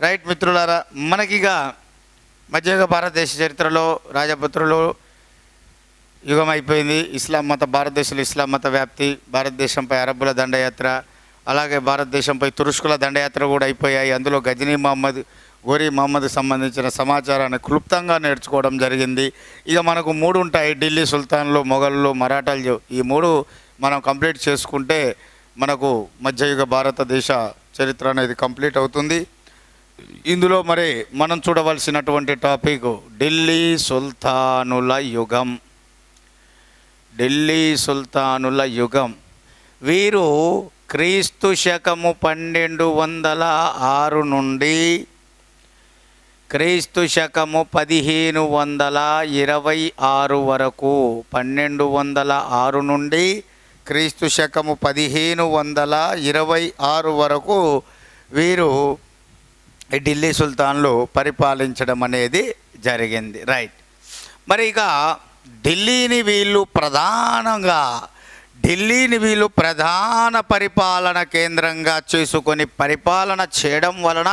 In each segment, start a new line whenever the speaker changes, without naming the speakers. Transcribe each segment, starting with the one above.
Right మిత్రులారా, మనకిగా మధ్యయుగ భారతదేశ చరిత్రలో రాజపుత్రులు యుగం అయిపోయింది. ఇస్లాం మత భారతదేశంలో ఇస్లాం మత వ్యాప్తి, భారతదేశంపై అరబ్బుల దండయాత్ర, అలాగే భారతదేశంపై తురుష్కుల దండయాత్ర కూడా అయిపోయాయి. అందులో గజనీ మహమ్మద్, గోరీ మహమ్మద్ సంబంధించిన సమాచారాన్ని క్లుప్తంగా నేర్చుకోవడం జరిగింది. ఇక మనకు 3 ఉంటాయి: ఢిల్లీ సుల్తాన్లు, మొఘళ్ళు, మరాఠాలు. ఈ 3 మనం కంప్లీట్ చేసుకుంటే మనకు మధ్యయుగ భారతదేశ చరిత్ర అనేది కంప్లీట్ అవుతుంది. ఇందులో మరి మనం చూడవలసినటువంటి టాపిక్ ఢిల్లీ సుల్తానుల యుగం. ఢిల్లీ సుల్తానుల యుగం వీరు క్రీస్తు శకము 1206 నుండి క్రీస్తు శకము 1526 వరకు, 1206 నుండి క్రీస్తు శకము 1526 వరకు వీరు ఢిల్లీ సుల్తాన్లు పరిపాలించడం అనేది జరిగింది. రైట్. మరి ఇక ఢిల్లీని వీళ్ళు ప్రధాన పరిపాలన కేంద్రంగా చేసుకొని పరిపాలన చేయడం వలన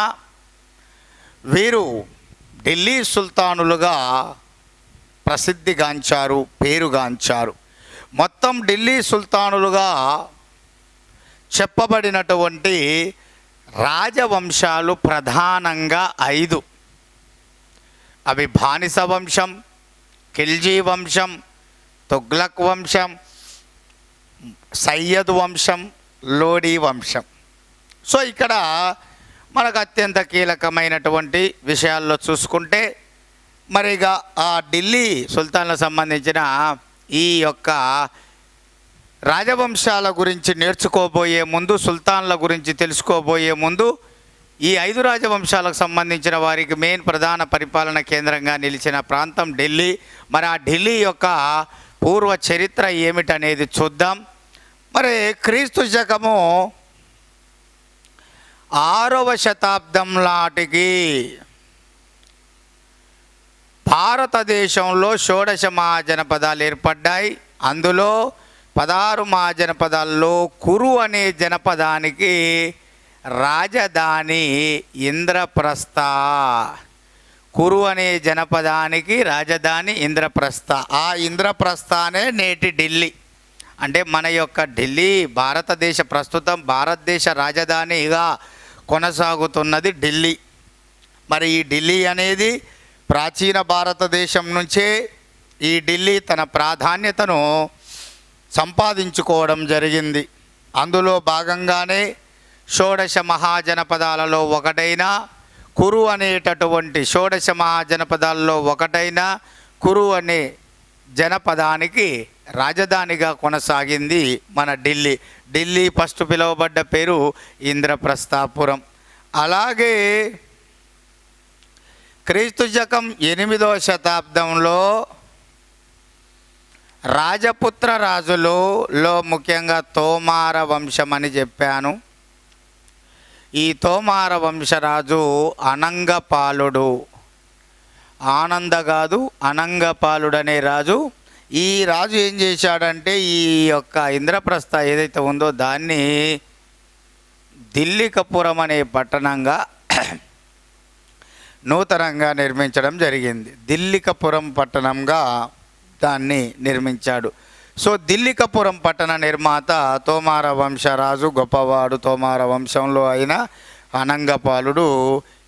వీరు ఢిల్లీ సుల్తానులుగా ప్రసిద్ధిగాంచారు, పేరుగాంచారు. మొత్తం ఢిల్లీ సుల్తానులుగా చెప్పబడినటువంటి రాజవంశాలు ప్రధానంగా 5. అవి బానిస వంశం, ఖిల్జీ వంశం, తుగ్లక్ వంశం, సయ్యద్ వంశం, లోడీ వంశం. సో ఇక్కడ మనకు అత్యంత కీలకమైనటువంటి విషయాల్లో చూసుకుంటే మరిగా ఆ ఢిల్లీ సుల్తాన్లకు సంబంధించిన ఈ యొక్క రాజవంశాల గురించి నేర్చుకోబోయే ముందు, సుల్తాన్ల గురించి తెలుసుకోబోయే ముందు, ఈ 5 రాజవంశాలకు సంబంధించిన వారికి మెయిన్ ప్రధాన పరిపాలన కేంద్రంగా నిలిచిన ప్రాంతం ఢిల్లీ. మరి ఆ ఢిల్లీ యొక్క పూర్వ చరిత్ర ఏమిటనేది చూద్దాం. మరి క్రీస్తు శకము 6వ శతాబ్దం నాటికి భారతదేశంలో 16 మహాజనపదాలు ఏర్పడ్డాయి. అందులో 16 మహాజనపదాల్లో కురు అనే జనపదానికి రాజధాని ఇంద్రప్రస్థ. కురు అనే జనపదానికి రాజధాని ఇంద్రప్రస్థ. ఆ ఇంద్రప్రస్థానే నేటి ఢిల్లీ. అంటే మన యొక్క ఢిల్లీ ప్రస్తుతం భారతదేశ రాజధానిగా కొనసాగుతున్నది ఢిల్లీ. మరి ఈ ఢిల్లీ అనేది ప్రాచీన భారతదేశం నుంచే ఈ ఢిల్లీ తన ప్రాధాన్యతను సంపాదించుకోవడం జరిగింది. అందులో భాగంగానే 16 మహాజనపదాలలో ఒకటైన కురు అనేటటువంటి 16 మహాజనపదాల్లో ఒకటైన కురు అనే జనపదానికి రాజధానిగా కొనసాగింది మన ఢిల్లీ. ఢిల్లీ ఫస్ట్ పిలువబడ్డ పేరు ఇంద్రప్రస్థాపురం. అలాగే క్రీస్తు శకం 8వ శతాబ్దంలో రాజపుత్ర రాజులలో ముఖ్యంగా తోమార వంశం అని చెప్పాను. ఈ తోమార వంశరాజు అనంగపాలుడు, ఆనంద కాదు అనంగపాలుడు అనే రాజు. ఈ రాజు ఏం చేశాడంటే ఈ యొక్క ఇంద్రప్రస్థ ఏదైతే ఉందో దాన్ని దిల్లికపురం అనే పట్టణంగా నూతనంగా నిర్మించడం జరిగింది. దిల్లికపురం పట్టణంగా దాన్ని నిర్మించాడు. సో దిల్లికపురం పట్టణ నిర్మాత తోమార వంశరాజు గొప్పవాడు. తోమార వంశంలో అయిన అనంగపాలుడు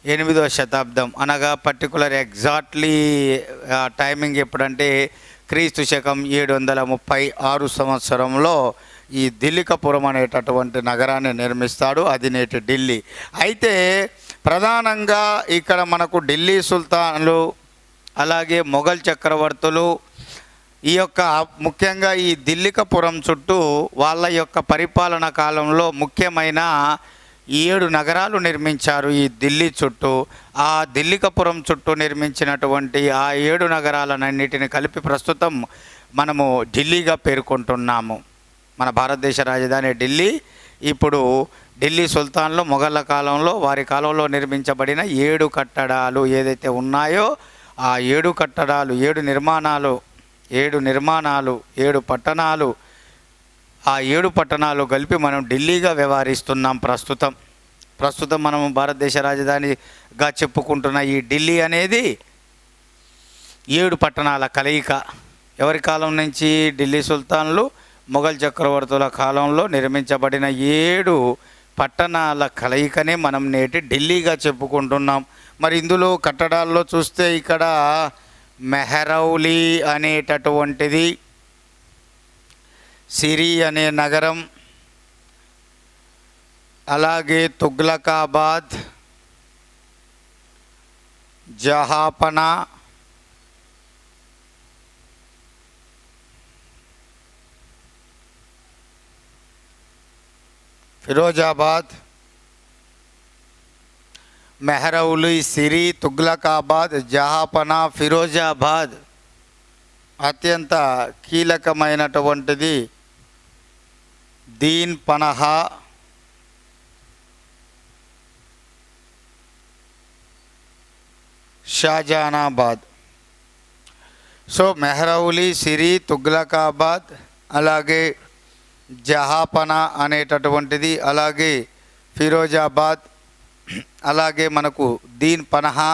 8వ శతాబ్దం, అనగా పర్టికులర్ ఎగ్జాక్ట్లీ టైమింగ్ ఎప్పుడంటే క్రీస్తు శకం 736 సంవత్సరంలో ఈ దిల్లికపురం అనేటటువంటి నగరాన్ని నిర్మిస్తాడు. అది నేటి ఢిల్లీ. అయితే ప్రధానంగా ఇక్కడ మనకు ఢిల్లీ సుల్తాన్లు, అలాగే మొఘల్ చక్రవర్తులు ఈ యొక్క ముఖ్యంగా ఈ దిల్లికపురం చుట్టూ వాళ్ళ యొక్క పరిపాలన కాలంలో ముఖ్యమైన 7 నగరాలు నిర్మించారు ఈ ఢిల్లీ చుట్టూ. ఆ దిల్లికపురం చుట్టూ నిర్మించినటువంటి ఆ 7 నగరాలన్నిటిని కలిపి ప్రస్తుతం మనము ఢిల్లీగా పేర్కొంటున్నాము. మన భారతదేశ రాజధాని ఢిల్లీ. ఇప్పుడు ఢిల్లీ సుల్తాన్లు మొఘళ్ళ కాలంలో వారి కాలంలో నిర్మించబడిన 7 కట్టడాలు ఏదైతే ఉన్నాయో ఆ 7 కట్టడాలు, 7 నిర్మాణాలు, 7 పట్టణాలు, ఆ 7 పట్టణాలు కలిపి మనం ఢిల్లీగా వ్యవహరిస్తున్నాం ప్రస్తుతం. ప్రస్తుతం మనం భారతదేశ రాజధానిగా చెప్పుకుంటున్న ఈ ఢిల్లీ అనేది 7 పట్టణాల కలయిక. ఎవరి కాలం నుంచి? ఢిల్లీ సుల్తాన్లు మొఘల్ చక్రవర్తుల కాలంలో నిర్మించబడిన 7 పట్టణాల కలయికనే మనం నేటి ఢిల్లీగా చెప్పుకుంటున్నాం. మరి ఇందులో కట్టడాల్లో చూస్తే ఇక్కడ మెహరౌలీ అనేటటువంటిది, సిరి అనే నగరం, అలాగే తుగ్లకాబాద్, జహాపనా, ఫిరోజాబాద్, మెహరౌలీ, సిరి, తుగ్లకాబాద్, జహాపనా, ఫిరోజాబాద్. అత్యంత కీలకమైనటువంటిది దీన్ పనహా, షాజహానాబాద్. సో మెహరౌలీ, సిరి, తుగ్లకాబాద్, అలాగే జహాపనా అనేటటువంటిది, అలాగే ఫిరోజాబాద్, అలాగే మనకు దీన్ పనహా,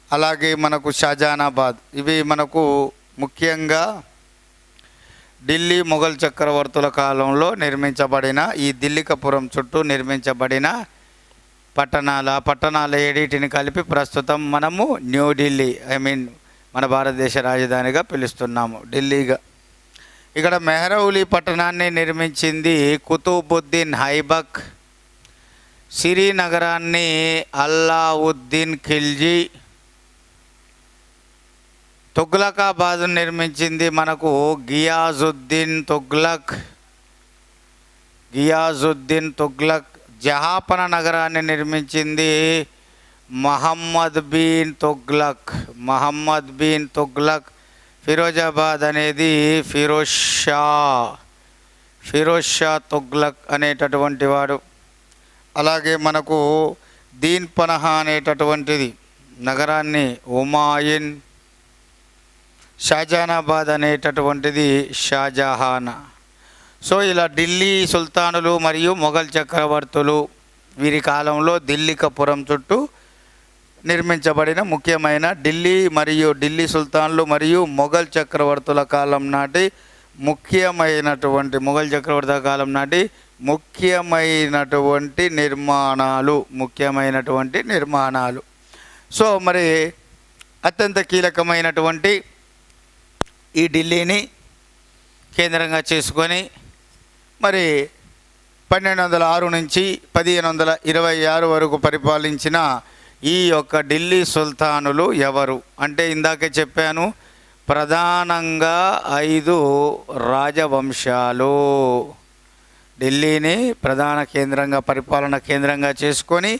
అలాగే మనకు షాజహానాబాద్. ఇవి మనకు ముఖ్యంగా ఢిల్లీ మొఘల్ చక్రవర్తుల కాలంలో నిర్మించబడిన ఈ దిల్లికపురం చుట్టూ నిర్మించబడిన పట్టణాల 7టిని కలిపి ప్రస్తుతం మనము న్యూఢిల్లీ మన భారతదేశ రాజధానిగా పిలుస్తున్నాము, ఢిల్లీగా. ఇక్కడ మెహరౌలీ పట్టణాన్ని నిర్మించింది కుతుబుద్దీన్ ఐబక్, సిరి నగరాన్ని అల్లావుద్దీన్ ఖిల్జీ, తుగ్లకాబాద్ నిర్మించింది మనకు గియాజుద్దీన్ తుగ్లక్, జహాపన నగరాన్ని నిర్మించింది మహమ్మద్ బిన్ తుగ్లక్, ఫిరోజాబాద్ అనేది ఫిరోజ్ షా తుగ్లక్ అనేటటువంటి వాడు. అలాగే మనకు దీన్ పనహా అనేటటువంటిది నగరాన్ని హుమాయూన్, షాజహానాబాద్ అనేటటువంటిది షాజహాన్. సో ఇలా ఢిల్లీ సుల్తానులు మరియు మొఘల్ చక్రవర్తులు వీరి కాలంలో దిల్లికపురం చుట్టూ నిర్మించబడిన ముఖ్యమైన ఢిల్లీ సుల్తాన్లు మరియు మొఘల్ చక్రవర్తుల కాలం నాటి ముఖ్యమైనటువంటి నిర్మాణాలు. సో మరి అత్యంత కీలకమైనటువంటి ఈ ఢిల్లీని కేంద్రంగా చేసుకొని మరి 1206 నుంచి 1526 వరకు పరిపాలించిన ఈ యొక్క ఢిల్లీ సుల్తానులు ఎవరు అంటే ఇందాకే చెప్పాను, ప్రధానంగా 5 రాజవంశాలు. ఢిల్లీని ప్రధాన కేంద్రంగా, పరిపాలన కేంద్రంగా చేసుకొని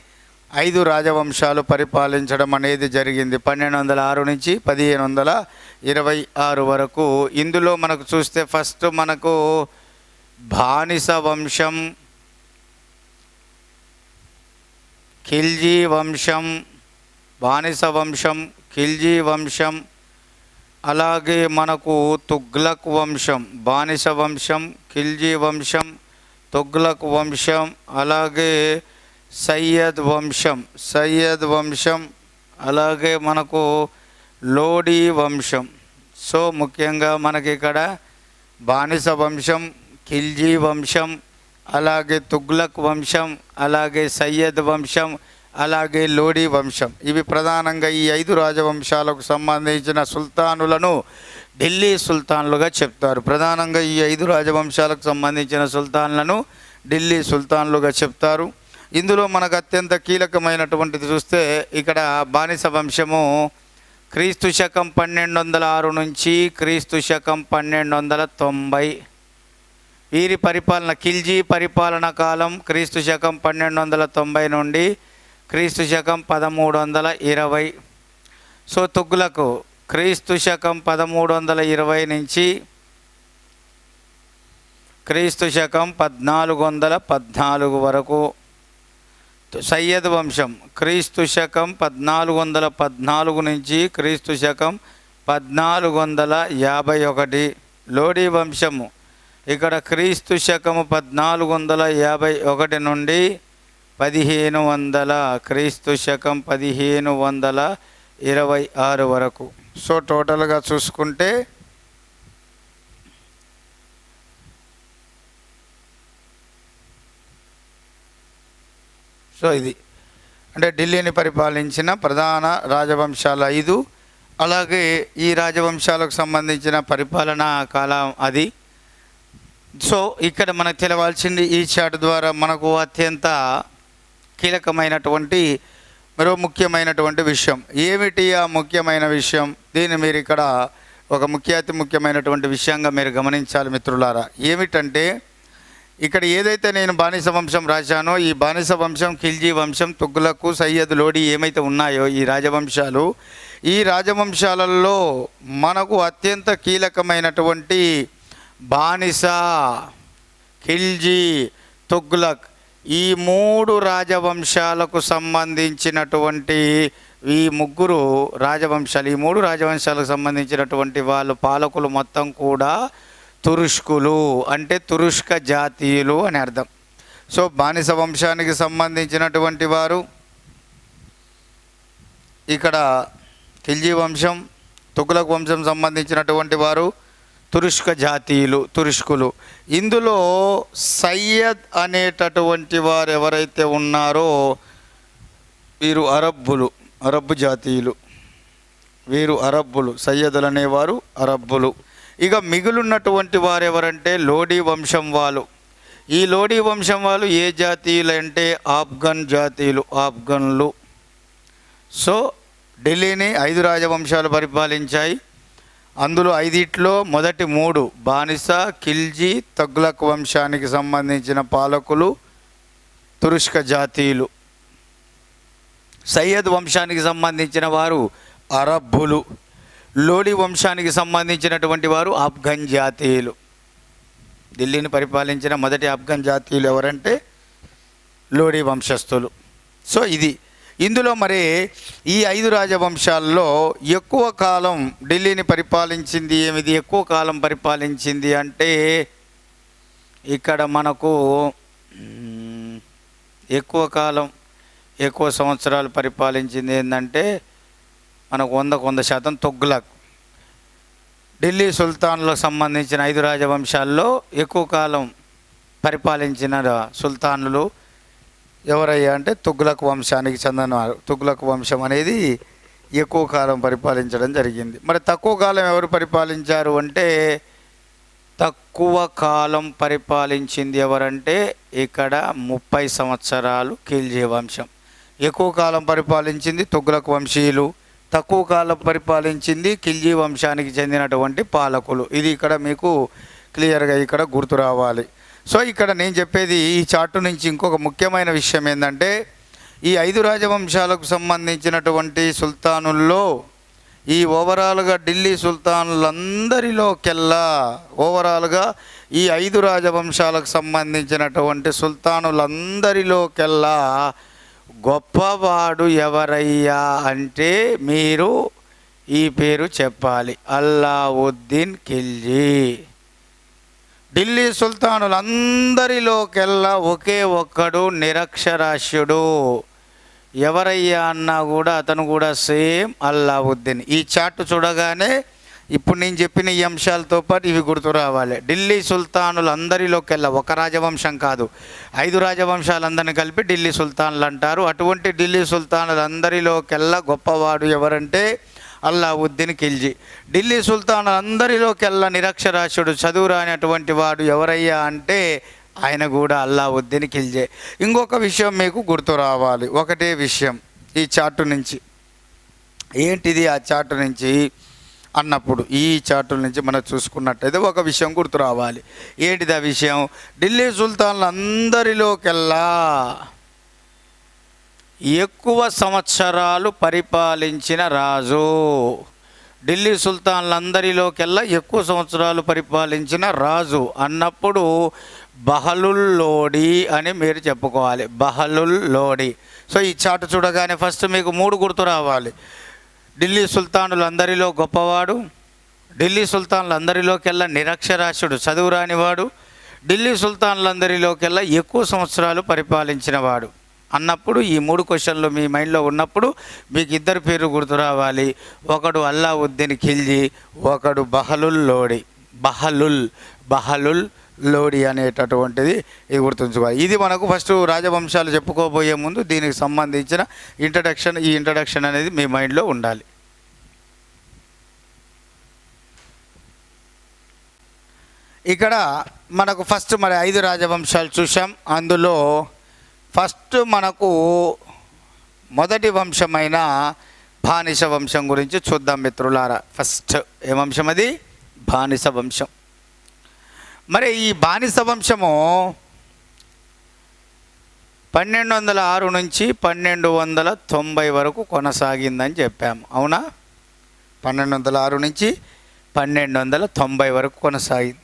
5 రాజవంశాలు పరిపాలించడం అనేది జరిగింది 1206 నుంచి 1526 వరకు. ఇందులో మనకు చూస్తే ఫస్ట్ మనకు బానిస వంశం, ఖిల్జీ వంశం, అలాగే మనకు తుగ్లక్ వంశం, బానిస వంశం, ఖిల్జీ వంశం, తుగ్లక్ వంశం, అలాగే సయ్యద్ వంశం, అలాగే మనకు లోడీ వంశం. సో ముఖ్యంగా మనకి ఇక్కడ బానిస వంశం, ఖిల్జీ వంశం, అలాగే తుగ్లక్ వంశం, అలాగే సయ్యద్ వంశం, అలాగే లోడీ వంశం. ఇవి ప్రధానంగా ఈ 5 రాజవంశాలకు సంబంధించిన సుల్తానులను ఢిల్లీ సుల్తాన్లుగా చెప్తారు. ప్రధానంగా ఈ 5 రాజవంశాలకు సంబంధించిన సుల్తాన్లను ఢిల్లీ సుల్తాన్లుగా చెప్తారు. ఇందులో మనకు అత్యంత కీలకమైనటువంటిది చూస్తే ఇక్కడ బానిస వంశము క్రీస్తు శకం 1206 నుంచి క్రీస్తు శకం 1290. వీరి పరిపాలన, ఖిల్జీ పరిపాలన కాలం క్రీస్తు శకం 1290 నుండి క్రీస్తు శకం 1320. సో తుగ్లకు క్రీస్తు శకం 1320 నుంచి క్రీస్తు శకం 1414 వరకు. సయ్యద్ వంశం క్రీస్తు శకం 1414 నుంచి క్రీస్తు శకం 1451. లోడీ వంశము ఇక్కడ క్రీస్తు శకము 1451 నుండి 1500 క్రీస్తు శకం 1526 వరకు. సో టోటల్గా చూసుకుంటే సో ఇది అంటే ఢిల్లీని పరిపాలించిన ప్రధాన రాజవంశాలు 5. అలాగే ఈ రాజవంశాలకు సంబంధించిన పరిపాలనా కాలం అది. సో ఇక్కడ మనకు తెలవాల్సింది ఈ చార్ట్ ద్వారా మనకు అత్యంత కీలకమైనటువంటి మరో ముఖ్యమైనటువంటి విషయం. ఏమిటి ఆ ముఖ్యమైన విషయం? దీన్ని మీరు ఇక్కడ ఒక అతి ముఖ్యమైనటువంటి విషయంగా మీరు గమనించాలి మిత్రులారా. ఏమిటంటే ఇక్కడ ఏదైతే నేను బానిస వంశం రాశానో ఈ బానిస వంశం, ఖిల్జీ వంశం, తుగ్లక్, సయ్యద్, లోడీ ఏమైతే ఉన్నాయో ఈ రాజవంశాలు, ఈ రాజవంశాలలో మనకు అత్యంత కీలకమైనటువంటి బానిస, ఖిల్జీ, తుగ్లక్ ఈ 3 రాజవంశాలకు సంబంధించినటువంటి ఈ 3 రాజవంశాలు, ఈ 3 రాజవంశాలకు సంబంధించినటువంటి వాళ్ళు పాలకులు మొత్తం కూడా తురుష్కులు, అంటే తురుష్క జాతీయులు అని అర్థం. సో బానిస వంశానికి సంబంధించినటువంటి వారు ఇక్కడ ఖిల్జీ వంశం, తుగ్లక్ వంశం సంబంధించినటువంటి వారు తురుష్క జాతీయులు, తురుష్కులు. ఇందులో సయ్యద్ అనేటటువంటి వారు ఎవరైతే ఉన్నారో వీరు అరబ్బు జాతీయులు, వీరు అరబ్బులు. సయ్యదులు అనేవారు అరబ్బులు. ఇక మిగులున్నటువంటి వారు ఎవరంటే లోడీ వంశం వాళ్ళు. ఈ లోడీ వంశం వాళ్ళు ఏ జాతీయులు అంటే ఆఫ్ఘన్ జాతీయులు, ఆఫ్ఘన్లు. సో ఢిల్లీని 5 రాజవంశాలు పరిపాలించాయి. అందులో 5 మొదటి 3 బానిస, ఖిల్జీ, తుగ్లక్ వంశానికి సంబంధించిన పాలకులు తురుష్క జాతీయులు. సయ్యద్ వంశానికి సంబంధించిన వారు అరబ్బులు. లోడీ వంశానికి సంబంధించినటువంటి వారు ఆఫ్ఘన్ జాతీయులు. ఢిల్లీని పరిపాలించిన మొదటి ఆఫ్ఘన్ జాతీయులు ఎవరంటే లోడీ వంశస్థులు. సో ఇది ఇందులో మరి ఈ 5 రాజవంశాల్లో ఎక్కువ కాలం ఢిల్లీని పరిపాలించింది ఏమిది? ఎక్కువ కాలం పరిపాలించింది అంటే ఇక్కడ మనకు ఎక్కువ కాలం, ఎక్కువ సంవత్సరాలు పరిపాలించింది ఏంటంటే మనకు 100% తుగ్లక్. ఢిల్లీ సుల్తాన్లకు సంబంధించిన 5 రాజవంశాల్లో ఎక్కువ కాలం పరిపాలించిన సుల్తానులు ఎవరయ్యా అంటే తుగ్లక్ వంశానికి చెందినవారు. తుగ్లక్ వంశం అనేది ఎక్కువ కాలం పరిపాలించడం జరిగింది. మరి తక్కువ కాలం ఎవరు పరిపాలించారు అంటే తక్కువ కాలం పరిపాలించింది ఎవరంటే ఇక్కడ 30 సంవత్సరాలు ఖిల్జీ వంశం. ఎక్కువ కాలం పరిపాలించింది తుగ్లక్ వంశీయులు, తక్కువ కాలం పరిపాలించింది ఖిల్జీ వంశానికి చెందినటువంటి పాలకులు. ఇది ఇక్కడ మీకు క్లియర్గా ఇక్కడ గుర్తు రావాలి. సో ఇక్కడ నేను చెప్పేది ఈ చార్టు నుంచి ఇంకొక ముఖ్యమైన విషయం ఏంటంటే ఈ 5 రాజవంశాలకు సంబంధించినటువంటి సుల్తానుల్లో ఈ ఓవరాల్గా ఢిల్లీ సుల్తానులందరిలోకెల్లా ఓవరాల్గా ఈ 5 రాజవంశాలకు సంబంధించినటువంటి సుల్తానులందరిలోకెల్లా గొప్పవాడు ఎవరయ్యా అంటే మీరు ఈ పేరు చెప్పాలి, అల్లావుద్దీన్ ఖిల్జీ. ఢిల్లీ సుల్తానులందరిలోకెల్లా ఒకే ఒక్కడు నిరక్షరాస్యుడు ఎవరయ్యా అన్నా కూడా అతను కూడా సేమ్ అల్లావుద్దీన్. ఈ చార్ట్ చూడగానే ఇప్పుడు నేను చెప్పిన ఈ అంశాలతో పాటు ఇవి గుర్తు రావాలి. ఢిల్లీ సుల్తానులందరిలోకెల్లా, ఒక రాజవంశం కాదు, 5 రాజవంశాలందరినీ కలిపి ఢిల్లీ సుల్తానులు అంటారు. అటువంటి ఢిల్లీ సుల్తానులందరిలోకెల్లా గొప్పవాడు ఎవరంటే అల్లావుద్దీన్ ఖిల్జీ. ఢిల్లీ సుల్తానులందరిలోకెల్లా నిరక్షరాస్యుడు, చదువురానటువంటి వాడు ఎవరయ్యా అంటే ఆయన కూడా అల్లావుద్దీన్ ఖిల్జీ. ఇంకొక విషయం మీకు గుర్తు రావాలి, ఒకటే విషయం ఈ చార్టు నుంచి. ఏంటిది ఆ చార్టు నుంచి అన్నప్పుడు ఈ చార్టుల నుంచి మనం చూసుకున్నట్టయితే ఒక విషయం గుర్తు రావాలి. ఏంటిది ఆ విషయం? ఢిల్లీ సుల్తానులందరిలోకెల్లా ఎక్కువ సంవత్సరాలు పరిపాలించిన రాజు, ఢిల్లీ సుల్తాన్లందరిలోకెల్లా ఎక్కువ సంవత్సరాలు పరిపాలించిన రాజు అన్నప్పుడు బహలుల్ లోడీ అని మీరు చెప్పుకోవాలి, బహలుల్ లోడీ. సో ఈ చార్ట్ చూడగానే ఫస్ట్ మీకు 3 గుర్తు రావాలి. ఢిల్లీ సుల్తానులందరిలో గొప్పవాడు, ఢిల్లీ సుల్తాన్లందరిలోకెల్లా నిరక్షరాస్యుడు, చదువురానివాడు, ఢిల్లీ సుల్తాన్లందరిలోకెల్లా ఎక్కువ సంవత్సరాలు పరిపాలించినవాడు అన్నప్పుడు ఈ 3 క్వశ్చన్లు మీ మైండ్లో ఉన్నప్పుడు మీకు ఇద్దరు పేరు గుర్తు రావాలి. ఒకడు అల్లావుద్దీన్ ఖిల్జీ, ఒకడు బహలుల్ లోడి అనేటటువంటిది ఇది గుర్తుంచుకోవాలి. ఇది మనకు ఫస్ట్ రాజవంశాలు చెప్పుకోబోయే ముందు దీనికి సంబంధించిన ఇంట్రడక్షన్ అనేది మీ మైండ్లో ఉండాలి. ఇక్కడ మనకు ఫస్ట్ మరి 5 రాజవంశాలు చూసాం. అందులో ఫస్ట్ మనకు మొదటి వంశమైన బానిస వంశం గురించి చూద్దాం మిత్రులారా. ఫస్ట్ ఏ వంశం అది? బానిస వంశం. మరి ఈ బానిస వంశము 1206 నుంచి 1290 వరకు కొనసాగిందని చెప్పాము, అవునా? 1206 నుంచి 1290 వరకు కొనసాగింది.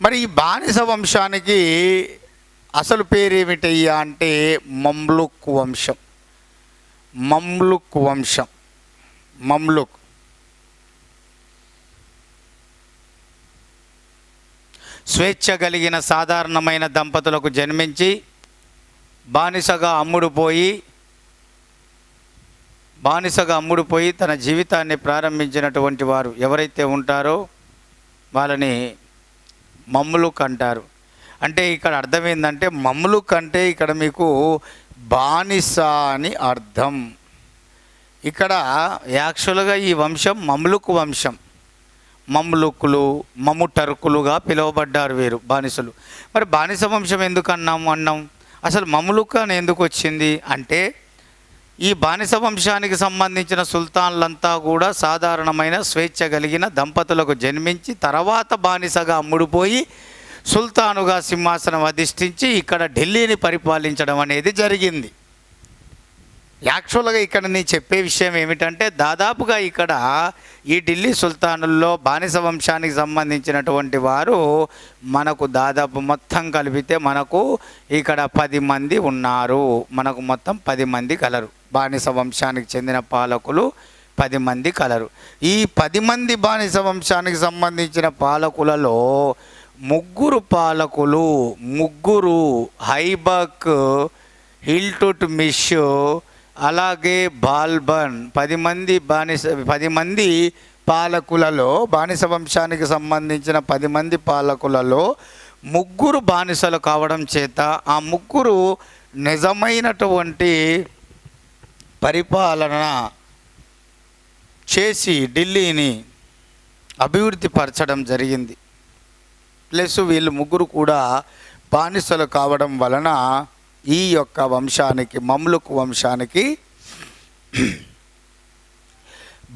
మరి ఈ బానిస వంశానికి అసలు పేరేమిటయ్యా అంటే మమ్లుక్ వంశం. మమ్లుక్ స్వేచ్ఛ కలిగిన సాధారణమైన దంపతులకు జన్మించి బానిసగా అమ్ముడుపోయి తన జీవితాన్ని ప్రారంభించినటువంటి వారు ఎవరైతే ఉంటారో వాళ్ళని మమ్లుక్ అంటారు. అంటే ఇక్కడ అర్థం ఏంటంటే మమ్లుక్ అంటే ఇక్కడ మీకు బానిస అని అర్థం. ఇక్కడ యాక్చువల్గా ఈ వంశం మమ్లుక్ వంశం. మమ్లుక్కులు, మముటర్కులుగా పిలువబడ్డారు వీరు బానిసలు. మరి బానిస వంశం ఎందుకు అన్నాం? అసలు మమ్లుక్ అని ఎందుకు వచ్చింది అంటే ఈ బానిస వంశానికి సంబంధించిన సుల్తాన్లంతా కూడా సాధారణమైన స్వేచ్ఛ కలిగిన దంపతులకు జన్మించి తర్వాత బానిసగా అమ్ముడుపోయి సుల్తానుగా సింహాసనం అధిష్ఠించి ఇక్కడ ఢిల్లీని పరిపాలించడం అనేది జరిగింది. యాక్చువల్గా ఇక్కడ నేను చెప్పే విషయం ఏమిటంటే దాదాపుగా ఇక్కడ ఈ ఢిల్లీ సుల్తానుల్లో బానిస వంశానికి సంబంధించినటువంటి వారు మనకు దాదాపు మొత్తం కలిపితే మనకు ఇక్కడ 10 మంది ఉన్నారు. మనకు మొత్తం 10 మంది కలరు. బానిస వంశానికి చెందిన పాలకులు 10 మంది కలరు. ఈ 10 మంది బానిస వంశానికి సంబంధించిన పాలకులలో ముగ్గురు హైబక్, హిల్టుట్మిష్, అలాగే బాల్బన్ 10 మంది పాలకులలో, బానిస వంశానికి సంబంధించిన 10 మంది పాలకులలో 3 బానిసలు కావడం చేత ఆ 3 నిజమైనటువంటి పరిపాలన చేసి ఢిల్లీని అభివృద్ధి పరచడం జరిగింది. ప్లస్ వీళ్ళు 3 కూడా బానిసలు కావడం వలన ఈ యొక్క వంశానికి, మమ్లుక్ వంశానికి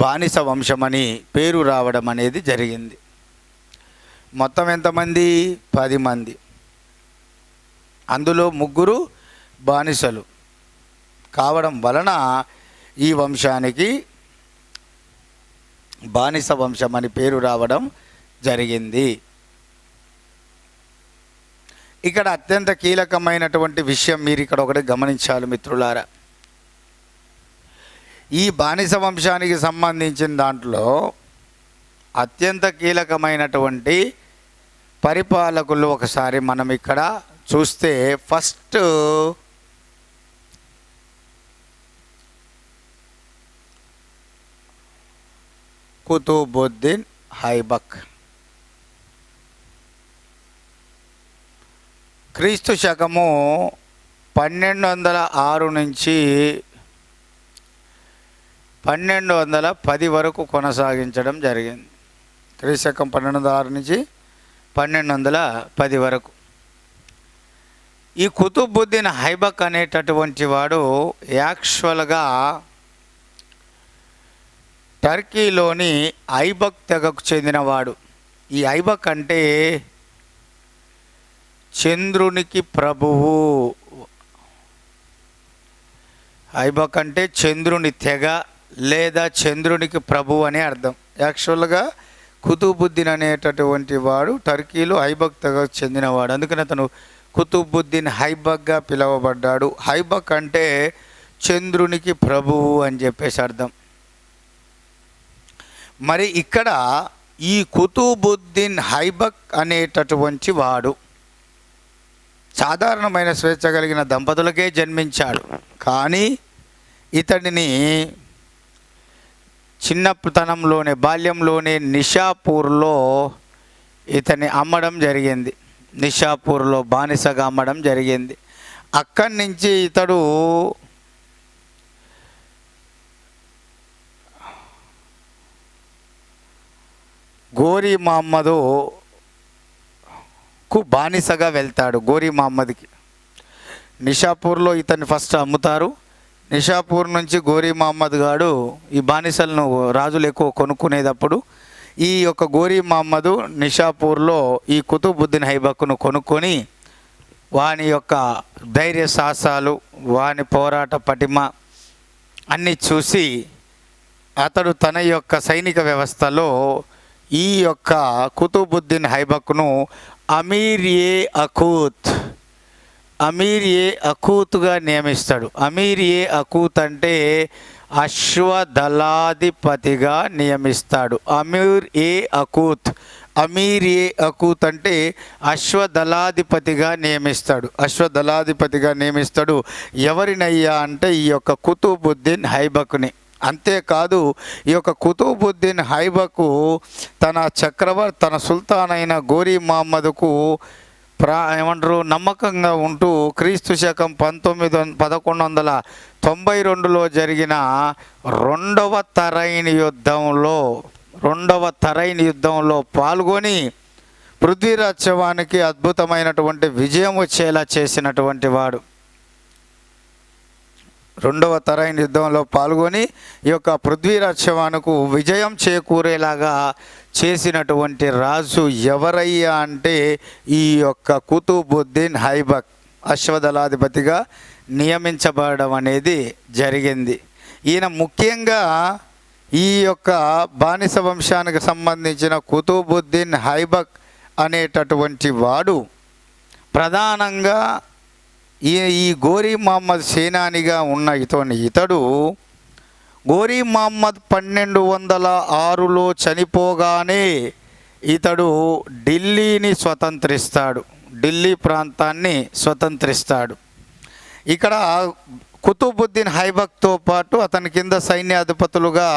బానిస వంశమని పేరు రావడం అనేది జరిగింది. మొత్తం ఎంతమంది? 10 మంది. అందులో 3 బానిసలు కావడం వలన ఈ వంశానికి బానిస వంశం అని పేరు రావడం జరిగింది. ఇక్కడ అత్యంత కీలకమైనటువంటి విషయం మీరు ఇక్కడ ఒకటి గమనించాలి మిత్రులారా. ఈ బానిస వంశానికి సంబంధించిన దాంట్లో అత్యంత కీలకమైనటువంటి పరిపాలకులు ఒకసారి మనం ఇక్కడ చూస్తే ఫస్ట్ కుతుబుద్దీన్ ఐబక్. క్రీస్తు శకము 1206 నుంచి 1210 వరకు కొనసాగించడం జరిగింది. క్రీస్తు శకం 1206 నుంచి 1210 వరకు. ఈ కుతుబుద్దీన్ ఐబక్ అనేటటువంటి వాడు యాక్చువల్గా టర్కీలోని ఐబక్ తెగకు చెందినవాడు. ఈ ఐబక్ అంటే చంద్రునికి ప్రభువు. ఐబక్ అంటే చంద్రుని తెగ లేదా చంద్రునికి ప్రభువు అనే అర్థం. యాక్చువల్గా కుతుబుద్దీన్ అనేటటువంటి వాడు టర్కీలో ఐబక్ తెగకు చెందినవాడు. అందుకని అతను కుతుబుద్దీన్ ఐబక్గా పిలువబడ్డాడు. ఐబక్ అంటే చంద్రునికి ప్రభువు అని చెప్పేసి అర్థం. మరి ఇక్కడ ఈ కుతుబుద్దీన్ ఐబక్ అనేటటువంటి వాడు సాధారణమైన స్వేచ్ఛ కలిగిన దంపతులకే జన్మించాడు. కానీ ఇతడిని చిన్నతనంలోనే బాల్యంలోనే నిషాపూర్లో ఇతన్ని అమ్మడం జరిగింది. నిషాపూర్లో బానిసగా అమ్మడం జరిగింది. అక్కడి నుంచి ఇతడు గోరీ మహమ్మదుకు బానిసగా వెళ్తాడు. గోరీ మహమ్మద్కి నిషాపూర్లో ఇతన్ని ఫస్ట్ అమ్ముతారు. నిషాపూర్ నుంచి గోరీ మహమ్మద్ గాడు ఈ బానిసలను రాజులు ఎక్కువ కొనుక్కునేటప్పుడు ఈ యొక్క గోరీ మహమ్మదు నిషాపూర్లో ఈ కుతుబుద్దీన్ ఐబక్ను కొనుక్కొని వాని యొక్క ధైర్య సాహసాలు, వాని పోరాట పటిమ అన్నీ చూసి అతడు తన యొక్క సైనిక వ్యవస్థలో ఈ యొక్క కుతుబుద్దీన్ ఐబక్ను అమీర్ ఏ అకూత్గా నియమిస్తాడు. అమీర్ ఏ అకూత్ అంటే అశ్వదళాధిపతిగా నియమిస్తాడు. అమీర్ ఏ అకూత్ అంటే అశ్వదళాధిపతిగా నియమిస్తాడు. ఎవరినయ్యా అంటే ఈ యొక్క కుతుబుద్దీన్ ఐబక్ని. అంతేకాదు ఈ యొక్క కుతుబుద్దీన్ ఐబక్ తన సుల్తాన్ అయిన గోరీ మహమ్మద్కు నమ్మకంగా ఉంటూ క్రీస్తు శకం 1192లో జరిగిన రెండవ తరైన్ యుద్ధంలో పాల్గొని పృథ్వీరాజ్ చౌహాన్కి అద్భుతమైనటువంటి విజయం వచ్చేలా చేసినటువంటి వాడు. రెండవ తరైన్ యుద్ధంలో పాల్గొని ఈ యొక్క పృథ్వీరాజ్ చౌహాన్కు విజయం చేకూరేలాగా చేసినటువంటి రాజు ఎవరయ్యా అంటే ఈ యొక్క కుతుబుద్దీన్ ఐబక్ అశ్వదళాధిపతిగా నియమించబడడం అనేది జరిగింది. ఈయన ముఖ్యంగా ఈ యొక్క బానిస వంశానికి సంబంధించిన కుతుబుద్దీన్ ఐబక్ అనేటటువంటి వాడు ప్రధానంగా ఈ గోరీ మహమ్మద్ సేనానిగా ఉన్న ఇతడు గోరీ మహమ్మద్ 1206లో చనిపోగానే ఇతడు ఢిల్లీ ప్రాంతాన్ని స్వతంత్రిస్తాడు. ఇక్కడ కుతుబుద్దీన్ ఐబక్తో పాటు అతని కింద సైన్యాధిపతులుగా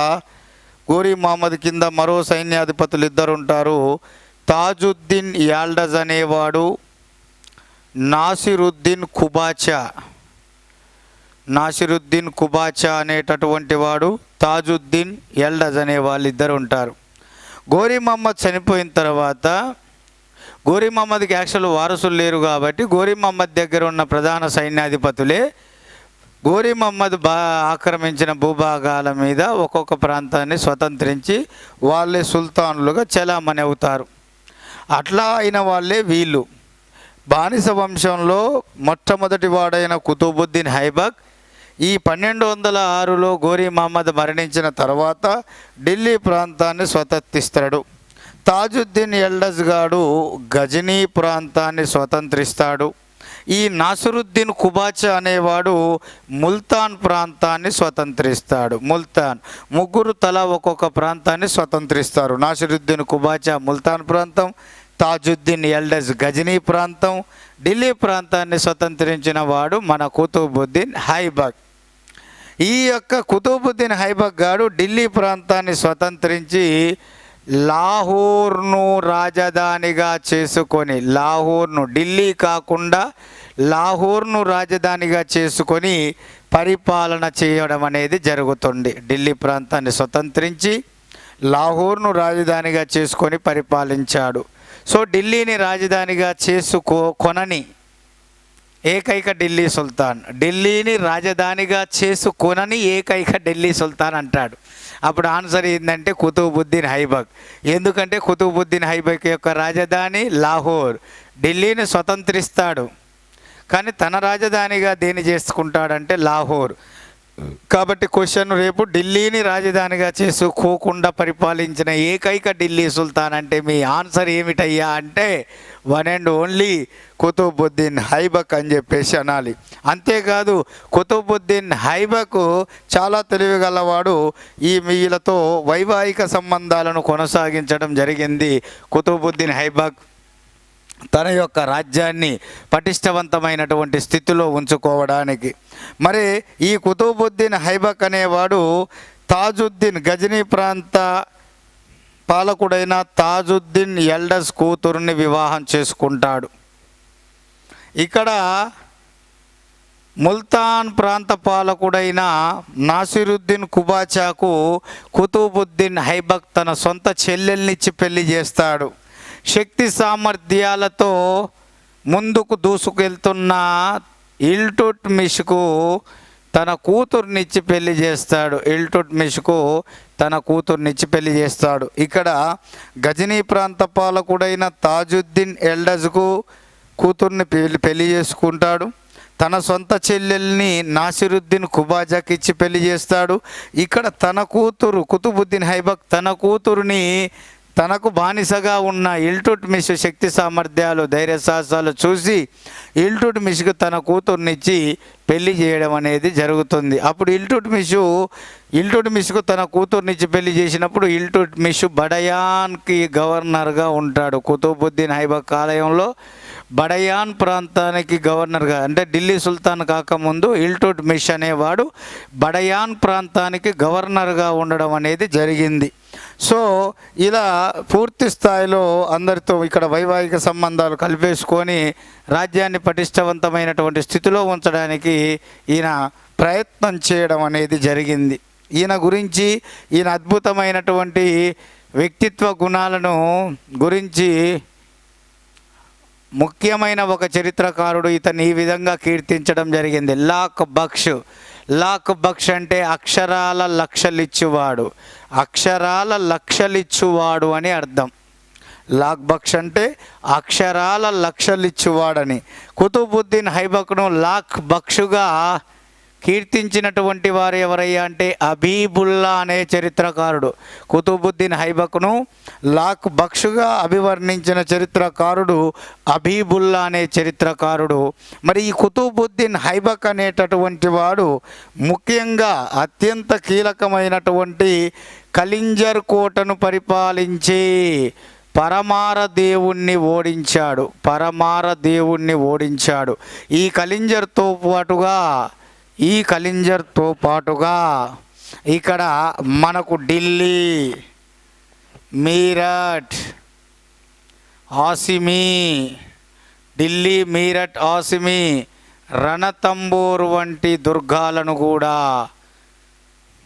గోరీ మహమ్మద్ కింద మరో సైన్యాధిపతులు ఇద్దరు ఉంటారు. తాజుద్దీన్ యాల్డజ్ అనేవాడు, నాసిరుద్దీన్ కుబాచా అనేటటువంటి వాడు, తాజుద్దీన్ ఎల్డజ్ అనే వాళ్ళిద్దరు ఉంటారు. గోరీ మహమ్మద్ చనిపోయిన తర్వాత గోరీ మహమ్మద్కి యాక్చువల్ వారసులు లేరు కాబట్టి గోరీ మహమ్మద్ దగ్గర ఉన్న ప్రధాన సైన్యాధిపతులే గోరీ మహమ్మద్ ఆక్రమించిన భూభాగాల మీద ఒక్కొక్క ప్రాంతాన్ని స్వతంత్రించి వాళ్ళే సుల్తానులుగా చలామణి అవుతారు. అట్లా అయిన వాళ్ళే వీళ్ళు. బానిస వంశంలో మొట్టమొదటి వాడైన కుతుబుద్దీన్ ఐబక్ ఈ 1206లో గోరీ మహమ్మద్ మరణించిన తర్వాత ఢిల్లీ ప్రాంతాన్ని స్వతంత్రిస్తాడు. తాజుద్దీన్ ఎల్డజ్ గాడు గజనీ ప్రాంతాన్ని స్వతంత్రిస్తాడు. ఈ నాసిరుద్దీన్ కుబాచా అనేవాడు ముల్తాన్ ప్రాంతాన్ని స్వతంత్రిస్తాడు. ముగ్గురు తల ఒక్కొక్క ప్రాంతాన్ని స్వతంత్రిస్తారు. నాసిరుద్దీన్ కుబాచా ముల్తాన్ ప్రాంతం, తాజుద్దీన్ ఎల్డజ్ గజనీ ప్రాంతం, ఢిల్లీ ప్రాంతాన్ని స్వతంత్రించిన వాడు మన కుతుబుద్దీన్ ఐబక్. ఈ యొక్క కుతుబుద్దీన్ ఐబక్ గాడు ఢిల్లీ ప్రాంతాన్ని స్వతంత్రించి లాహోర్ను రాజధానిగా చేసుకొని ఢిల్లీ కాకుండా లాహోర్ను రాజధానిగా చేసుకొని పరిపాలన చేయడం అనేది జరుగుతుంది. ఢిల్లీ ప్రాంతాన్ని స్వతంత్రించి లాహోర్ను రాజధానిగా చేసుకొని పరిపాలించాడు. సో ఢిల్లీని రాజధానిగా కొనని ఏకైక ఢిల్లీని రాజధానిగా చేసుకొనని ఏకైక ఢిల్లీ సుల్తాన్ అంటాడు. అప్పుడు ఆన్సర్ ఏంటంటే కుతుబుద్దీన్ ఐబక్. ఎందుకంటే కుతుబుద్దీన్ ఐబక్ యొక్క రాజధాని లాహోర్. ఢిల్లీని స్వతంత్రిస్తాడు కానీ తన రాజధానిగా దేని చేసుకుంటాడంటే లాహోర్. కాబట్టి క్వశ్చన్ రేపు ఢిల్లీని రాజధానిగా చేసుకోకుండా పరిపాలించిన ఏకైక ఢిల్లీ సుల్తాన్ అంటే మీ ఆన్సర్ ఏమిటయ్యా అంటే one and only Qutubuddin Aibak అని చెప్పేసి అనాలి. అంతేకాదు కుతుబుద్దీన్ ఐబక్ చాలా తెలివిగలవాడు. వీళ్ళతో వైవాహిక సంబంధాలను కొనసాగించడం జరిగింది కుతుబుద్దీన్ ఐబక్. తన యొక్క రాజ్యాన్ని పటిష్టవంతమైనటువంటి స్థితిలో ఉంచుకోవడానికి. మరి ఈ కుతుబుద్దీన్ ఐబక్ అనేవాడు తాజుద్దీన్ గజనీ ప్రాంత పాలకుడైన తాజుద్దీన్ ఎల్డస్ కూతురుని వివాహం చేసుకుంటాడు. ఇక్కడ ముల్తాన్ ప్రాంత పాలకుడైన నాసిరుద్దీన్ కుబాచాకు కుతుబుద్దీన్ ఐబక్ తన సొంత చెల్లెల్నిచ్చి పెళ్లి చేస్తాడు. శక్తి సామర్థ్యాలతో ముందుకు దూసుకెళ్తున్న ఇల్టుట్మిష్కు తన కూతుర్నిచ్చి పెళ్లి చేస్తాడు. ఇల్టుట్మిష్కు తన కూతుర్నిచ్చి పెళ్లి చేస్తాడు. ఇక్కడ గజనీ ప్రాంత పాలకుడైన తాజుద్దీన్ ఎల్డస్కు కూతుర్ని పెళ్లి చేసుకుంటాడు. తన సొంత చెల్లెల్ని నాసిరుద్దీన్ కుబాజాకి ఇచ్చి పెళ్లి చేస్తాడు. ఇక్కడ తన కూతురు కుతుబుద్దీన్ ఐబక్ తన కూతురుని తనకు బానిసగా ఉన్న ఇల్టుట్మిష్ శక్తి సామర్థ్యాలు ధైర్య సాహసాలు చూసి ఇల్టుట్మిష్కు తన కూతుర్నిచ్చి పెళ్లి చేయడం అనేది జరుగుతుంది. అప్పుడు ఇల్టుట్మిష్కు తన కూతుర్నిచ్చి పెళ్లి చేసినప్పుడు ఇల్టుట్మిష్ బడయాన్కి గవర్నర్గా ఉంటాడు. కుతుబుద్దీన్ ఐబక్ ఆలయంలో బడయాన్ ప్రాంతానికి గవర్నర్గా, అంటే ఢిల్లీ సుల్తాన్ కాకముందు ఇల్టుట్మిష్ అనేవాడు బడయాన్ ప్రాంతానికి గవర్నర్గా ఉండడం అనేది జరిగింది. సో ఇలా పూర్తి స్థాయిలో అందరితో ఇక్కడ వైవాహిక సంబంధాలు కలిపేసుకొని రాజ్యాన్ని పటిష్టవంతమైనటువంటి స్థితిలో ఉంచడానికి ఈయన ప్రయత్నం చేయడం అనేది జరిగింది. ఈయన గురించి, ఈయన అద్భుతమైనటువంటి వ్యక్తిత్వ గుణాలను గురించి ముఖ్యమైన ఒక చరిత్రకారుడు ఇతన్ని ఈ విధంగా కీర్తించడం జరిగింది. లాక్ బక్ష్ అంటే అక్షరాల లక్షలిచ్చువాడు, అక్షరాల లక్షలిచ్చువాడు అని అర్థం. లాక్ బక్ష్ అంటే అక్షరాల లక్షలిచ్చువాడని. కుతుబుద్దీన్ ఐబక్ను లాక్ బక్షుగా కీర్తించినటువంటి వారు ఎవరయ్యా అంటే అబీబుల్లా అనే చరిత్రకారుడు. కుతుబుద్దీన్ ఐబక్ను లాక్ బక్షుగా అభివర్ణించిన చరిత్రకారుడు అబీబుల్లా అనే చరిత్రకారుడు. మరి ఈ కుతుబుద్దీన్ ఐబక్ అనేటటువంటి వాడు ముఖ్యంగా అత్యంత కీలకమైనటువంటి కలింజర్ కోటను పరిపాలించి పరమార దేవుణ్ణి ఓడించాడు. ఈ కలింజర్తో పాటుగా ఇక్కడ మనకు ఢిల్లీ, మీరట్, ఆసిమి, రణతంబోర్ వంటి దుర్గాలను కూడా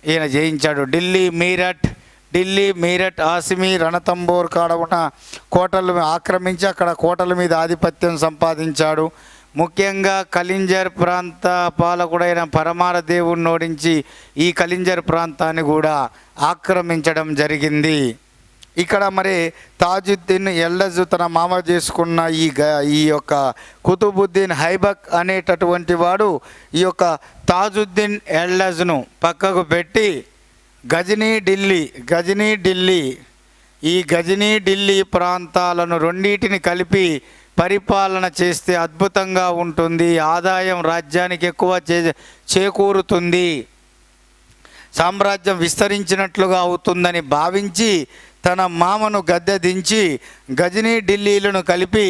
ఈయన జయించాడు. ఢిల్లీ, మీరట్, ఆసిమి, రణతంబోర్ కాడ ఉన్న కోటలు ఆక్రమించి అక్కడ కోటల మీద ఆధిపత్యం సంపాదించాడు. ముఖ్యంగా కలింజర్ ప్రాంత పాలకుడైన పరమార దేవుణ్ణి ఓడించి ఈ కలింజర్ ప్రాంతాన్ని కూడా ఆక్రమించడం జరిగింది. ఇక్కడ మరి తాజుద్దీన్ ఎల్డస్ తన మామ చేసుకున్న ఈ యొక్క కుతుబుద్దీన్ ఐబక్ అనేటటువంటి వాడు ఈ యొక్క తాజుద్దీన్ ఎల్డస్ను పక్కకు పెట్టి గజనీ ఢిల్లీ ప్రాంతాలను రెండింటిని కలిపి పరిపాలన చేస్తే అద్భుతంగా ఉంటుంది, ఆదాయం రాజ్యానికి ఎక్కువ చేకూరుతుంది, సామ్రాజ్యం విస్తరించినట్లుగా అవుతుందని భావించి తన మామను గద్దె దించి గజనీ ఢిల్లీలను కలిపి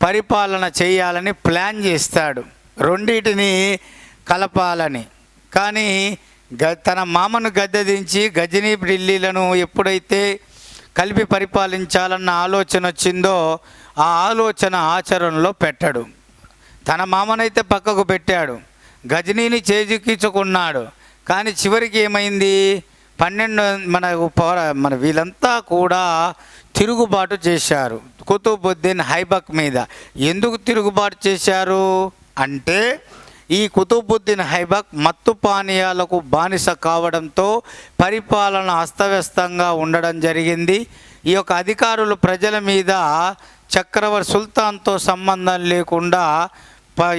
పరిపాలన చేయాలని ప్లాన్ చేస్తాడు, రెండింటిని కలపాలని. కానీ తన మామను గద్దె దించి గజనీ ఢిల్లీలను ఎప్పుడైతే కలిపి పరిపాలించాలన్న ఆలోచన వచ్చిందో ఆ ఆలోచన ఆచరణలో పెట్టాడు. తన మామనైతే పక్కకు పెట్టాడు, గజనీని చేజిక్కించుకున్నాడు. కానీ చివరికి ఏమైంది, 12 మన వీళ్ళంతా కూడా తిరుగుబాటు చేశారు కుతుబుద్దీన్ ఐబక్ మీద. ఎందుకు తిరుగుబాటు చేశారు అంటే ఈ కుతుబుద్దీన్ ఐబక్ మత్తు పానీయాలకు బానిస కావడంతో పరిపాలన అస్తవ్యస్తంగా ఉండడం జరిగింది. ఈ యొక్క అధికారులు ప్రజల మీద చక్రవర్తి సుల్తాన్తో సంబంధం లేకుండా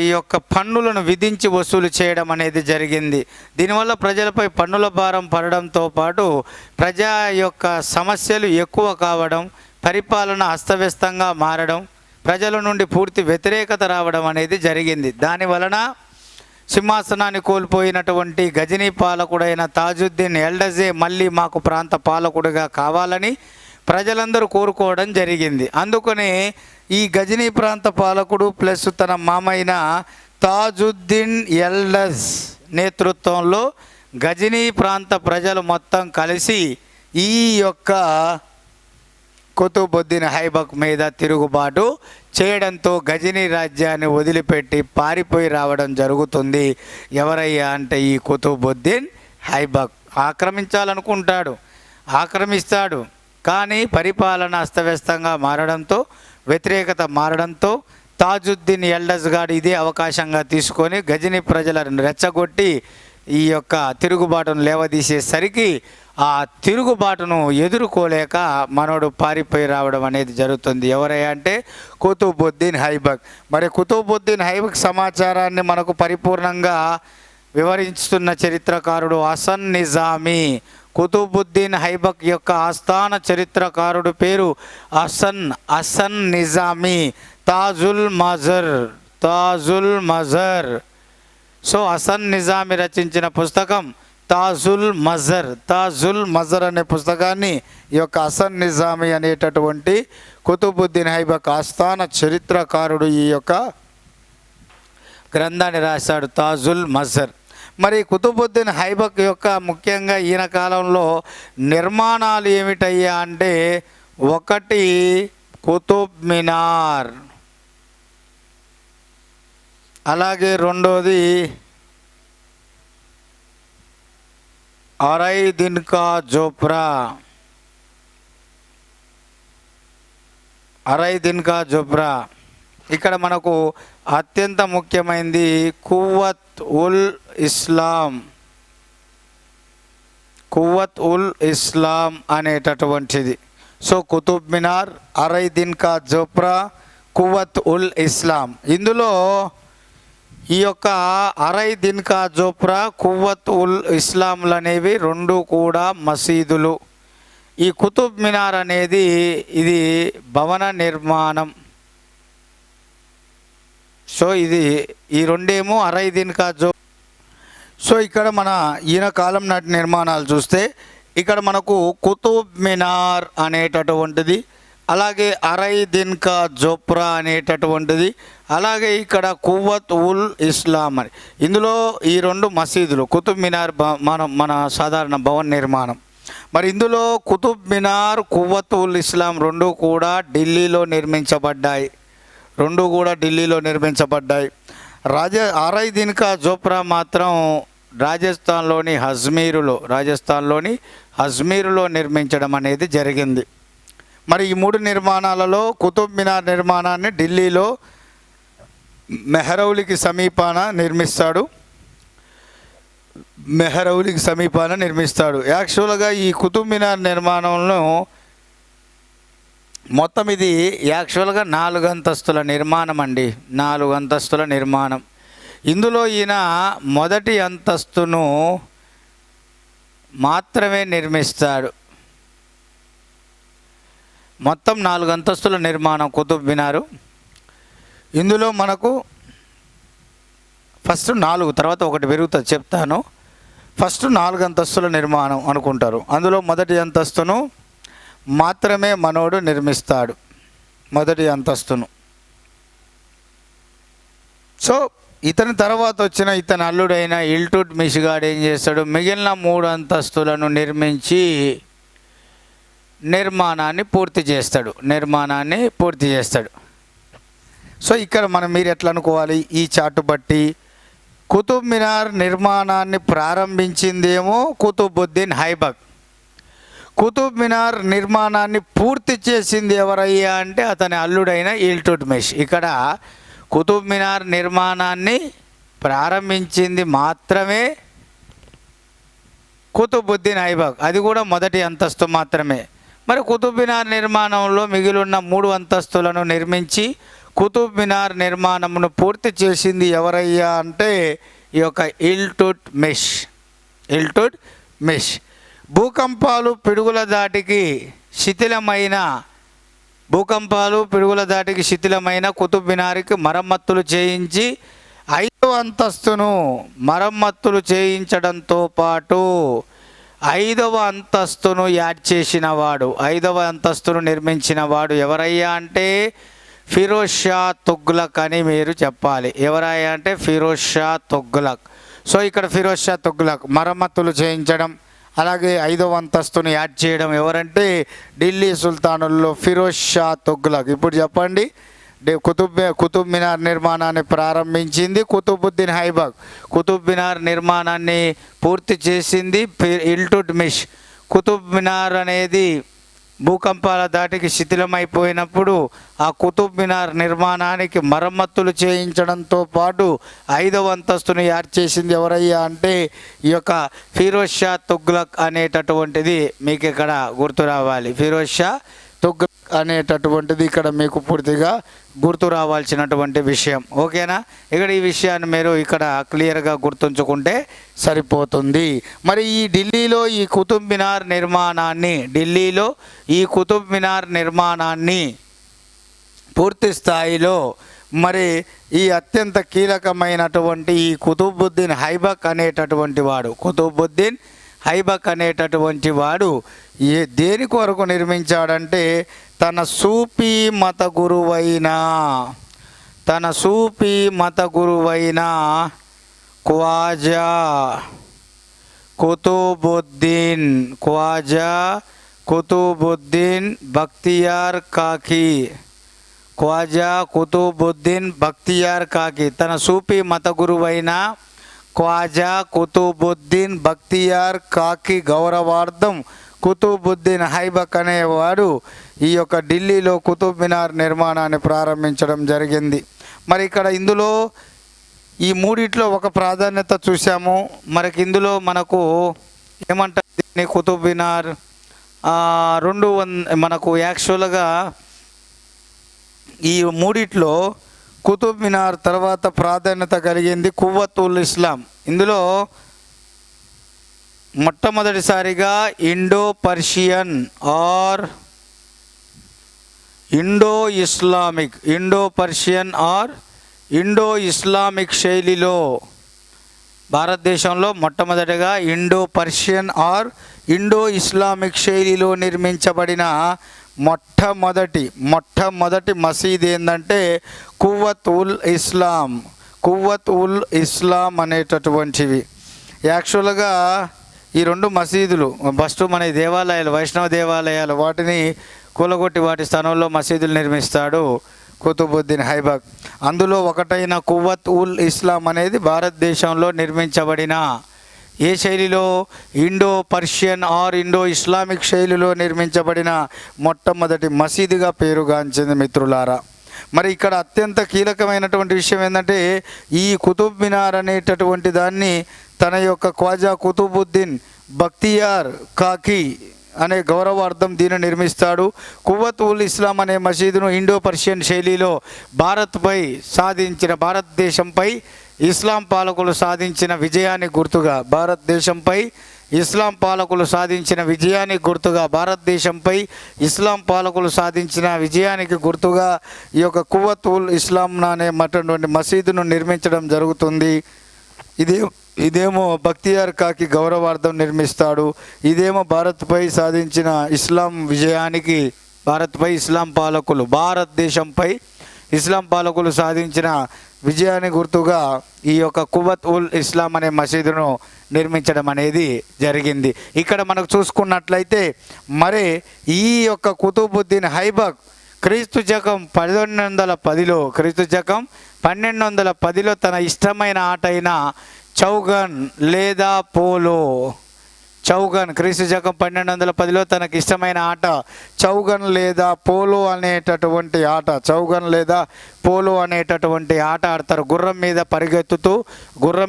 ఈ యొక్క పన్నులను విధించి వసూలు చేయడం అనేది జరిగింది. దీనివల్ల ప్రజలపై పన్నుల భారం పడడంతో పాటు ప్రజా యొక్క సమస్యలు ఎక్కువ కావడం, పరిపాలన అస్తవ్యస్తంగా మారడం, ప్రజల నుండి పూర్తి వ్యతిరేకత రావడం అనేది జరిగింది. దానివలన సింహాసనాన్ని కోల్పోయినటువంటి గజనీ పాలకుడైన తాజుద్దీన్ ఎల్డసే మళ్ళీ మాకు ప్రాంత పాలకుడిగా కావాలని ప్రజలందరూ కోరుకోవడం జరిగింది. అందుకనే ఈ గజనీ ప్రాంత పాలకుడు ప్లస్ తన మామైన తాజుద్దీన్ ఎల్డస్ నేతృత్వంలో గజనీ ప్రాంత ప్రజలు మొత్తం కలిసి ఈ యొక్క కుతుబుద్దీన్ ఐబక్ మీద తిరుగుబాటు చేయడంతో గజనీ రాజ్యాన్ని వదిలిపెట్టి పారిపోయి రావడం జరుగుతుంది. ఎవరయ్యా అంటే ఈ కుతుబుద్దీన్ ఐబక్ ఆక్రమించాలనుకుంటాడు, ఆక్రమిస్తాడు. కానీ పరిపాలన అస్తవ్యస్తంగా మారడంతో, వ్యతిరేకత మారడంతో తాజుద్దీన్ ఎల్డస్ గారు ఇదే అవకాశంగా తీసుకొని గజనీ ప్రజలను రెచ్చగొట్టి ఈ యొక్క తిరుగుబాటును లేవదీసేసరికి ఆ తిరుగుబాటును ఎదుర్కోలేక మనోడు పారిపోయి రావడం అనేది జరుగుతుంది. ఎవరయ్యా అంటే కుతుబుద్దీన్ ఐబక్. మరి కుతుబుద్దీన్ ఐబక్ సమాచారాన్ని మనకు పరిపూర్ణంగా వివరిస్తున్న చరిత్రకారుడు హసన్ నిజామీ. కుతుబుద్దీన్ ఐబక్ యొక్క ఆస్థాన చరిత్రకారుడు పేరు హసన్ నిజామీ. తాజుల్ మజర్. సో హసన్ నిజామీ రచించిన పుస్తకం తాజుల్ మజర్ అనే పుస్తకాన్ని ఈ యొక్క హసన్ నిజామీ అనేటటువంటి కుతుబుద్దీన్ ఐబక్ ఆస్థాన చరిత్రకారుడు ఈ యొక్క గ్రంథాన్ని రాశాడు, తాజుల్ మజర్. మరి కుతుబుద్దీన్ ఐబక్ యొక్క ముఖ్యంగా ఈయన కాలంలో నిర్మాణాలు ఏమిటయ్యా అంటే, ఒకటి కుతుబ్ మినార్, అలాగే రెండోది అరై దిన్ కా జోప్రా. ఇక్కడ మనకు అత్యంత ముఖ్యమైనది కువ్వత్ ఉల్ ఇస్లాం అనేటటువంటిది. సో కుతుబ్ మినార్, అరై దిన్ కా జోప్రా, కువ్వత్ ఉల్ ఇస్లాం. ఇందులో ఈ యొక్క అరై దిన్ కా జోప్రా, కువ్వత్ ఉల్ ఇస్లాంలు అనేవి రెండు కూడా మసీదులు. ఈ కుతుబ్ మినార్ అనేది ఇది భవన నిర్మాణం. సో ఈ రెండేమో అరై దిన్ కా సో ఇక్కడ మన ఈయన కాలం నాటి నిర్మాణాలు చూస్తే ఇక్కడ మనకు కుతుబ్ మినార్ అనేటటువంటిది, అలాగే అరై దిన్ కా జోప్రా అనేటటువంటిది, అలాగే ఇక్కడ కువ్వత్ ఉల్ ఇస్లాం అని. ఇందులో ఈ రెండు మసీదులు. కుతుబ్ మినార్ మన సాధారణ భవన నిర్మాణం. మరి ఇందులో కుతుబ్ మినార్, కువ్వత్ ఉల్ ఇస్లాం రెండు కూడా ఢిల్లీలో నిర్మించబడ్డాయి. అరై దిన్ కా జోప్రా మాత్రం రాజస్థాన్లోని అజ్మీరులో నిర్మించడం అనేది జరిగింది. మరి ఈ మూడు నిర్మాణాలలో కుతుబ్ మినార్ నిర్మాణాన్ని ఢిల్లీలో మెహరౌలికి సమీపాన నిర్మిస్తాడు. యాక్చువల్గా ఈ కుతుబ్ మినార్ నిర్మాణంలో మొత్తం ఇది యాక్చువల్గా 4 అంతస్తుల నిర్మాణం అండి. 4 అంతస్తుల నిర్మాణం. ఇందులో ఈయన మొదటి అంతస్తును మాత్రమే నిర్మిస్తాడు. మొత్తం 4 అంతస్తుల నిర్మాణం కుతుబ్ మినారు. ఇందులో మనకు ఫస్ట్ 4, తర్వాత ఒకటి పెరుగుతుంది చెప్తాను. ఫస్ట్ 4 అంతస్తుల నిర్మాణం అనుకుంటారు. అందులో మొదటి అంతస్తును మాత్రమే మనోడు నిర్మిస్తాడు, మొదటి అంతస్తును. సో ఇతని తర్వాత వచ్చిన ఇతని అల్లుడైన ఇల్టుట్మిష్ గాడు ఏం చేస్తాడు, మిగిలిన 3 అంతస్తులను నిర్మించి నిర్మాణాన్ని పూర్తి చేస్తాడు. సో ఇక్కడ మీరు ఎట్లా అనుకోవాలి, ఈ చార్టు బట్టి కుతుబ్ మినార్ నిర్మాణాన్ని ప్రారంభించిందేమో కుతుబుద్దీన్ ఐబక్. కుతుబ్ మినార్ నిర్మాణాన్ని పూర్తి చేసింది ఎవరయ్యా అంటే అతని అల్లుడైన ఇల్టుట్మిష్. ఇక్కడ కుతుబ్ మినార్ నిర్మాణాన్ని ప్రారంభించింది మాత్రమే కుతుబుద్దీన్ ఐబక్, అది కూడా మొదటి అంతస్తు మాత్రమే. మరి కుతుబ్ మినార్ నిర్మాణంలో మిగిలిన 3 అంతస్తులను నిర్మించి కుతుబ్ మినార్ నిర్మాణమును పూర్తి చేసింది ఎవరయ్యా అంటే ఈ యొక్క ఇల్టుట్మిష్. భూకంపాలు పిడుగుల దాటికి శిథిలమైన కుతుబ్ మినార్కి మరమ్మతులు చేయించి 5వ అంతస్తును మరమ్మతులు చేయించడంతో పాటు ఐదవ అంతస్తును యాడ్ చేసిన వాడు, ఐదవ అంతస్తును నిర్మించిన వాడు ఎవరయ్యా అంటే ఫిరోజ్ షా తుగ్లక్ అని మీరు చెప్పాలి. ఎవరయ్యా అంటే ఫిరోజ్ షా తుగ్లక్. సో ఇక్కడ ఫిరోజ్ షా తుగ్లక్ మరమ్మతులు చేయించడం, అలాగే ఐదవ అంతస్తును యాడ్ చేయడం ఎవరంటే ఢిల్లీ సుల్తానుల్లో ఫిరోజ్ షా తుగ్లక్. ఇప్పుడు చెప్పండి, కుతుబ్ మినార్ నిర్మాణాన్ని ప్రారంభించింది కుతుబుద్దీన్ ఐబక్. కుతుబ్ మినార్ నిర్మాణాన్ని పూర్తి చేసింది ఇల్టుట్మిష్. కుతుబ్ మినార్ అనేది భూకంపాల దాటికి శిథిలమైపోయినప్పుడు ఆ కుతుబ్ మినార్ నిర్మాణానికి మరమ్మతులు చేయించడంతో పాటు ఐదవ అంతస్తును యాడ్ చేసింది ఎవరయ్యా అంటే ఈ యొక్క ఫిరోజ్ షా తుగ్లక్ అనేటటువంటిది మీకు ఇక్కడ గుర్తు రావాలి. ఫిరోజ్ షా తుగ్లక్ అనేటటువంటిది ఇక్కడ మీకు పూర్తిగా గుర్తు రావాల్సినటువంటి విషయం. ఓకేనా? ఇక్కడ ఈ విషయాన్ని మీరు ఇక్కడ క్లియర్గా గుర్తుంచుకుంటే సరిపోతుంది. మరి ఈ ఢిల్లీలో ఈ కుతుబ్ మినార్ నిర్మాణాన్ని పూర్తి స్థాయిలో మరి ఈ అత్యంత కీలకమైనటువంటి ఈ కుతుబుద్దీన్ ఐబక్ అనేటటువంటి వాడు దేని కొరకు నిర్మించాడంటే తన సూఫీ మత గురువైన ఖ్వాజా కుతుబుద్దీన్ బఖ్తియార్ కాకి తన సూఫీ మత గురువైన ఖ్వాజా కుతుబుద్దీన్ బఖ్తియార్ కాకి గౌరవార్థం కుతుబుద్దీన్ ఐబక్ అనేవాడు ఈ యొక్క ఢిల్లీలో కుతుబ్ మినార్ నిర్మాణాన్ని ప్రారంభించడం జరిగింది. మరి ఇక్కడ ఇందులో ఈ మూడిట్లో ఒక ప్రాధాన్యత చూసాము. ఇందులో మనకు ఏమంటారు దీన్ని కుతుబ్ మినార్ మనకు యాక్చువల్గా ఈ మూడిట్లో కుతుబ్ మినార్ తర్వాత ప్రాధాన్యత కలిగింది కువ్వత్ ఉల్ ఇస్లాం. ఇందులో మొట్టమొదటిసారిగా ఇండో ఇస్లామిక్ శైలిలో భారతదేశంలో మొట్టమొదటిగా ఇండో ఇస్లామిక్ శైలిలో నిర్మించబడిన మొట్టమొదటి మసీద్ ఏంటంటే కువ్వత్ ఉల్ ఇస్లాం అనేటటువంటివి. యాక్చువల్గా ఈ రెండు మసీదులు ఫస్ట్ మన దేవాలయాలు, వైష్ణవ దేవాలయాలు, వాటిని కూలగొట్టి వాటి స్థానంలో మసీదులు నిర్మిస్తాడు కుతుబుద్దీన్ ఐబక్. అందులో ఒకటైన కువ్వత్ ఉల్ ఇస్లాం అనేది భారతదేశంలో నిర్మించబడిన ఏ శైలిలో ఇండో ఇస్లామిక్ శైలిలో నిర్మించబడిన మొట్టమొదటి మసీదుగా పేరుగాంచింది మిత్రులారా. మరి ఇక్కడ అత్యంత కీలకమైనటువంటి విషయం ఏంటంటే ఈ కుతుబ్ మినార్ అనేటటువంటి దాన్ని తన యొక్క ఖ్వాజా కుతుబుద్దీన్ బఖ్తియార్ కాకి అనే గౌరవార్థం దీన్ని నిర్మిస్తాడు. కువ్వత్ ఉల్ ఇస్లాం అనే మసీదును ఇండో పర్షియన్ శైలిలో భారతదేశంపై ఇస్లాం పాలకులు సాధించిన విజయానికి గుర్తుగా భారతదేశంపై ఇస్లాం పాలకులు సాధించిన విజయానికి గుర్తుగా ఈ యొక్క కువ్వత్ ఉల్ ఇస్లాం అనే మసీదును నిర్మించడం జరుగుతుంది. ఇదేమో బఖ్తియార్ కాకి గౌరవార్థం నిర్మిస్తాడు. ఇదేమో భారత్పై సాధించిన ఇస్లాం విజయానికి భారతదేశంపై ఇస్లాం పాలకులు సాధించిన విజయాన్ని గుర్తుగా ఈ యొక్క కువ్వత్ ఉల్ ఇస్లాం అనే మసీదును నిర్మించడం అనేది జరిగింది. ఇక్కడ మనకు చూసుకున్నట్లయితే మరి ఈ యొక్క కుతుబుద్దీన్ ఐబక్ క్రీస్తు శకం 1210లో తన ఇష్టమైన ఆట అయిన చౌగన్ లేదా పోలో క్రీస్తు శకం 1210లో తనకి ఇష్టమైన ఆట చౌగన్ లేదా పోలో అనేటటువంటి ఆట ఆడతారు. గుర్రం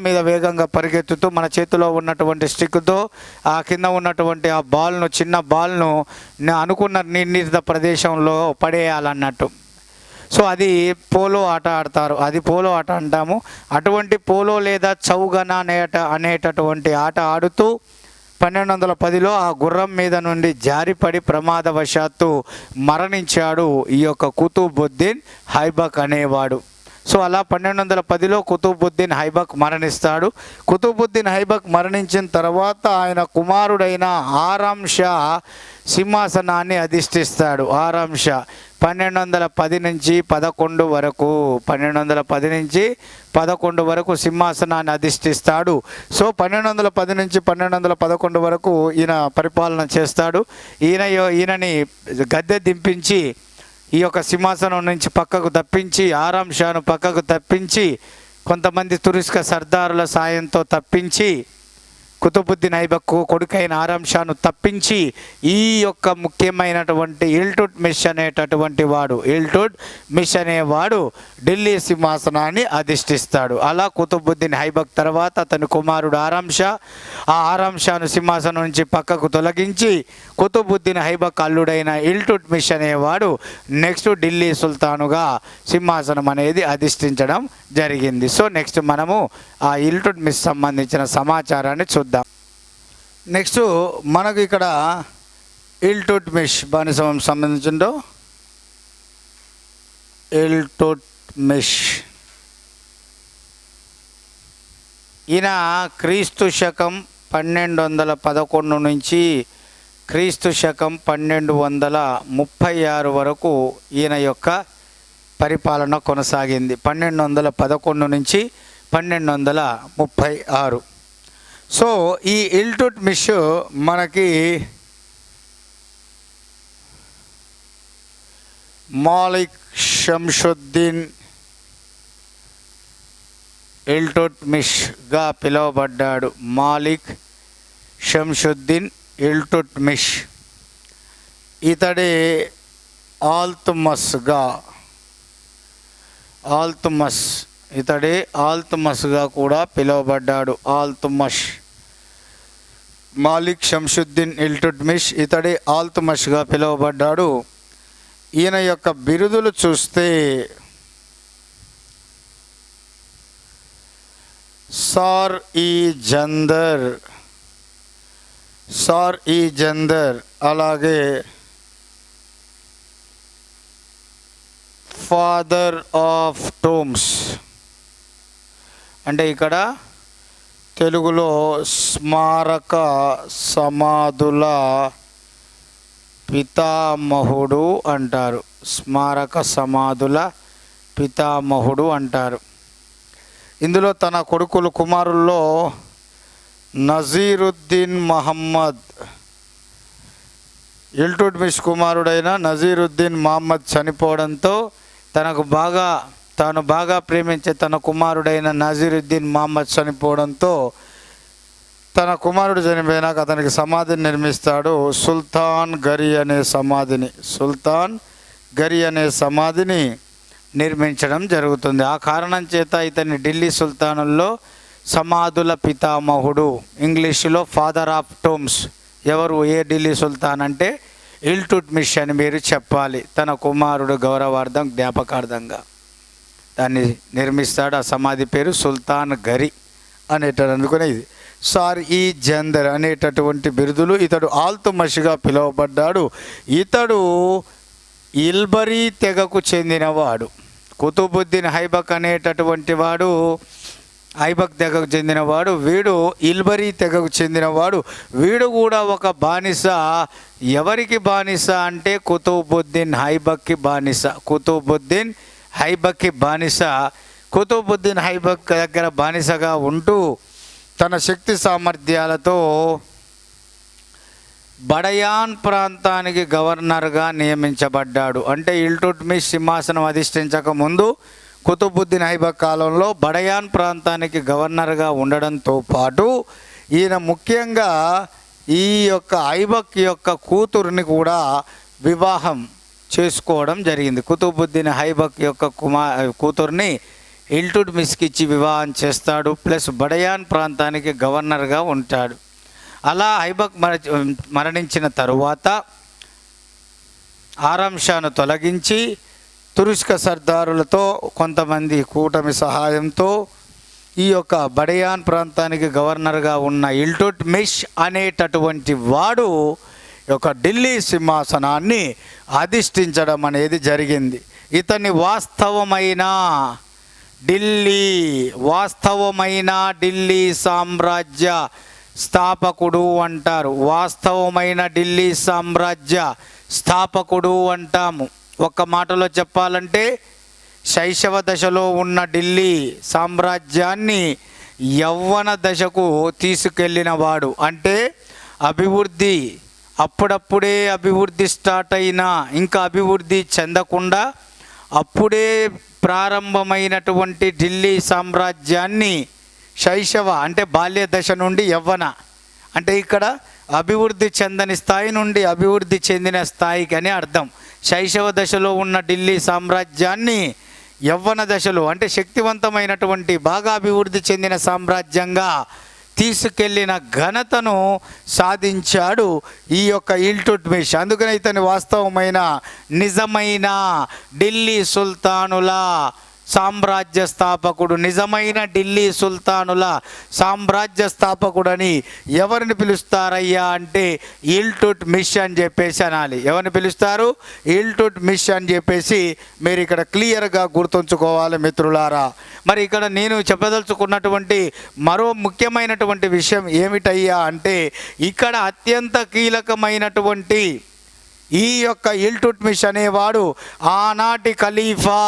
మీద వేగంగా పరిగెత్తుతూ మన చేతిలో ఉన్నటువంటి స్టిక్తో ఆ కింద ఉన్నటువంటి ఆ చిన్న బాల్ను అనుకున్న నిర్ణీత ప్రదేశంలో పడేయాలన్నట్టు. సో అది పోలో ఆట ఆడతారు, అది పోలో ఆట అంటాము. అటువంటి పోలో లేదా చౌగన అనేటటువంటి ఆట ఆడుతూ 1210లో ఆ గుర్రం మీద నుండి జారిపడి ప్రమాదవశాత్తు మరణించాడు ఈ యొక్క కుతుబుద్దీన్ ఐబక్ అనేవాడు. సో అలా 1210లో కుతుబుద్దీన్ ఐబక్ మరణిస్తాడు. కుతుబుద్దీన్ ఐబక్ మరణించిన తర్వాత ఆయన కుమారుడైన ఆరం షా సింహాసనాన్ని అధిష్ఠిస్తాడు. ఆరం షా 1210 నుంచి 11 వరకు 1210 నుంచి 11 వరకు సింహాసనాన్ని అధిష్ఠిస్తాడు. సో 1210 నుంచి 1211 వరకు ఈయన పరిపాలన చేస్తాడు. ఈయనని గద్దె దింపించి ఈ యొక్క సింహాసనం నుంచి పక్కకు తప్పించి, ఆరం షాను పక్కకు తప్పించి, కొంతమంది తురుస్క సర్దారుల సాయంతో తప్పించి, కుతుబుద్దీన్ ఐబక్ కొడుకైన ఆరం షాను తప్పించి ఈ యొక్క ముఖ్యమైనటువంటి ఇల్టుట్మిష్ అనేవాడు ఢిల్లీ సింహాసనాన్ని అధిష్ఠిస్తాడు. అలా కుతుబుద్దీన్ ఐబక్ తర్వాత అతని కుమారుడు ఆరం షా, ఆ ఆరం షాను సింహాసనం నుంచి పక్కకు తొలగించి కుతుబుద్దీన్ ఐబక్ అల్లుడైన ఇల్టుట్మిష్ అనేవాడు నెక్స్ట్ ఢిల్లీ సుల్తానుగా సింహాసనం అనేది అధిష్ఠించడం జరిగింది. సో నెక్స్ట్ మనము ఆ ఇల్టుట్మిష్ సంబంధించిన సమాచారాన్ని చూద్దాం. నెక్స్ట్ మనకు ఇక్కడ ఇల్టుట్మిష్ బానిసం సంబంధించిందో ఇల్టుట్మిష్ ఈయన క్రీస్తు శకం 1211 నుంచి క్రీస్తు శకం 1236 వరకు ఈయన యొక్క పరిపాలన కొనసాగింది. 1211 నుంచి 1236. సో ఈ ఇల్టుట్మిష్ మనకి మాలిక్ షంషుద్దీన్ ఇల్టుట్మిష్గా పిలువబడ్డాడు. మాలిక్ షంషుద్దీన్ ఇల్టుట్మిష్ ఇతడే ఆల్తుమస్గా కూడా పిలువబడ్డాడు. మాలిక్ షంషుద్దీన్ ఇల్టుట్మిష్ ఇతడే ఆల్తుమష్గా పిలువబడ్డాడు. ఈయన యొక్క బిరుదులు చూస్తే సార్ ఈ జందర్ అలాగే ఫాదర్ ఆఫ్ టోమ్స్, అంటే ఇక్కడ తెలుగులో స్మారక సమాధుల పితామహుడు అంటారు. స్మారక సమాధుల పితామహుడు అంటారు. ఇందులో తన కుమారుల్లో నజీరుద్దీన్ మహమ్మద్, ఇల్టుట్మిష్ కుమారుడైన నజీరుద్దీన్ మహమ్మద్ చనిపోవడంతో తాను బాగా ప్రేమించే తన కుమారుడైన నజీరుద్దీన్ మహమ్మద్ చనిపోవడంతో తన కుమారుడు చనిపోయినాక అతనికి సమాధిని నిర్మిస్తాడు. సుల్తాన్ గరి అనే సమాధిని నిర్మించడం జరుగుతుంది. ఆ కారణం చేత ఇతన్ని ఢిల్లీ సుల్తానుల్లో సమాధుల పితామహుడు, ఇంగ్లీషులో ఫాదర్ ఆఫ్ టోమ్స్, ఏ ఢిల్లీ సుల్తాన్ అంటే ఇల్టుట్మిష్ అని మీరు చెప్పాలి. తన కుమారుడు గౌరవార్థం జ్ఞాపకార్థంగా దాన్ని నిర్మిస్తాడు. ఆ సమాధి పేరు సుల్తాన్ గరి అనేటది. అందుకునేది సార్ ఈ జందర్ అనేటటువంటి బిరుదులు. ఇతడు ఆల్తుమష్గా పిలువబడ్డాడు. ఇతడు ఇల్బరీ తెగకు చెందినవాడు. కుతుబుద్దీన్ ఐబక్ అనేటటువంటి వాడు ఐబక్ తెగకు చెందినవాడు, వీడు ఇల్బరీ తెగకు చెందినవాడు. వీడు కూడా ఒక బానిస. ఎవరికి బానిస అంటే కుతుబుద్దీన్ ఐబక్కి బానిస. కుతుబుద్దీన్ ఐబక్ దగ్గర బానిసగా ఉంటూ తన శక్తి సామర్థ్యాలతో బడయాన్ ప్రాంతానికి గవర్నర్గా నియమించబడ్డాడు. అంటే ఇల్టుట్మిష్ సింహాసనం అధిష్ఠించక ముందు కుతుబుద్దీన్ ఐబక్ కాలంలో బడయాన్ ప్రాంతానికి గవర్నర్గా ఉండడంతో పాటు ఈయన ముఖ్యంగా ఈ యొక్క ఐబక్ యొక్క కూతురుని కూడా వివాహం చేసుకోవడం జరిగింది. కుతుబుద్దీన్ ఐబక్ యొక్క కూతుర్ని ఇల్టుట్మిష్కి ఇచ్చి వివాహం చేస్తాడు. ప్లస్ బడయాన్ ప్రాంతానికి గవర్నర్గా ఉంటాడు. అలా ఐబక్ మరణించిన తరువాత ఆరం షాను తొలగించి తురుష్క సర్దారులతో కొంతమంది కూటమి సహాయంతో ఈ యొక్క బడయాన్ ప్రాంతానికి గవర్నర్గా ఉన్న ఇల్టుట్మిష్ అనేటటువంటి వాడు యొక్క ఢిల్లీ సింహాసనాన్ని అధిష్ఠించడం అనేది జరిగింది. ఇతని వాస్తవమైన ఢిల్లీ, వాస్తవమైన ఢిల్లీ సామ్రాజ్య స్థాపకుడు అంటారు. వాస్తవమైన ఢిల్లీ సామ్రాజ్య స్థాపకుడు అంటాము. ఒక్క మాటలో చెప్పాలంటే శైశవ దశలో ఉన్న ఢిల్లీ సామ్రాజ్యాన్ని యవ్వన దశకు తీసుకెళ్ళిన వాడు. అంటే అభివృద్ధి అప్పుడప్పుడే అభివృద్ధి స్టార్ట్ అయినా ఇంకా అభివృద్ధి చెందకుండా అప్పుడే ప్రారంభమైనటువంటి ఢిల్లీ సామ్రాజ్యాన్ని శైశవ అంటే బాల్య దశ నుండి యవ్వన అంటే ఇక్కడ అభివృద్ధి చెందని స్థాయి నుండి అభివృద్ధి చెందిన స్థాయికి అని అర్థం. శైశవ దశలో ఉన్న ఢిల్లీ సామ్రాజ్యాన్ని యవ్వన దశలో అంటే శక్తివంతమైనటువంటి బాగా అభివృద్ధి చెందిన సామ్రాజ్యంగా తీసుకెళ్ళిన ఘనతను సాధించాడు ఈ యొక్క ఇల్టుట్మిష్. అందుకని ఇతని వాస్తవమైన నిజమైన ఢిల్లీ సుల్తానుల సామ్రాజ్య స్థాపకుడు, నిజమైన ఢిల్లీ సుల్తానుల సామ్రాజ్య స్థాపకుడని ఎవరిని పిలుస్తారయ్యా అంటే ఇల్టుట్మిష్ అని చెప్పేసి అనాలి. ఎవరిని పిలుస్తారు? ఇల్టుట్మిష్ అని చెప్పేసి మీరు ఇక్కడ క్లియర్గా గుర్తుంచుకోవాలి మిత్రులారా. మరి ఇక్కడ నేను చెప్పదలుచుకున్నటువంటి మరో ముఖ్యమైనటువంటి విషయం ఏమిటయ్యా అంటే ఇక్కడ అత్యంత కీలకమైనటువంటి ఈ యొక్క ఇల్టుట్మిష్ అనేవాడు ఆనాటి ఖలీఫా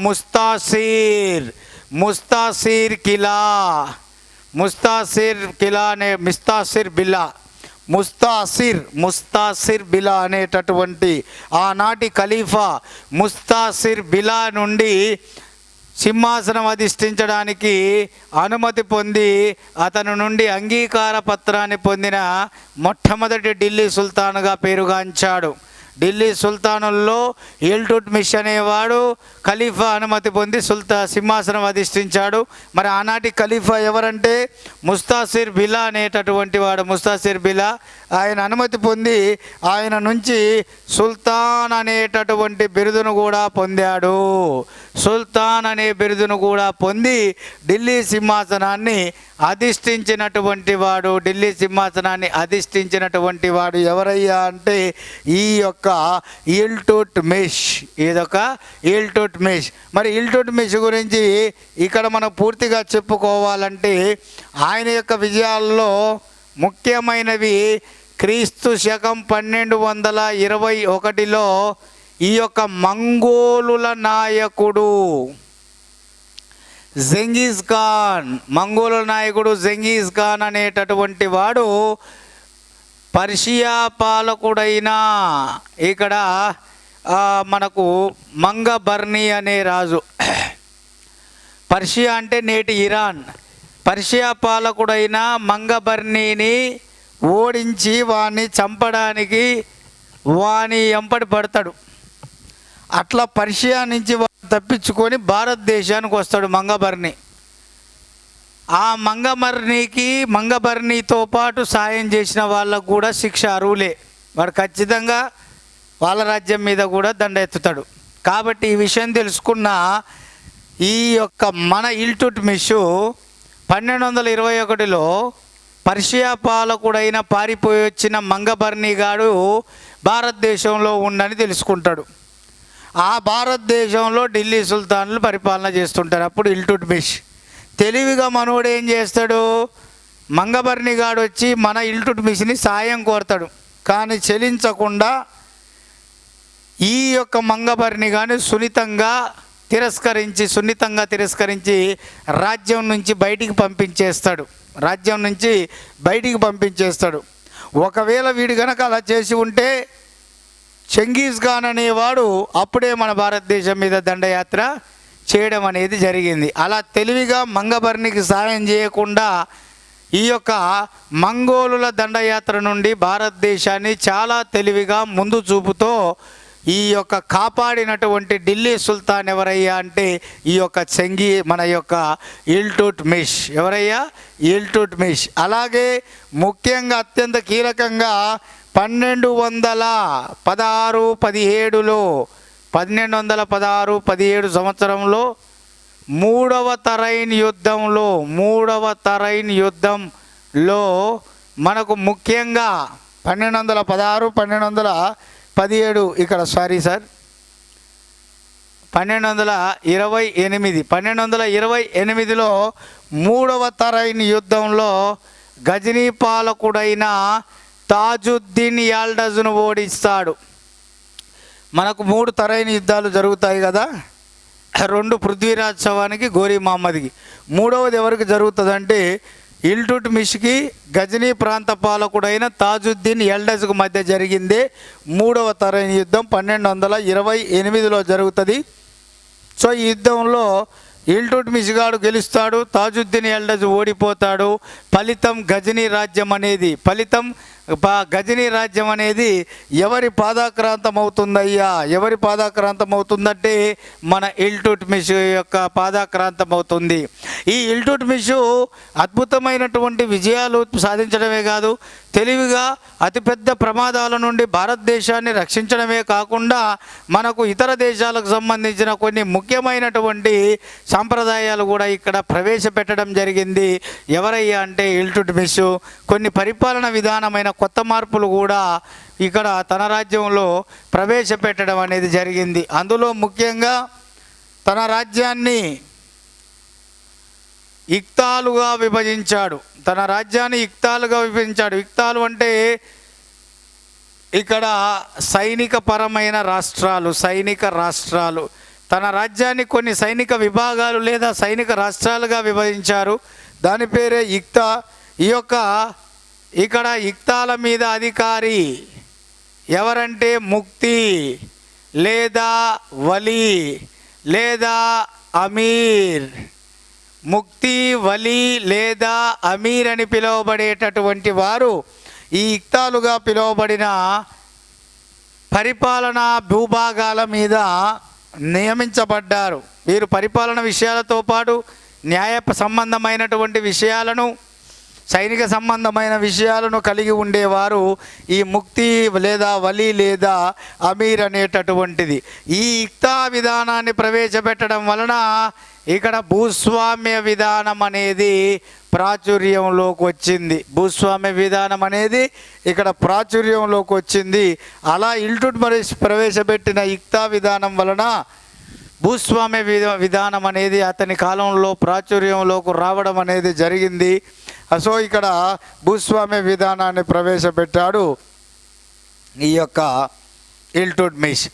ముస్తాసిర్ బిలా అనేటటువంటి ఆనాటి ఖలీఫా ముస్తాసిర్ బిలా నుండి సింహాసనం అధిష్ఠించడానికి అనుమతి పొంది అతని నుండి అంగీకార పత్రాన్ని పొందిన మొట్టమొదటి ఢిల్లీ సుల్తాన్గా పేరుగాంచాడు. ఢిల్లీ సుల్తానుల్లో ఇల్టుట్మిష్ అనేవాడు ఖలీఫా అనుమతి పొంది సింహాసనం అధిష్ఠించాడు. మరి ఆనాటి ఖలీఫా ఎవరంటే ముస్తాసిర్ బిలా అనేటటువంటి వాడు. ముస్తాసిర్ బిలా ఆయన అనుమతి పొంది ఆయన నుంచి సుల్తాన్ అనేటటువంటి బిరుదును కూడా పొందాడు. సుల్తాన్ అనే బిరుదును కూడా పొంది ఢిల్లీ సింహాసనాన్ని అధిష్ఠించినటువంటి వాడు ఎవరయ్యా అంటే ఈ యొక్క ఇల్టుట్మిష్. ఇదొక ఇల్టుట్మిష్. మరి ఇల్టుట్మిష్ గురించి ఇక్కడ మనం పూర్తిగా చెప్పుకోవాలంటే ఆయన యొక్క విజయాల్లో ముఖ్యమైనవి క్రీస్తు శకం 1221లో ఈ యొక్క మంగోలుల నాయకుడు జెంఘీజ్ ఖాన్ అనేటటువంటి వాడు పర్షియా పాలకుడైన ఇక్కడ మనకు మంగబర్ని అనే రాజు. పర్షియా అంటే నేటి ఇరాన్. పర్షియా పాలకుడైన మంగబర్నీని ఓడించి వాణ్ణి చంపడానికి వాని ఎంపడి పడతాడు. అట్లా పర్షియా నుంచి తప్పించుకొని భారతదేశానికి వస్తాడు మంగబర్ని. ఆ మంగబర్నీతో పాటు సాయం చేసిన వాళ్ళకు కూడా శిక్ష అరువులే. వాడు ఖచ్చితంగా వాళ్ళ రాజ్యం మీద కూడా దండ ఎత్తుతాడు. కాబట్టి ఈ విషయం తెలుసుకున్న ఈ యొక్క మన ఇల్టుట్మిష్ 1221లో పర్షియా పాలకుడైన పారిపోయి వచ్చిన మంగబర్ని గాడు భారతదేశంలో ఉందని తెలుసుకుంటాడు. ఆ భారతదేశంలో ఢిల్లీ సుల్తాన్లు పరిపాలన చేస్తుంటారు. అప్పుడు ఇల్టుట్మిష్ తెలివిగా మనోడు ఏం చేస్తాడు, మంగబర్ని గాడు వచ్చి మన ఇల్టుట్మిష్ని సాయం కోరతాడు. కానీ చెలించకుండా ఈ యొక్క మంగబర్ని గాని సున్నితంగా తిరస్కరించి రాజ్యం నుంచి పంపించేస్తాడు. ఒకవేళ వీడు గనక అలా చేసి ఉంటే చెంగీజ్ ఖాన్ అనేవాడు అప్పుడే మన భారతదేశం మీద దండయాత్ర చేయడం అనేది జరిగింది. అలా తెలివిగా మంగబర్నికి సాయం చేయకుండా ఈ యొక్క మంగోలుల దండయాత్ర నుండి భారతదేశాన్ని చాలా తెలివిగా ముందు చూపుతో ఈ యొక్క కాపాడినటువంటి ఢిల్లీ సుల్తాన్ ఎవరయ్యా అంటే ఈ యొక్క మన యొక్క ఇల్టుట్మిష్. ఎవరయ్యా? ఇల్టుట్మిష్. అలాగే ముఖ్యంగా అత్యంత కీలకంగా 1216-17 సంవత్సరంలో మూడవ తరైన్ యుద్ధంలో మనకు ముఖ్యంగా 1216-1217 ఇక్కడ 1228లో మూడవ తరైన్ యుద్ధంలో గజనీ పాలకుడైన తాజుద్దీన్ యాల్డజ్ను ఓడిస్తాడు. మనకు 3 తరైన యుద్ధాలు జరుగుతాయి కదా, 2 పృథ్వీరాజ్ చౌహాన్కి, గోరీ మహమ్మద్కి. మూడవది ఎవరికి జరుగుతుందంటే ఇల్టుట్మిష్కి గజనీ ప్రాంత పాలకుడైన తాజుద్దీన్ యాల్డజ్కు మధ్య జరిగిందే మూడవ తరైన యుద్ధం 1228లో జరుగుతుంది. సో ఈ యుద్ధంలో ఇల్టుట్మిష్ గాడు గెలుస్తాడు, తాజుద్దీన్ యాల్డజ్ ఓడిపోతాడు. గజనీ రాజ్యం అనేది ఎవరి పాదాక్రాంతం అవుతుందయ్యా? ఎవరి పాదాక్రాంతం అవుతుందంటే మన ఇల్టుట్మిష్ యొక్క పాదాక్రాంతం అవుతుంది. ఈ ఇల్టుట్మిష్ అద్భుతమైనటువంటి విజయాలు సాధించడమే కాదు, తెలివిగా అతిపెద్ద ప్రమాదాల నుండి భారతదేశాన్ని రక్షించడమే కాకుండా మనకు ఇతర దేశాలకు సంబంధించిన కొన్ని ముఖ్యమైనటువంటి సాంప్రదాయాలు కూడా ఇక్కడ ప్రవేశపెట్టడం జరిగింది. ఎవరయ్యా అంటే ఇల్టుట్మిష్. కొన్ని పరిపాలన విధానమైన కొత్త మార్పులు కూడా ఇక్కడ తన రాజ్యంలో ప్రవేశపెట్టడం అనేది జరిగింది. అందులో ముఖ్యంగా తన రాజ్యాన్ని ఇక్తాలుగా విభజించాడు. ఇక్తాలు అంటే ఇక్కడ సైనిక రాష్ట్రాలు. తన రాజ్యాన్ని కొన్ని సైనిక విభాగాలు లేదా సైనిక రాష్ట్రాలుగా విభజించారు. దాని పేరే ఇక్తా. ఇక్కడ ఇక్తాల మీద అధికారి ఎవరంటే ముక్తి లేదా వలీ లేదా అమీర్. ముక్తి, వలీ లేదా అమీర్ అని పిలువబడేటటువంటి వారు ఈ ఇక్తాలుగా పిలువబడిన పరిపాలనా భూభాగాల మీద నియమించబడ్డారు. వీరు పరిపాలన విషయాలతో పాటు న్యాయ సంబంధమైనటువంటి విషయాలను, సైనిక సంబంధమైన విషయాలను కలిగి ఉండేవారు ఈ ముక్తి లేదా వలీ లేదా అమీర్ అనేటటువంటిది. ఈ ఇక్తా విధానాన్ని ప్రవేశపెట్టడం వలన ఇక్కడ భూస్వామ్య విధానం అనేది ప్రాచుర్యంలోకి వచ్చింది. అలా ఇల్టుట్మిష్ ప్రవేశపెట్టిన ఇక్తా విధానం వలన భూస్వామ్య విధానం అనేది అతని కాలంలో ప్రాచుర్యంలోకి రావడం అనేది జరిగింది. సో ఇక్కడ భూస్వామ్య విధానాన్ని ప్రవేశపెట్టాడు ఈ యొక్క ఇల్టుట్మిష్.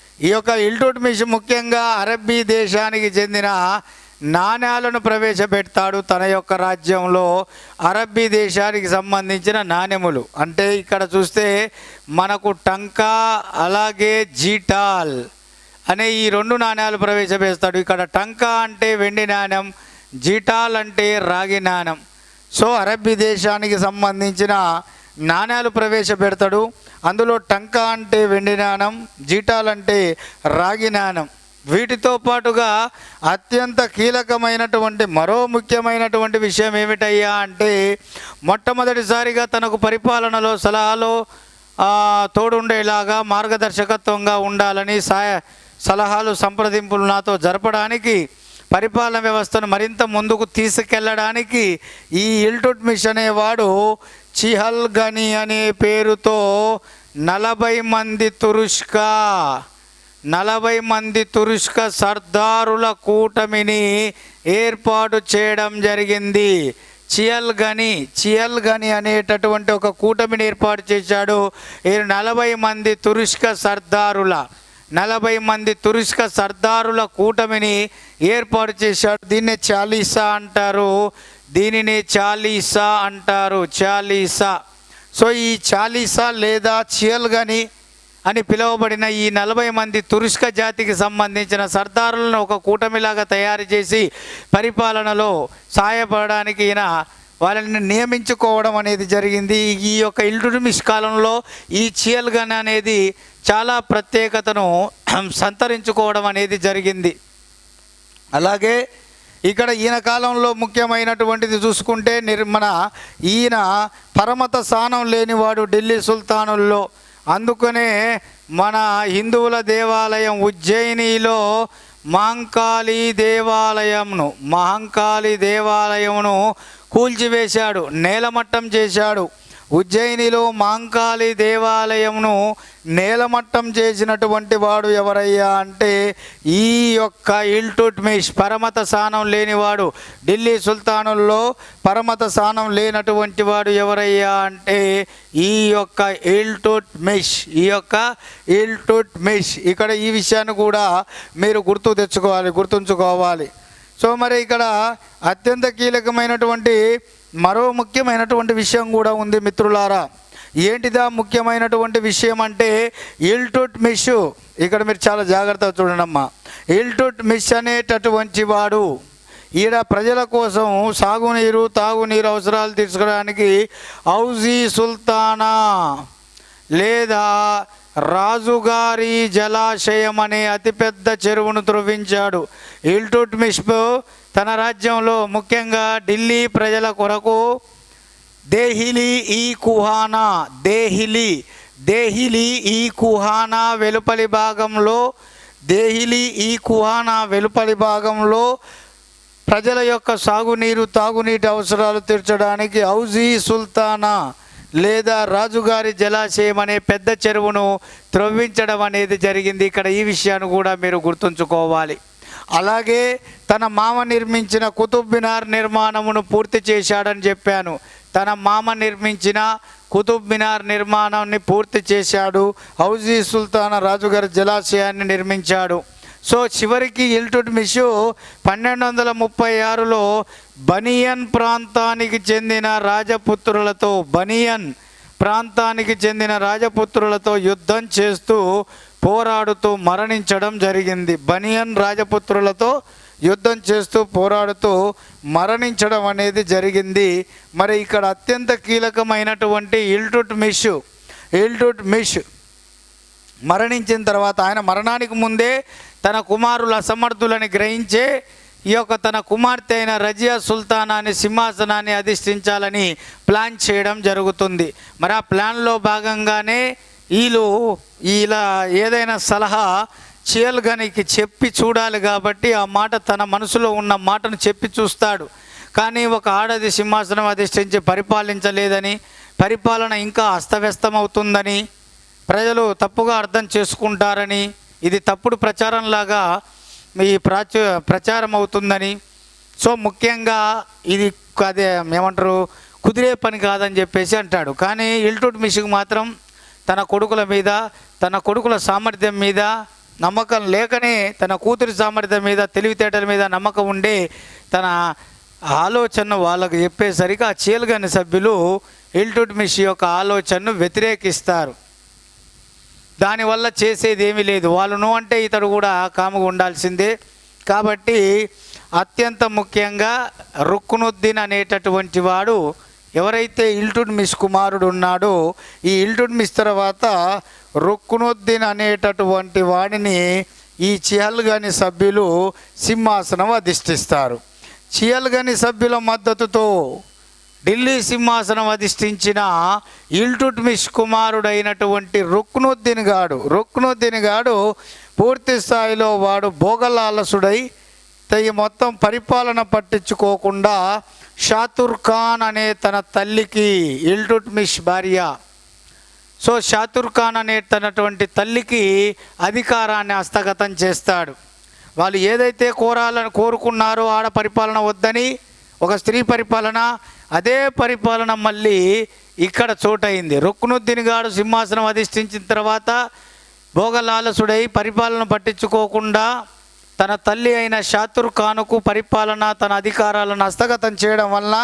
ముఖ్యంగా అరబ్బీ దేశానికి చెందిన నాణ్యాలను ప్రవేశపెడతాడు తన యొక్క రాజ్యంలో. అరబ్బీ దేశానికి సంబంధించిన నాణెములు అంటే ఇక్కడ చూస్తే మనకు టంకా అలాగే జీటాల్ అనే ఈ 2 నాణ్యాలు ప్రవేశపెడతాడు. ఇక్కడ టంకా అంటే వెండి నాణ్యం, జీటాల్ అంటే రాగి నాణ్యం. సో అరబ్బీ దేశానికి సంబంధించిన నాణ్యాలు ప్రవేశపెడతాడు. అందులో టంకా అంటే వెండి నాణ్యం, జీటాల్ అంటే రాగి నాణ్యం. వీటితో పాటుగా అత్యంత కీలకమైనటువంటి మరో ముఖ్యమైనటువంటి విషయం ఏమిటయ్యా అంటే మొట్టమొదటిసారిగా తనకు పరిపాలనలో సలహాలో తోడుండేలాగా మార్గదర్శకత్వంగా ఉండాలని సలహాలు సంప్రదింపులు నాతో జరపడానికి, పరిపాలన వ్యవస్థను మరింత ముందుకు తీసుకెళ్ళడానికి ఈ ఇల్టుట్మిష్ అనేవాడు చిహల్గని అనే పేరుతో 40 మంది తురుష్క సర్దారుల కూటమిని ఏర్పాటు చేయడం జరిగింది. చియల్గని అనేటటువంటి ఒక కూటమిని ఏర్పాటు చేశాడు. 40 మంది తురుష్క సర్దారుల కూటమిని ఏర్పాటు చేశాడు. దీన్నే చాలీసా అంటారు. సో ఈ చాలీసా లేదా చియల్గని అని పిలువబడిన ఈ 40 మంది తురుష్క జాతికి సంబంధించిన సర్దారులను ఒక కూటమిలాగా తయారు చేసి పరిపాలనలో సహాయపడడానికి ఈయన వాళ్ళని నియమించుకోవడం అనేది జరిగింది. ఈ యొక్క ఇల్టుట్మిష్ కాలంలో ఈ చియల్గని అనేది చాలా ప్రత్యేకతను సంతరించుకోవడం అనేది జరిగింది. అలాగే ఇక్కడ ఈయన కాలంలో ముఖ్యమైనటువంటిది చూసుకుంటే ఈయన పరమత స్థానం లేనివాడు ఢిల్లీ సుల్తానుల్లో. అందుకనే మన హిందువుల దేవాలయం ఉజ్జయినిలో మహంకాళి దేవాలయంను కూల్చివేశాడు, నేలమట్టం చేశాడు. ఉజ్జయినిలో మాంకాళి దేవాలయంను నేలమట్టం చేసినటువంటి వాడు ఎవరయ్యా అంటే ఈ యొక్క ఇల్టుట్మిష్. పరమత స్థానం లేనివాడు, ఢిల్లీ సుల్తానుల్లో పరమత స్థానం లేనటువంటి వాడు ఎవరయ్యా అంటే ఈ యొక్క ఇల్టుట్మిష్. ఈ యొక్క ఇల్టుట్మిష్. ఇక్కడ ఈ విషయాన్ని కూడా మీరు గుర్తుంచుకోవాలి. సో మరి ఇక్కడ అత్యంత కీలకమైనటువంటి మరో ముఖ్యమైనటువంటి విషయం కూడా ఉంది మిత్రులారా. ఏంటిదా ముఖ్యమైనటువంటి విషయం అంటే ఇల్టుట్మిష్. ఇక్కడ మీరు చాలా జాగ్రత్తగా చూడండమ్మా. ఇల్టుట్మిష్ అనేటటువంటి వాడు ఈడ ప్రజల కోసం సాగునీరు తాగునీరు అవసరాలు తీర్చుకోవడానికి ఔజీ సుల్తానా లేదా రాజుగారి జలాశయం అనే అతిపెద్ద చెరువును త్రవ్వించాడు. ఇల్టుట్మిష్ తన రాజ్యంలో ముఖ్యంగా ఢిల్లీ ప్రజల కొరకు దేహిలీ ఈ కుహానా వెలుపలి భాగంలో ప్రజల యొక్క సాగునీరు తాగునీటి అవసరాలు తీర్చడానికి ఔజీ సుల్తానా లేదా రాజుగారి జలాశయం అనే పెద్ద చెరువును త్రవ్వించడం అనేది జరిగింది. ఇక్కడ ఈ విషయాన్ని కూడా మీరు గుర్తుంచుకోవాలి. అలాగే తన మామ నిర్మించిన కుతుబ్ మినార్ నిర్మాణమును పూర్తి చేశాడని చెప్పాను. తన మామ నిర్మించిన కుతుబ్ మినార్ నిర్మాణాన్ని పూర్తి చేశాడు. ఔజీ సుల్తానా రాజుగారి జలాశయాన్ని నిర్మించాడు. సో చివరికి ఇల్టుట్మిష్ 1236లో బనియన్ ప్రాంతానికి చెందిన రాజపుత్రులతో యుద్ధం చేస్తూ పోరాడుతూ మరణించడం జరిగింది. బనియన్ రాజపుత్రులతో యుద్ధం చేస్తూ పోరాడుతూ మరణించడం అనేది జరిగింది. మరి ఇక్కడ అత్యంత కీలకమైనటువంటి ఇల్టుట్మిష్ మరణించిన తర్వాత ఆయన మరణానికి ముందే తన కుమారుల అసమర్థులని గ్రహించే ఈ యొక్క తన కుమార్తె అయిన రజియా సుల్తానాని సింహాసనాన్ని అధిష్ఠించాలని ప్లాన్ చేయడం జరుగుతుంది. మరి ఆ ప్లాన్లో భాగంగానే ఇలా ఏదైనా సలహా చియల్గనికి చెప్పి చూడాలి కాబట్టి ఆ మాట తన మనసులో ఉన్న మాటను చెప్పి చూస్తాడు. కానీ ఒక ఆడది సింహాసనం అధిష్ఠించి పరిపాలించలేదని, పరిపాలన ఇంకా అస్తవ్యస్తమవుతుందని, ప్రజలు తప్పుగా అర్థం చేసుకుంటారని, ఇది తప్పుడు ప్రచారంలాగా ఈ ప్రచారం అవుతుందని, సో ముఖ్యంగా ఇది అదే ఏమంటారు కుదిరే పని కాదని చెప్పేసి అంటాడు. కానీ ఇల్టుట్మిష్కి మాత్రం తన కొడుకుల మీద, తన కొడుకుల సామర్థ్యం మీద నమ్మకం లేకనే తన కూతురి సామర్థ్యం మీద, తెలివితేటల మీద నమ్మకం ఉండే తన ఆలోచనను వాళ్ళకు చెప్పేసరికి ఆ చీల్గని సభ్యులు ఇల్టుట్మిష్ యొక్క ఆలోచనను వ్యతిరేకిస్తారు. దానివల్ల చేసేది ఏమీ లేదు. వాళ్ళు నో అంటే ఇతడు కూడా కాముగా ఉండాల్సిందే. కాబట్టి అత్యంత ముఖ్యంగా రుక్నుద్దీన్ అనేటటువంటి వాడు ఎవరైతే ఇల్టుట్మిష్ కుమారుడు ఉన్నాడో, ఈ ఇల్టుట్మిష్ తర్వాత రుక్నుద్దీన్ అనేటటువంటి వాడిని ఈ చిహల్గని సభ్యులు సింహాసనం అధిష్ఠిస్తారు. చిహల్గని సభ్యుల మద్దతుతో ఢిల్లీ సింహాసనం అధిష్ఠించిన ఇల్టుట్మిష్ కుమారుడైనటువంటి రుక్నుద్దీన్ గాడు పూర్తి స్థాయిలో వాడు భోగలాలసుడై ఈ మొత్తం పరిపాలన పట్టించుకోకుండా షాతుర్ఖాన్ అనే తన తల్లికి, ఇల్టుట్మిష్ భార్య, సో షాతుర్ఖాన్ అనే తనటువంటి తల్లికి అధికారాన్ని హస్తగతం చేస్తాడు. వాళ్ళు ఏదైతే కోరుకున్నారో ఆడ పరిపాలన వద్దని, ఒక స్త్రీ పరిపాలన, అదే పరిపాలన మళ్ళీ ఇక్కడ చోటైంది. రుక్నుద్దీన్ గాడు సింహాసనం అధిష్ఠించిన తర్వాత భోగలాలసుడై పరిపాలన పట్టించుకోకుండా తన తల్లి అయిన షాతుర్ఖానుకు పరిపాలన, తన అధికారాలను హస్తగతం చేయడం వలన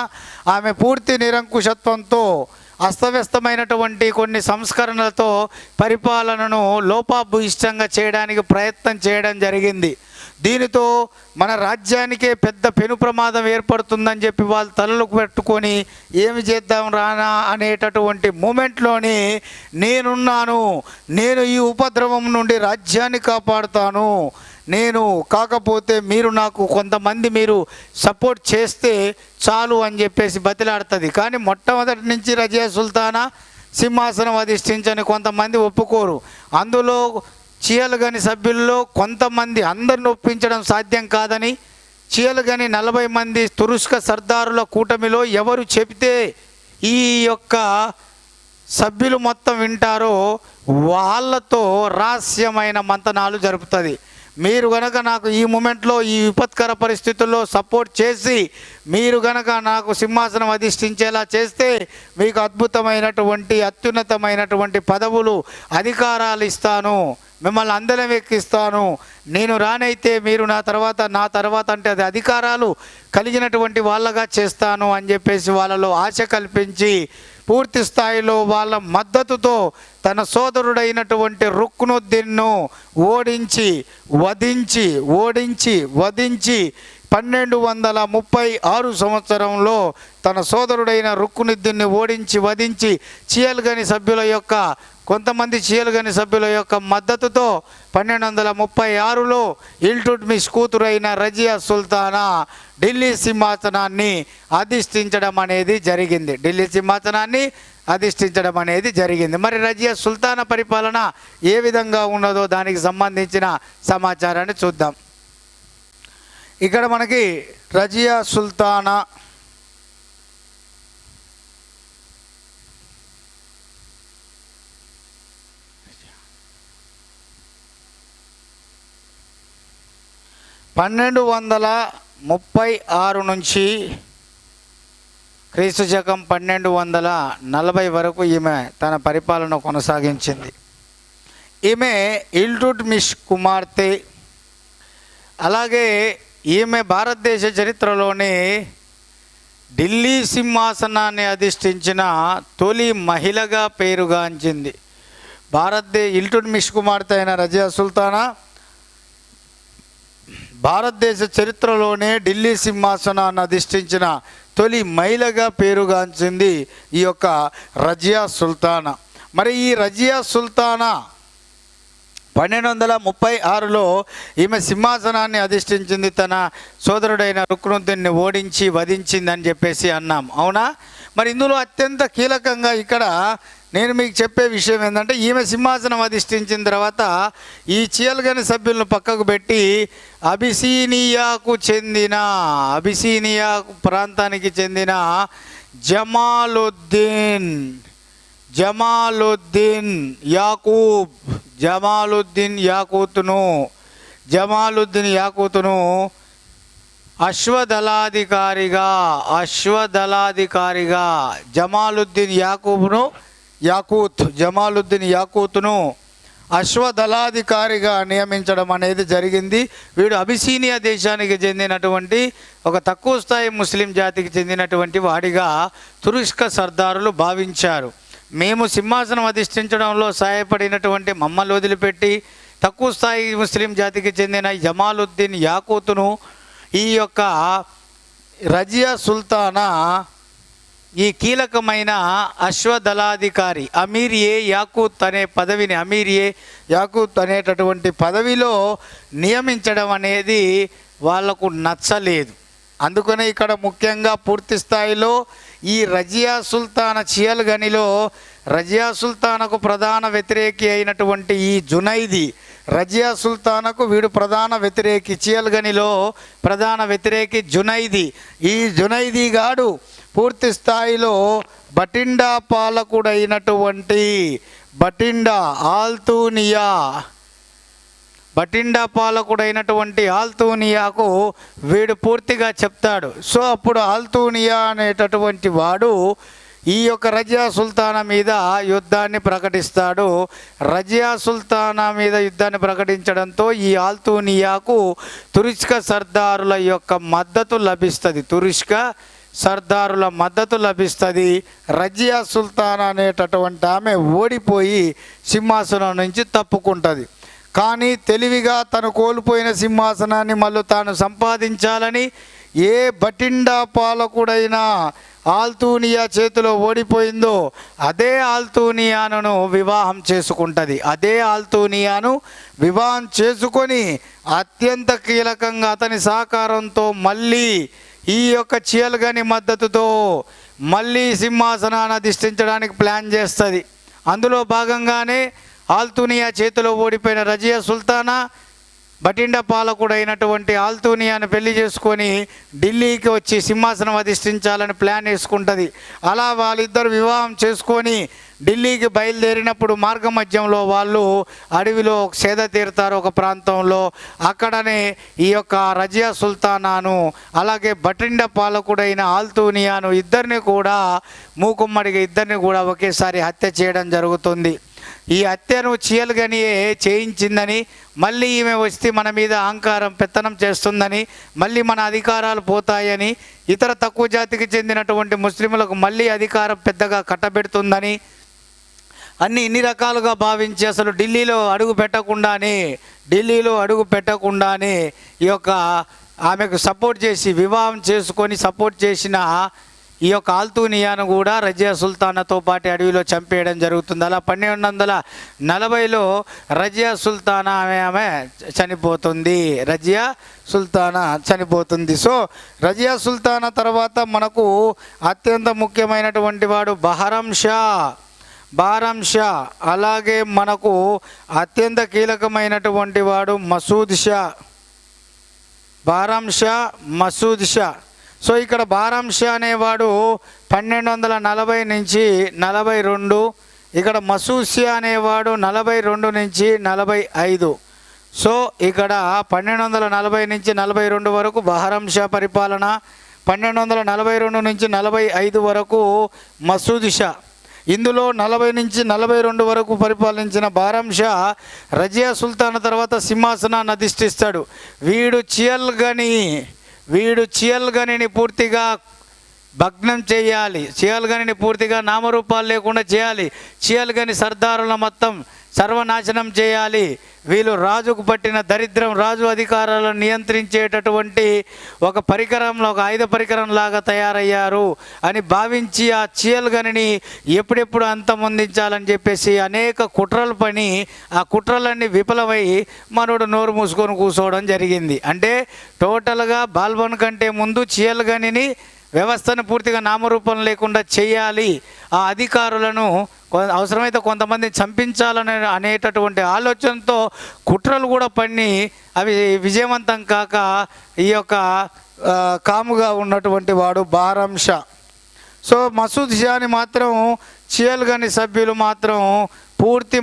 ఆమె పూర్తి నిరంకుశత్వంతో అస్తవ్యస్తమైనటువంటి కొన్ని సంస్కరణలతో పరిపాలనను లోపభూయిష్టంగా చేయడానికి ప్రయత్నం చేయడం జరిగింది. దీనితో మన రాజ్యానికే పెద్ద పెను ప్రమాదం ఏర్పడుతుందని చెప్పి వాళ్ళు తలలకు పెట్టుకొని ఏమి చేద్దాం రానా అనేటటువంటి మూమెంట్లోని నేనున్నాను, నేను ఈ ఉపద్రవం నుండి రాజ్యాన్ని కాపాడుతాను, కాకపోతే మీరు నాకు కొంతమంది మీరు సపోర్ట్ చేస్తే చాలు అని చెప్పేసి బతిలాడుతుంది. కానీ మొట్టమొదటి నుంచి రజియా సుల్తానా సింహాసనం అధిష్ఠించని కొంతమంది ఒప్పుకోరు. అందులో చియల్గని సభ్యుల్లో కొంతమంది, అందరిని ఒప్పించడం సాధ్యం కాదని చియల్గని 40 మంది తురుష్క సర్దారుల కూటమిలో ఎవరు చెబితే ఈ యొక్క సభ్యులు మొత్తం వింటారో వాళ్ళతో రహస్యమైన మంతనాలు జరుపుతుంది. మీరు గనక నాకు ఈ మూమెంట్లో ఈ విపత్కర పరిస్థితుల్లో సపోర్ట్ చేసి మీరు గనక నాకు సింహాసనం అధిష్ఠించేలా చేస్తే మీకు అద్భుతమైనటువంటి అత్యున్నతమైనటువంటి పదవులు అధికారాలు ఇస్తాను, మిమ్మల్ని అందరం ఎక్కిస్తాను, నేను రానైతే మీరు నా తర్వాత అంటే అది అధికారాలు కలిగినటువంటి వాళ్ళగా చేస్తాను అని చెప్పేసి వాళ్ళలో ఆశ కల్పించి పూర్తి స్థాయిలో వాళ్ళ మద్దతుతో తన సోదరుడైనటువంటి రుక్నుద్దీన్ను ఓడించి వధించి 1236 సంవత్సరంలో తన సోదరుడైన రుక్నుద్దీన్ని ఓడించి వధించి కొంతమంది చియల్గని సభ్యుల యొక్క మద్దతుతో 1236లో ఇల్టుట్మిష్ కూతురైన రజియా సుల్తానా ఢిల్లీ సింహాసనాన్ని అధిష్ఠించడం అనేది జరిగింది. మరి రజియా సుల్తానా పరిపాలన ఏ విధంగా ఉన్నదో దానికి సంబంధించిన సమాచారాన్ని చూద్దాం. ఇక్కడ మనకి రజియా సుల్తానా (1236) నుంచి క్రీస్తు శకం 1240 వరకు ఈమె తన పరిపాలన కొనసాగించింది. ఈమె ఇల్టుట్మిష్ కుమార్తె. అలాగే ఈమె భారతదేశ చరిత్రలోని ఢిల్లీ సింహాసనాన్ని అధిష్ఠించిన తొలి మహిళగా పేరుగాంచింది. ఇల్టుట్మిష్ కుమార్తె అయిన రజియా సుల్తానా భారతదేశ చరిత్రలోనే ఢిల్లీ సింహాసనాన్ని అధిష్ఠించిన తొలి మహిళగా పేరుగాంచింది ఈ యొక్క రజియా సుల్తానా. మరి ఈ రజియా సుల్తానా 1236లో ఈమె సింహాసనాన్ని అధిష్ఠించింది, తన సోదరుడైన రుక్నుద్దీన్ని ఓడించి వధించిందని చెప్పేసి అన్నాం, అవునా? మరి ఇందులో అత్యంత కీలకంగా ఇక్కడ నేను మీకు చెప్పే విషయం ఏంటంటే, ఈమె సింహాసనం అధిష్ఠించిన తర్వాత ఈ చియల్గని సభ్యులను పక్కకు పెట్టి అబిసీనియా ప్రాంతానికి చెందిన జమాలుద్దీన్ యాకూతును అశ్వదళాధికారిగా జమాలుద్దీన్ యాకూత్ను అశ్వదళాధికారిగా నియమించడం అనేది జరిగింది. వీడు అబిసీనియా దేశానికి చెందినటువంటి ఒక తక్కువ స్థాయి ముస్లిం జాతికి చెందినటువంటి వాడిగా తురుష్క సర్దారులు భావించారు. మేము సింహాసనం అధిష్ఠించడంలో సహాయపడినటువంటి మమ్మల్ని వదిలిపెట్టి తక్కువ స్థాయి ముస్లిం జాతికి చెందిన జమాలుద్దీన్ యాకూత్ను ఈ యొక్క రజియా సుల్తానా ఈ కీలకమైన అశ్వదళాధికారి అమీర్ ఏ యాకూత్ అనేటటువంటి పదవిలో నియమించడం అనేది వాళ్లకు నచ్చలేదు. అందుకనే ఇక్కడ ముఖ్యంగా పూర్తి స్థాయిలో ఈ రజియా సుల్తానా చియల్గనిలో రజియా సుల్తానాకు ప్రధాన వ్యతిరేకి అయినటువంటి ఈ జునైదీ, రజియా సుల్తానాకు వీడు ప్రధాన వ్యతిరేకి, చియల్గనిలో ప్రధాన వ్యతిరేకి జునైదీ. ఈ జునైదీ గాడు పూర్తి స్థాయిలో బటిండా పాలకుడైనటువంటి ఆల్తూనియాకు వీడు పూర్తిగా చెప్తాడు. సో అప్పుడు ఆల్తూనియా అనేటటువంటి వాడు ఈ యొక్క రజియా సుల్తానా మీద యుద్ధాన్ని ప్రకటిస్తాడు. రజియా సుల్తానా మీద యుద్ధాన్ని ప్రకటించడంతో ఈ ఆల్తూనియాకు తురుష్క సర్దారుల యొక్క మద్దతు లభిస్తుంది. రజియా సుల్తానా అనేటటువంటి ఆమె ఓడిపోయి సింహాసనం నుంచి తప్పుకుంటుంది. కానీ తెలివిగా తను కోల్పోయిన సింహాసనాన్ని మళ్ళీ తాను సంపాదించాలని ఏ బటిండా పాలకుడైన ఆల్తూనియా చేతిలో ఓడిపోయిందో అదే ఆల్తూనియాను వివాహం చేసుకొని అత్యంత కీలకంగా అతని సహకారంతో మళ్ళీ ఈ యొక్క చియల్గని మద్దతుతో మళ్ళీ సింహాసనాన్ని అధిష్ఠించడానికి ప్లాన్ చేస్తుంది. అందులో భాగంగానే ఆల్తూనియా చేతిలో ఓడిపోయిన రజియా సుల్తానా బటిండా పాలకుడైనటువంటి ఆల్తూనియాను పెళ్లి చేసుకొని ఢిల్లీకి వచ్చి సింహాసనం అధిష్ఠించాలని ప్లాన్ వేసుకుంటుంది. అలా వాళ్ళిద్దరు వివాహం చేసుకొని ఢిల్లీకి బయలుదేరినప్పుడు మార్గ మధ్యంలో వాళ్ళు అడవిలో సేద తీరుతారు ఒక ప్రాంతంలో. అక్కడనే ఈ యొక్క రజియా సుల్తానాను అలాగే బటిండా పాలకుడైన ఆల్తూనియాను ఇద్దరిని కూడా మూకుమ్మడిగా ఇద్దరిని కూడా ఒకేసారి హత్య చేయడం జరుగుతుంది. ఈ హత్యను చీయల్గనియే చేయించిందని, మళ్ళీ ఈమె వస్తే మన మీద అహంకారం పెత్తనం చేస్తుందని, మళ్ళీ మన అధికారాలు పోతాయని, ఇతర తక్కువ జాతికి చెందినటువంటి ముస్లింలకు మళ్ళీ అధికారం పెద్దగా కట్టబెడుతుందని ఇన్ని రకాలుగా భావించి అసలు ఢిల్లీలో అడుగు పెట్టకుండానే ఈ యొక్క ఆమెకు సపోర్ట్ చేసి వివాహం చేసుకొని సపోర్ట్ చేసిన ఈ యొక్క ఆల్తూనియాను కూడా రజియా సుల్తానాతో పాటు అడవిలో చంపేయడం జరుగుతుంది. అలా 1240లో రజియా సుల్తానా ఆమె చనిపోతుంది. రజియా సుల్తానా చనిపోతుంది. సో రజియా సుల్తానా తర్వాత మనకు అత్యంత ముఖ్యమైనటువంటి వాడు బహరం షా, అలాగే మనకు అత్యంత కీలకమైనటువంటి వాడు మసూద్ షా. సో ఇక్కడ బహరం షా అనేవాడు 1240 నుంచి 42, ఇక్కడ మసూద్ షా అనేవాడు 42 నుంచి 45. సో ఇక్కడ 1240 నుంచి 42 వరకు బహరం షా పరిపాలన, 1242 నుంచి 45 వరకు మసూద్ షా. ఇందులో 40 నుంచి 42 వరకు పరిపాలించిన బహరం షా రజియా సుల్తానా తర్వాత సింహాసనాన్ని అధిష్ఠిస్తాడు. వీడు చియల్గనిని పూర్తిగా భగ్నం చేయాలి, చియల్గనిని పూర్తిగా నామరూపాలు లేకుండా చేయాలి, చియల్గని సర్దారుల మొత్తం సర్వనాశనం చేయాలి. వీళ్ళు రాజుకు పట్టిన దరిద్రం, రాజు అధికారాలను నియంత్రించేటటువంటి ఒక పరికరంలో ఒక ఆయుధ పరికరం లాగా తయారయ్యారు అని భావించి ఆ చియల్గనిని ఎప్పుడెప్పుడు అంతమొందించాలని చెప్పేసి అనేక కుట్రలు పని ఆ కుట్రలన్నీ విఫలమై మనోడు నోరు మూసుకొని కూర్చోవడం జరిగింది. అంటే టోటల్గా బాల్బన్ కంటే ముందు చియల్గనిని వ్యవస్థను పూర్తిగా నామరూపం లేకుండా చేయాలి, ఆ అధికారులను అవసరమైతే కొంతమంది చంపించాలనే అనేటటువంటి ఆలోచనతో కుట్రలు కూడా పన్ని అవి విజయవంతం కాక ఈ యొక్క కాముగా ఉన్నటువంటి వాడు బహరం షా. సో మసూద్ షాని మాత్రం చియల్గని సభ్యులు మాత్రం పూర్తి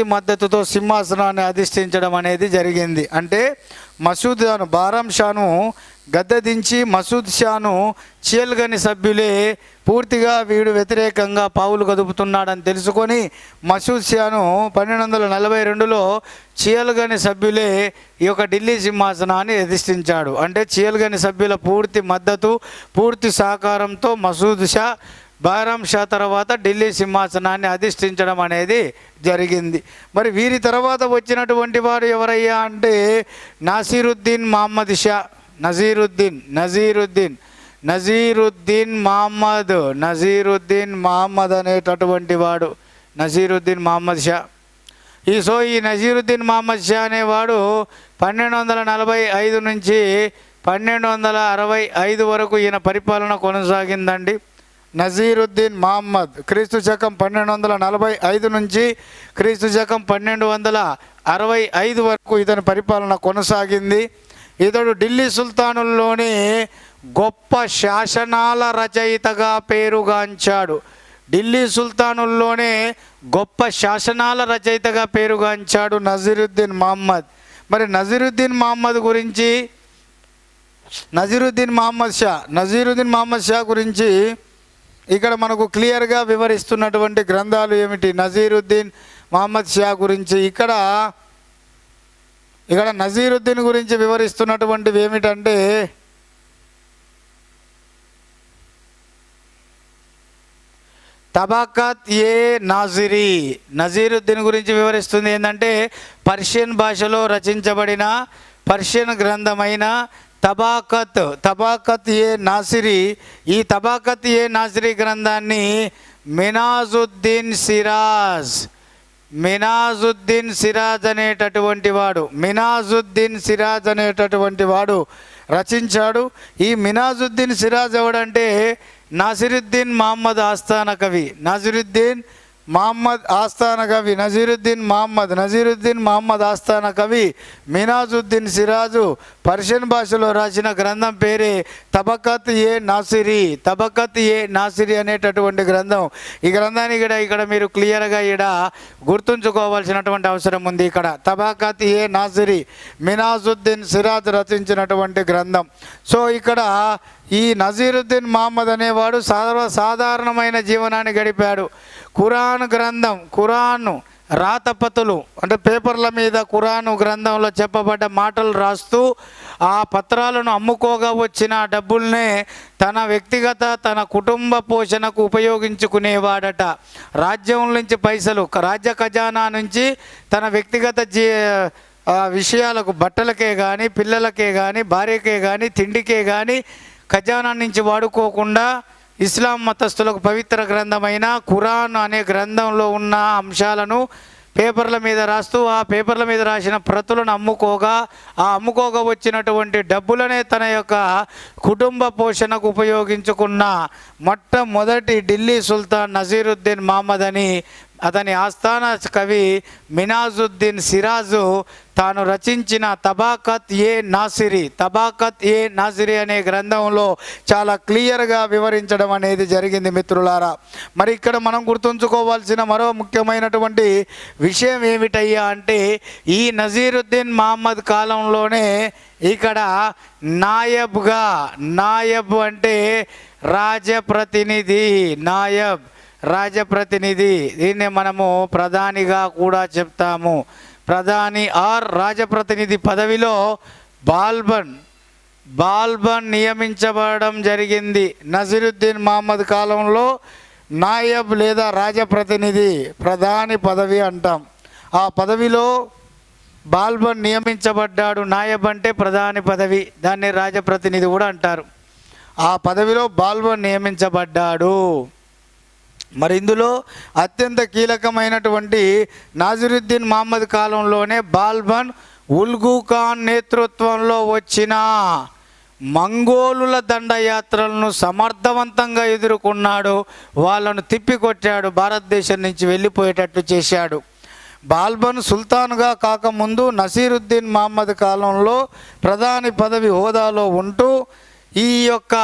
మద్దతుతో సింహాసనాన్ని అధిష్ఠించడం అనేది జరిగింది. అంటే బహరం షాను గద్దెదించి మసూద్ షాను చియల్గని సభ్యులే పూర్తిగా వీడు వ్యతిరేకంగా పావులు కదుపుతున్నాడని తెలుసుకొని మసూద్ షాను 1242లో చియల్గని సభ్యులే ఈ యొక్క ఢిల్లీ సింహాసనాన్ని అధిష్ఠించాడు. అంటే చియల్గని సభ్యుల పూర్తి మద్దతు, పూర్తి సహకారంతో మసూద్ షా బహరం షా తర్వాత ఢిల్లీ సింహాసనాన్ని అధిష్ఠించడం అనేది జరిగింది. మరి వీరి తర్వాత వచ్చినటువంటి వారు ఎవరయ్యా అంటే నజీరుద్దీన్ మహమ్మద్ అనేటటువంటి వాడు నజీరుద్దీన్ మహమ్మద్ షా. ఈ నజీరుద్దీన్ మహమ్మద్ షా అనేవాడు 1245 నుంచి 1265 వరకు ఈయన పరిపాలన కొనసాగిందండి. నజీరుద్దీన్ మహమ్మద్ క్రీస్తు శకం 1245 నుంచి క్రీస్తు శకం 1265 వరకు ఇతని పరిపాలన కొనసాగింది. ఇతడు ఢిల్లీ సుల్తానుల్లోని గొప్ప శాసనాల రచయితగా పేరుగాంచాడు. ఢిల్లీ సుల్తానుల్లోనే గొప్ప శాసనాల రచయితగా పేరుగాంచాడు నజీరుద్దీన్ మహమ్మద్. మరి నజీరుద్దీన్ మహమ్మద్ షా గురించి ఇక్కడ మనకు క్లియర్గా వివరిస్తున్నటువంటి గ్రంథాలు ఏమిటి? నజీరుద్దీన్ మహమ్మద్ షా గురించి ఇక్కడ నజీరుద్దీన్ గురించి వివరిస్తున్నటువంటివి ఏమిటంటే తబాకత్ ఏ నాజిరీ. నజీరుద్దీన్ గురించి వివరిస్తుంది ఏంటంటే పర్షియన్ భాషలో రచించబడిన పర్షియన్ గ్రంథమైన తబాకత్ ఏ నాసిరీ. ఈ తబాకత్ ఏ నాసిరీ గ్రంథాన్ని మినాజుద్దీన్ సిరాజ్ అనేటటువంటి వాడు రచించాడు. ఈ మినాజుద్దీన్ సిరాజ్ ఎవడంటే నాసిరుద్దీన్ మహమ్మద్ ఆస్థాన కవి. నాసిరుద్దీన్
మహమ్మద్ ఆస్థాన కవి నజీరుద్దీన్ మహమ్మద్ ఆస్థాన కవి మినాజుద్దీన్ సిరాజు పర్షియన్ భాషలో రాసిన గ్రంథం పేరే తబకత్ ఏ నాసిరి అనేటటువంటి గ్రంథం. ఈ గ్రంథాన్ని ఇక్కడ మీరు క్లియర్గా గుర్తుంచుకోవాల్సినటువంటి అవసరం ఉంది. ఇక్కడ తబకత్ ఏ నాసిరి మినాజుద్దీన్ సిరాజ్ రచించినటువంటి గ్రంథం. సో ఇక్కడ ఈ నజీరుద్దీన్ మహమ్మద్ అనేవాడు సాధారణమైన జీవనాన్ని గడిపాడు. ఖురాన్ రాతపతులు అంటే పేపర్ల మీద ఖురాను గ్రంథంలో చెప్పబడ్డ మాటలు రాస్తూ ఆ పత్రాలను అమ్ముకోగా వచ్చిన డబ్బుల్నే తన వ్యక్తిగత తన కుటుంబ పోషణకు ఉపయోగించుకునేవాడట. రాజ్యం నుంచి పైసలు, రాజ్య ఖజానా నుంచి తన వ్యక్తిగత విషయాలకు, బట్టలకే కానీ, పిల్లలకే కానీ, భార్యకే కానీ, తిండికే కానీ ఖజానా నుంచి వాడుకోకుండా ఇస్లాం మతస్థులకు పవిత్ర గ్రంథమైన ఖురాన్ అనే గ్రంథంలో ఉన్న అంశాలను పేపర్ల మీద రాస్తూ ఆ పేపర్ల మీద రాసిన ప్రతులను అమ్ముకోగా వచ్చినటువంటి డబ్బులనే తన యొక్క కుటుంబ పోషణకు ఉపయోగించుకున్న మొట్టమొదటి ఢిల్లీ సుల్తాన్ నజీరుద్దీన్ మహమ్మద్ అని అతని ఆస్థాన కవి మినాజుద్దీన్ సిరాజు తాను రచించిన తబాకత్ ఏ నాసిరి అనే గ్రంథంలో చాలా క్లియర్గా వివరించడం అనేది జరిగింది మిత్రులారా. మరి ఇక్కడ మనం గుర్తుంచుకోవాల్సిన మరో ముఖ్యమైనటువంటి విషయం ఏమిటయ్యా అంటే ఈ నజీరుద్దీన్ మహమ్మద్ కాలంలోనే ఇక్కడ నాయబ్ అంటే రాజప్రతినిధి, దీన్నే మనము ప్రధానిగా కూడా చెప్తాము. ప్రధాని ఆర్ రాజప్రతినిధి పదవిలో బాల్బన్ నియమించబడడం జరిగింది. నజీరుద్దీన్ మహమ్మద్ కాలంలో నాయబ్ లేదా రాజప్రతినిధి ప్రధాని పదవి అంటాం. ఆ పదవిలో బాల్బన్ నియమించబడ్డాడు. నాయబ్ అంటే ప్రధాని పదవి, దాన్ని రాజప్రతినిధి కూడా అంటారు. ఆ పదవిలో బాల్బన్ నియమించబడ్డాడు. మరి ఇందులో అత్యంత కీలకమైనటువంటి నజీరుద్దీన్ మహమ్మద్ కాలంలోనే బాల్బన్ ఉల్గు ఖాన్ నేతృత్వంలో వచ్చిన మంగోలుల దండయాత్రలను సమర్థవంతంగా ఎదుర్కొన్నాడు. వాళ్ళను తిప్పికొట్టాడు, భారతదేశం నుంచి వెళ్ళిపోయేటట్టు చేశాడు. బాల్బన్ సుల్తాన్గా కాకముందు నసీరుద్దీన్ మహమ్మద్ కాలంలో ప్రధాని పదవి హోదాలో ఉంటూ ఈ యొక్క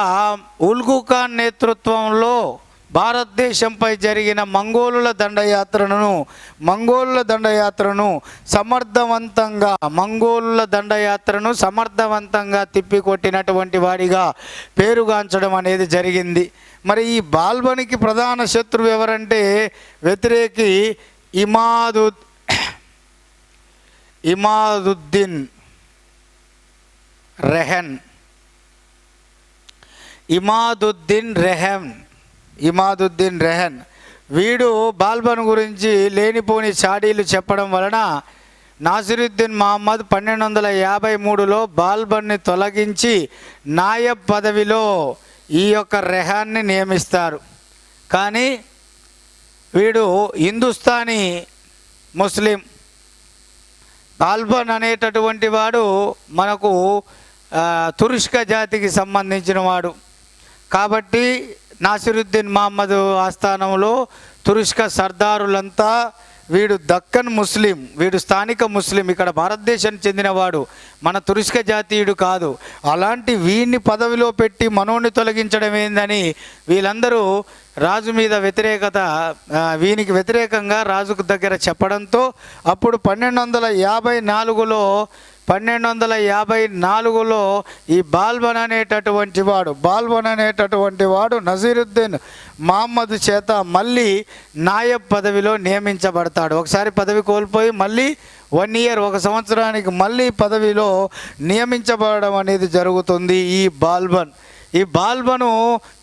ఉల్గు ఖాన్ నేతృత్వంలో భారతదేశంపై జరిగిన మంగోలుల దండయాత్రను సమర్థవంతంగా తిప్పికొట్టినటువంటి వాడిగా పేరుగాంచడం అనేది జరిగింది. మరి ఈ బాల్బనికి ప్రధాన శత్రువు ఎవరంటే వ్యతిరేకి ఇమాదుద్దీన్ రెహన్. వీడు బాల్బన్ గురించి లేనిపోని చాడీలు చెప్పడం వలన నాసిరుద్దీన్ మహమ్మద్ 1253లో బాల్బన్ని తొలగించి నాయబ్ పదవిలో ఈ యొక్క రెహాన్ని నియమిస్తారు. కానీ వీడు హిందుస్థానీ ముస్లిం. బాల్బన్ అనేటటువంటి వాడు మనకు తురుష్క జాతికి సంబంధించిన వాడు. కాబట్టి నాసిరుద్దీన్ మహమ్మద్ ఆస్థానంలో తురుష్క సర్దారులంతా వీడు దక్కన్ ముస్లిం, వీడు స్థానిక ముస్లిం, ఇక్కడ భారతదేశానికి చెందినవాడు, మన తురుష్క జాతీయుడు కాదు. అలాంటి వీడిని పదవిలో పెట్టి మనోని తొలగించడం ఏందని వీళ్ళందరూ రాజు మీద వీనికి వ్యతిరేకంగా రాజుకు దగ్గర చెప్పడంతో అప్పుడు 1254లో ఈ బాల్బన్ అనేటటువంటి వాడు నజీరుద్దీన్ మహమ్మద్ చేత మళ్ళీ నాయబ్ పదవిలో నియమించబడతాడు. ఒకసారి పదవి కోల్పోయి మళ్ళీ 1 ఇయర్, 1 సంవత్సరానికి మళ్ళీ పదవిలో నియమించబడడం అనేది జరుగుతుంది. ఈ బాల్బను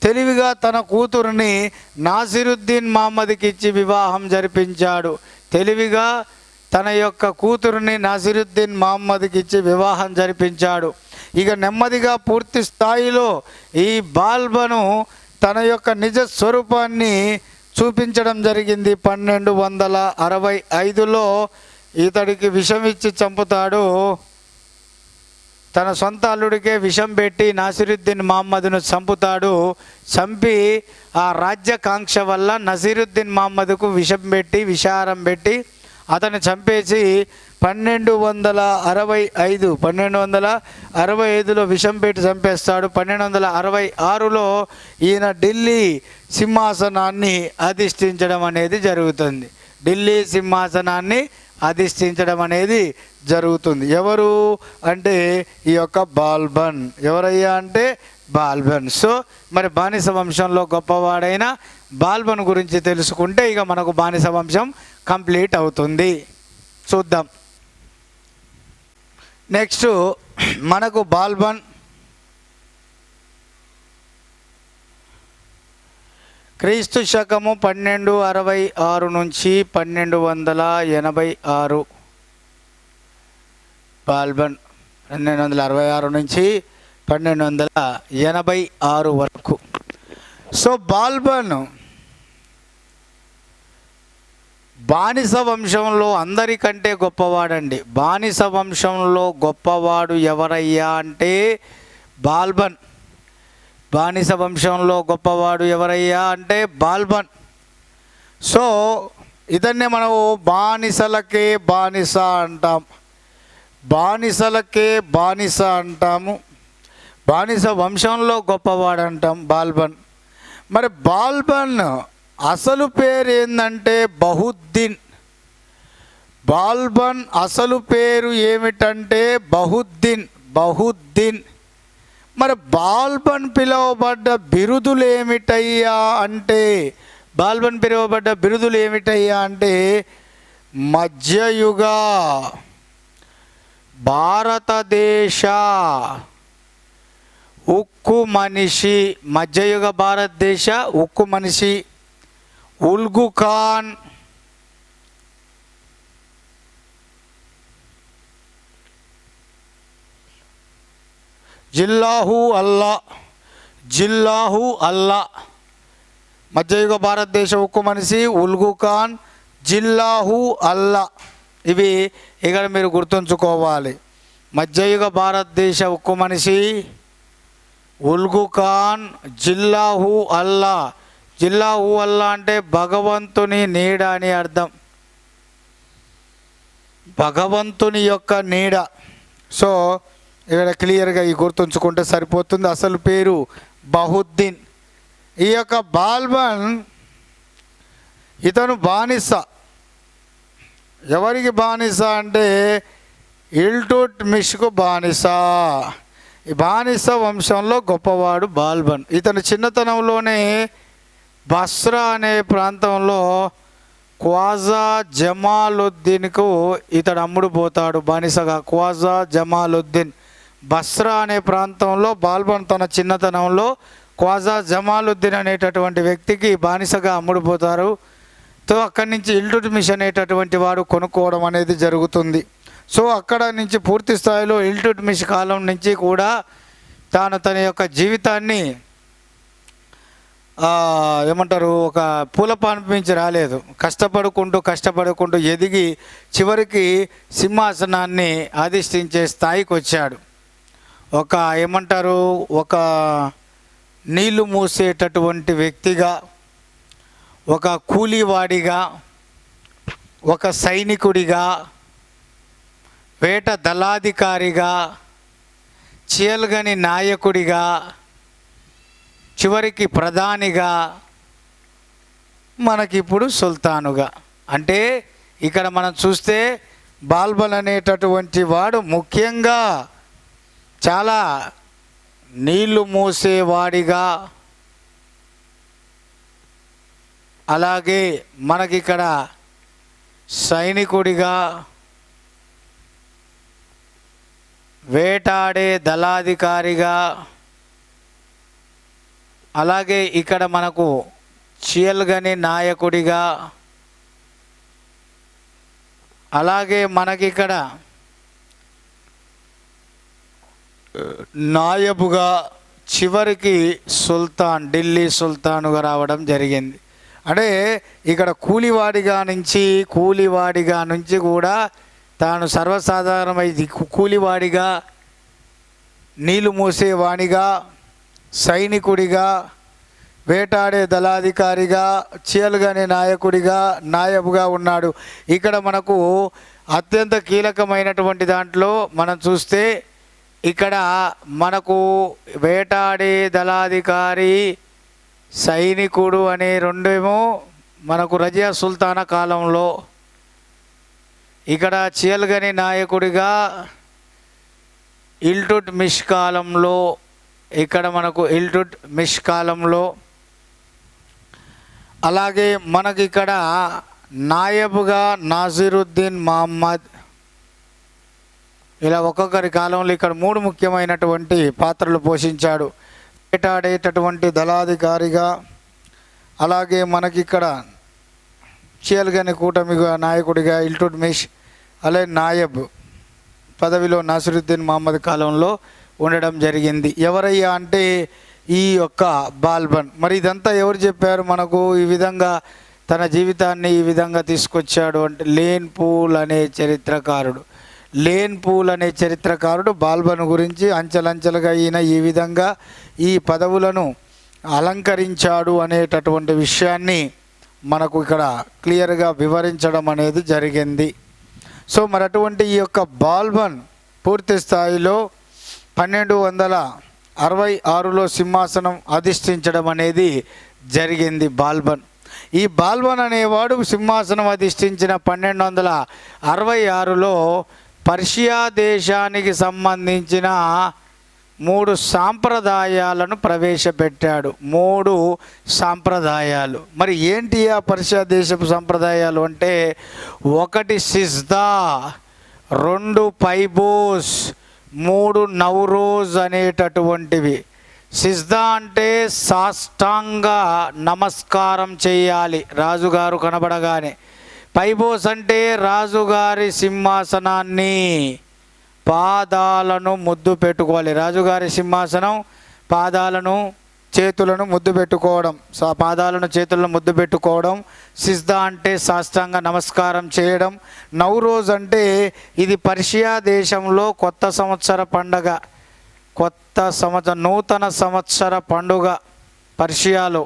తెలివిగా తన కూతురుని నాసిరుద్దీన్ మహమ్మద్కి ఇచ్చి వివాహం జరిపించాడు. తన యొక్క కూతురుని నాసిరుద్దీన్ మహమ్మద్కి ఇచ్చి వివాహం జరిపించాడు. ఇక నెమ్మదిగా పూర్తి స్థాయిలో ఈ బాల్బను తన యొక్క నిజ స్వరూపాన్ని చూపించడం జరిగింది. 1265లో ఇతడికి విషం ఇచ్చి చంపుతాడు. తన సొంత అల్లుడికే విషం పెట్టి నసీరుద్దీన్ మహమ్మద్ను చంపుతాడు. చంపి ఆ రాజ్యకాంక్ష వల్ల నసీరుద్దీన్ మహమ్మద్కు విషారం పెట్టి అతను చంపేసి 1265లో విషం పెట్టి చంపేస్తాడు. 1266లో ఈయన ఢిల్లీ సింహాసనాన్ని అధిష్ఠించడం అనేది జరుగుతుంది. ఢిల్లీ సింహాసనాన్ని అధిష్ఠించడం అనేది జరుగుతుంది. ఎవరు అంటే ఈ యొక్క బాల్బన్. ఎవరయ్యా అంటే బాల్బన్. సో మరి బానిస వంశంలో గొప్పవాడైన బాల్బన్ గురించి తెలుసుకుంటే ఇక మనకు బానిస వంశం కంప్లీట్ అవుతుంది. చూద్దాం. నెక్స్ట్ మనకు బాల్బన్ క్రీస్తు శకము 1266 నుంచి 1286. బాల్బన్ 1266 నుంచి 1286 వరకు. సో బాల్బన్ బానిస వంశంలో అందరికంటే గొప్పవాడండి. బానిస వంశంలో గొప్పవాడు ఎవరయ్యా అంటే బాల్బన్. బానిస వంశంలో గొప్పవాడు ఎవరయ్యా అంటే బాల్బన్. సో ఇదన్నే మనం బానిసలకే బానిస అంటాం. బానిసలకే బానిస అంటాము. బానిస వంశంలో గొప్పవాడు అంటాం బాల్బన్. మరి బాల్బన్ అసలు పేరు ఏంటంటే బహుద్దీన్. బాల్బన్ అసలు పేరు ఏమిటంటే బహుద్దీన్. మరి బాల్బన్ పిలువబడ్డ బిరుదులు ఏమిటయ్యా అంటే మధ్యయుగ భారతదేశ ఉక్కు మనిషి. మధ్యయుగ భారతదేశ ఉక్కు మనిషి ఉల్గు ఖాన్. జిల్లాహు అల్లా. మధ్యయుగ భారతదేశ ఉక్కు మనిషి ఉల్గు ఖాన్, జిల్లాహు అల్లా. ఇవి ఇక్కడ మీరు గుర్తుంచుకోవాలి. మధ్యయుగ భారతదేశ ఉక్కు మనిషి ఉల్గు ఖాన్, జిల్లాహు అల్లా. జిల్లాహు అల్లా అంటే భగవంతుని నీడ అని అర్థం. భగవంతుని యొక్క నీడ. సో ఇక్కడ క్లియర్గా ఈ గుర్తుంచుకుంటే సరిపోతుంది. అసలు పేరు బహుద్దీన్. ఈ యొక్క బాల్బన్ ఇతను బానిస. ఎవరికి బానిస అంటే ఇల్టుట్మిష్కు బానిస. ఈ బానిస వంశంలో గొప్పవాడు బాల్బన్. ఇతను చిన్నతనంలోనే బస్రా అనే ప్రాంతంలో ఖ్వాజా జమాలుద్దీన్కు ఇతడు అమ్ముడు పోతాడు బానిసగా. ఖ్వాజా జమాలుద్దీన్ బస్రా అనే ప్రాంతంలో బాల్బన్ తన చిన్నతనంలో ఖ్వాజా జమాలుద్దీన్ అనేటటువంటి వ్యక్తికి బానిసగా అమ్ముడుపోతారు. సో అక్కడి నుంచి ఇల్టుట్మిష్ అనేటటువంటి వాడు కొనుక్కోవడం అనేది జరుగుతుంది. సో అక్కడ నుంచి పూర్తి స్థాయిలో ఇల్టుట్మిష్ కాలం నుంచి కూడా తాను తన యొక్క జీవితాన్ని ఒక పూలపాన్పు నుంచి రాలేదు. కష్టపడుకుంటూ ఎదిగి చివరికి సింహాసనాన్ని అధిష్ఠించే స్థాయికి వచ్చాడు. ఒక నీళ్లు మూసేటటువంటి వ్యక్తిగా, ఒక కూలీవాడిగా, ఒక సైనికుడిగా, వేట దళాధికారిగా, చీల్గని నాయకుడిగా, చివరికి ప్రధానిగా, మనకిప్పుడు సుల్తానుగా. అంటే ఇక్కడ మనం చూస్తే బాల్బన్ అనేటటువంటి వాడు ముఖ్యంగా చాలా నీళ్లు మూసేవాడిగా, అలాగే మనకిక్కడ సైనికుడిగా, వేటాడే దళాధికారిగా, అలాగే ఇక్కడ మనకు చీల్గని నాయకుడిగా, అలాగే మనకిక్కడ నాయబుగా, చివరికి సుల్తాన్, ఢిల్లీ సుల్తానుగా రావడం జరిగింది. అంటే ఇక్కడ కూలివాడిగా నుంచి కూడా తాను సర్వసాధారణమైన కూలివాడిగా నీళ్లు మూసే వాణిగా, సైనికుడిగా, వేటాడే దళాధికారిగా, చీలగనే నాయకుడిగా, నాయబుగా ఉన్నాడు. ఇక్కడ మనకు అత్యంత కీలకమైనటువంటి దాంట్లో మనం చూస్తే ఇక్కడ మనకు వేటాడే దళాధికారి, సైనికుడు అనే రెండేమో మనకు రజియా సుల్తానా కాలంలో, ఇక్కడ చీలగని నాయకుడిగా ఇల్టుట్మిష్ కాలంలో, ఇక్కడ మనకు ఇల్టుట్మిష్ కాలంలో, అలాగే మనకి ఇక్కడ నాయబుగా నాసిరుద్దీన్ మహమ్మద్, ఇలా ఒక్కొక్కరి కాలంలో ఇక్కడ 3 ముఖ్యమైనటువంటి పాత్రలు పోషించాడు. వేటాడేటటువంటి దళాధికారిగా, అలాగే మనకి ఇక్కడ చీలగని కూటమిగా నాయకుడిగా ఇల్టుట్మిష్, అలాగే నాయబ్ పదవిలో నాసిరుద్దీన్ మహమ్మద్ కాలంలో ఉండడం జరిగింది. ఎవరయ్యా అంటే ఈ యొక్క బాల్బన్. మరి ఇదంతా ఎవరు చెప్పారు మనకు? ఈ విధంగా తన జీవితాన్ని ఈ విధంగా తీసుకొచ్చాడు అంటే లేన్ పూల్ అనే చరిత్రకారుడు. లేన్ పూల్ అనే చరిత్రకారుడు బాల్బన్ గురించి అంచెలంచెలుగా ఈయన ఈ విధంగా ఈ పదవులను అలంకరించాడు అనేటటువంటి విషయాన్ని మనకు ఇక్కడ క్లియర్గా వివరించడం అనేది జరిగింది. సో మరి అటువంటి ఈ యొక్క బాల్బన్ పూర్తి స్థాయిలో 1266లో సింహాసనం అధిష్ఠించడం అనేది జరిగింది బాల్బన్. ఈ బాల్బన్ అనేవాడు సింహాసనం అధిష్ఠించిన 1266లో పర్షియా దేశానికి సంబంధించిన 3 సాంప్రదాయాలను ప్రవేశపెట్టాడు. 3 సాంప్రదాయాలు. మరి ఏంటి ఆ పర్షియా దేశపు సాంప్రదాయాలు అంటే 1 సిజ్దా, 2 పైబోస్, 3 నవరోజ్ అనేటటువంటివి. సిజ్దా అంటే సాష్టాంగ నమస్కారం చేయాలి రాజుగారు కనబడగానే. పైబోస్ అంటే రాజుగారి సింహాసనాన్ని పాదాలను ముద్దు పెట్టుకోవాలి. రాజుగారి సింహాసనం పాదాలను చేతులను ముద్దు పెట్టుకోవడం, పాదాలను చేతులను ముద్దు పెట్టుకోవడం. సిజ్దా అంటే సాష్టాంగ నమస్కారం చేయడం. నవరోజ్ అంటే ఇది పర్షియా దేశంలో కొత్త సంవత్సర పండగ, నూతన సంవత్సర పండుగ పర్షియాలో.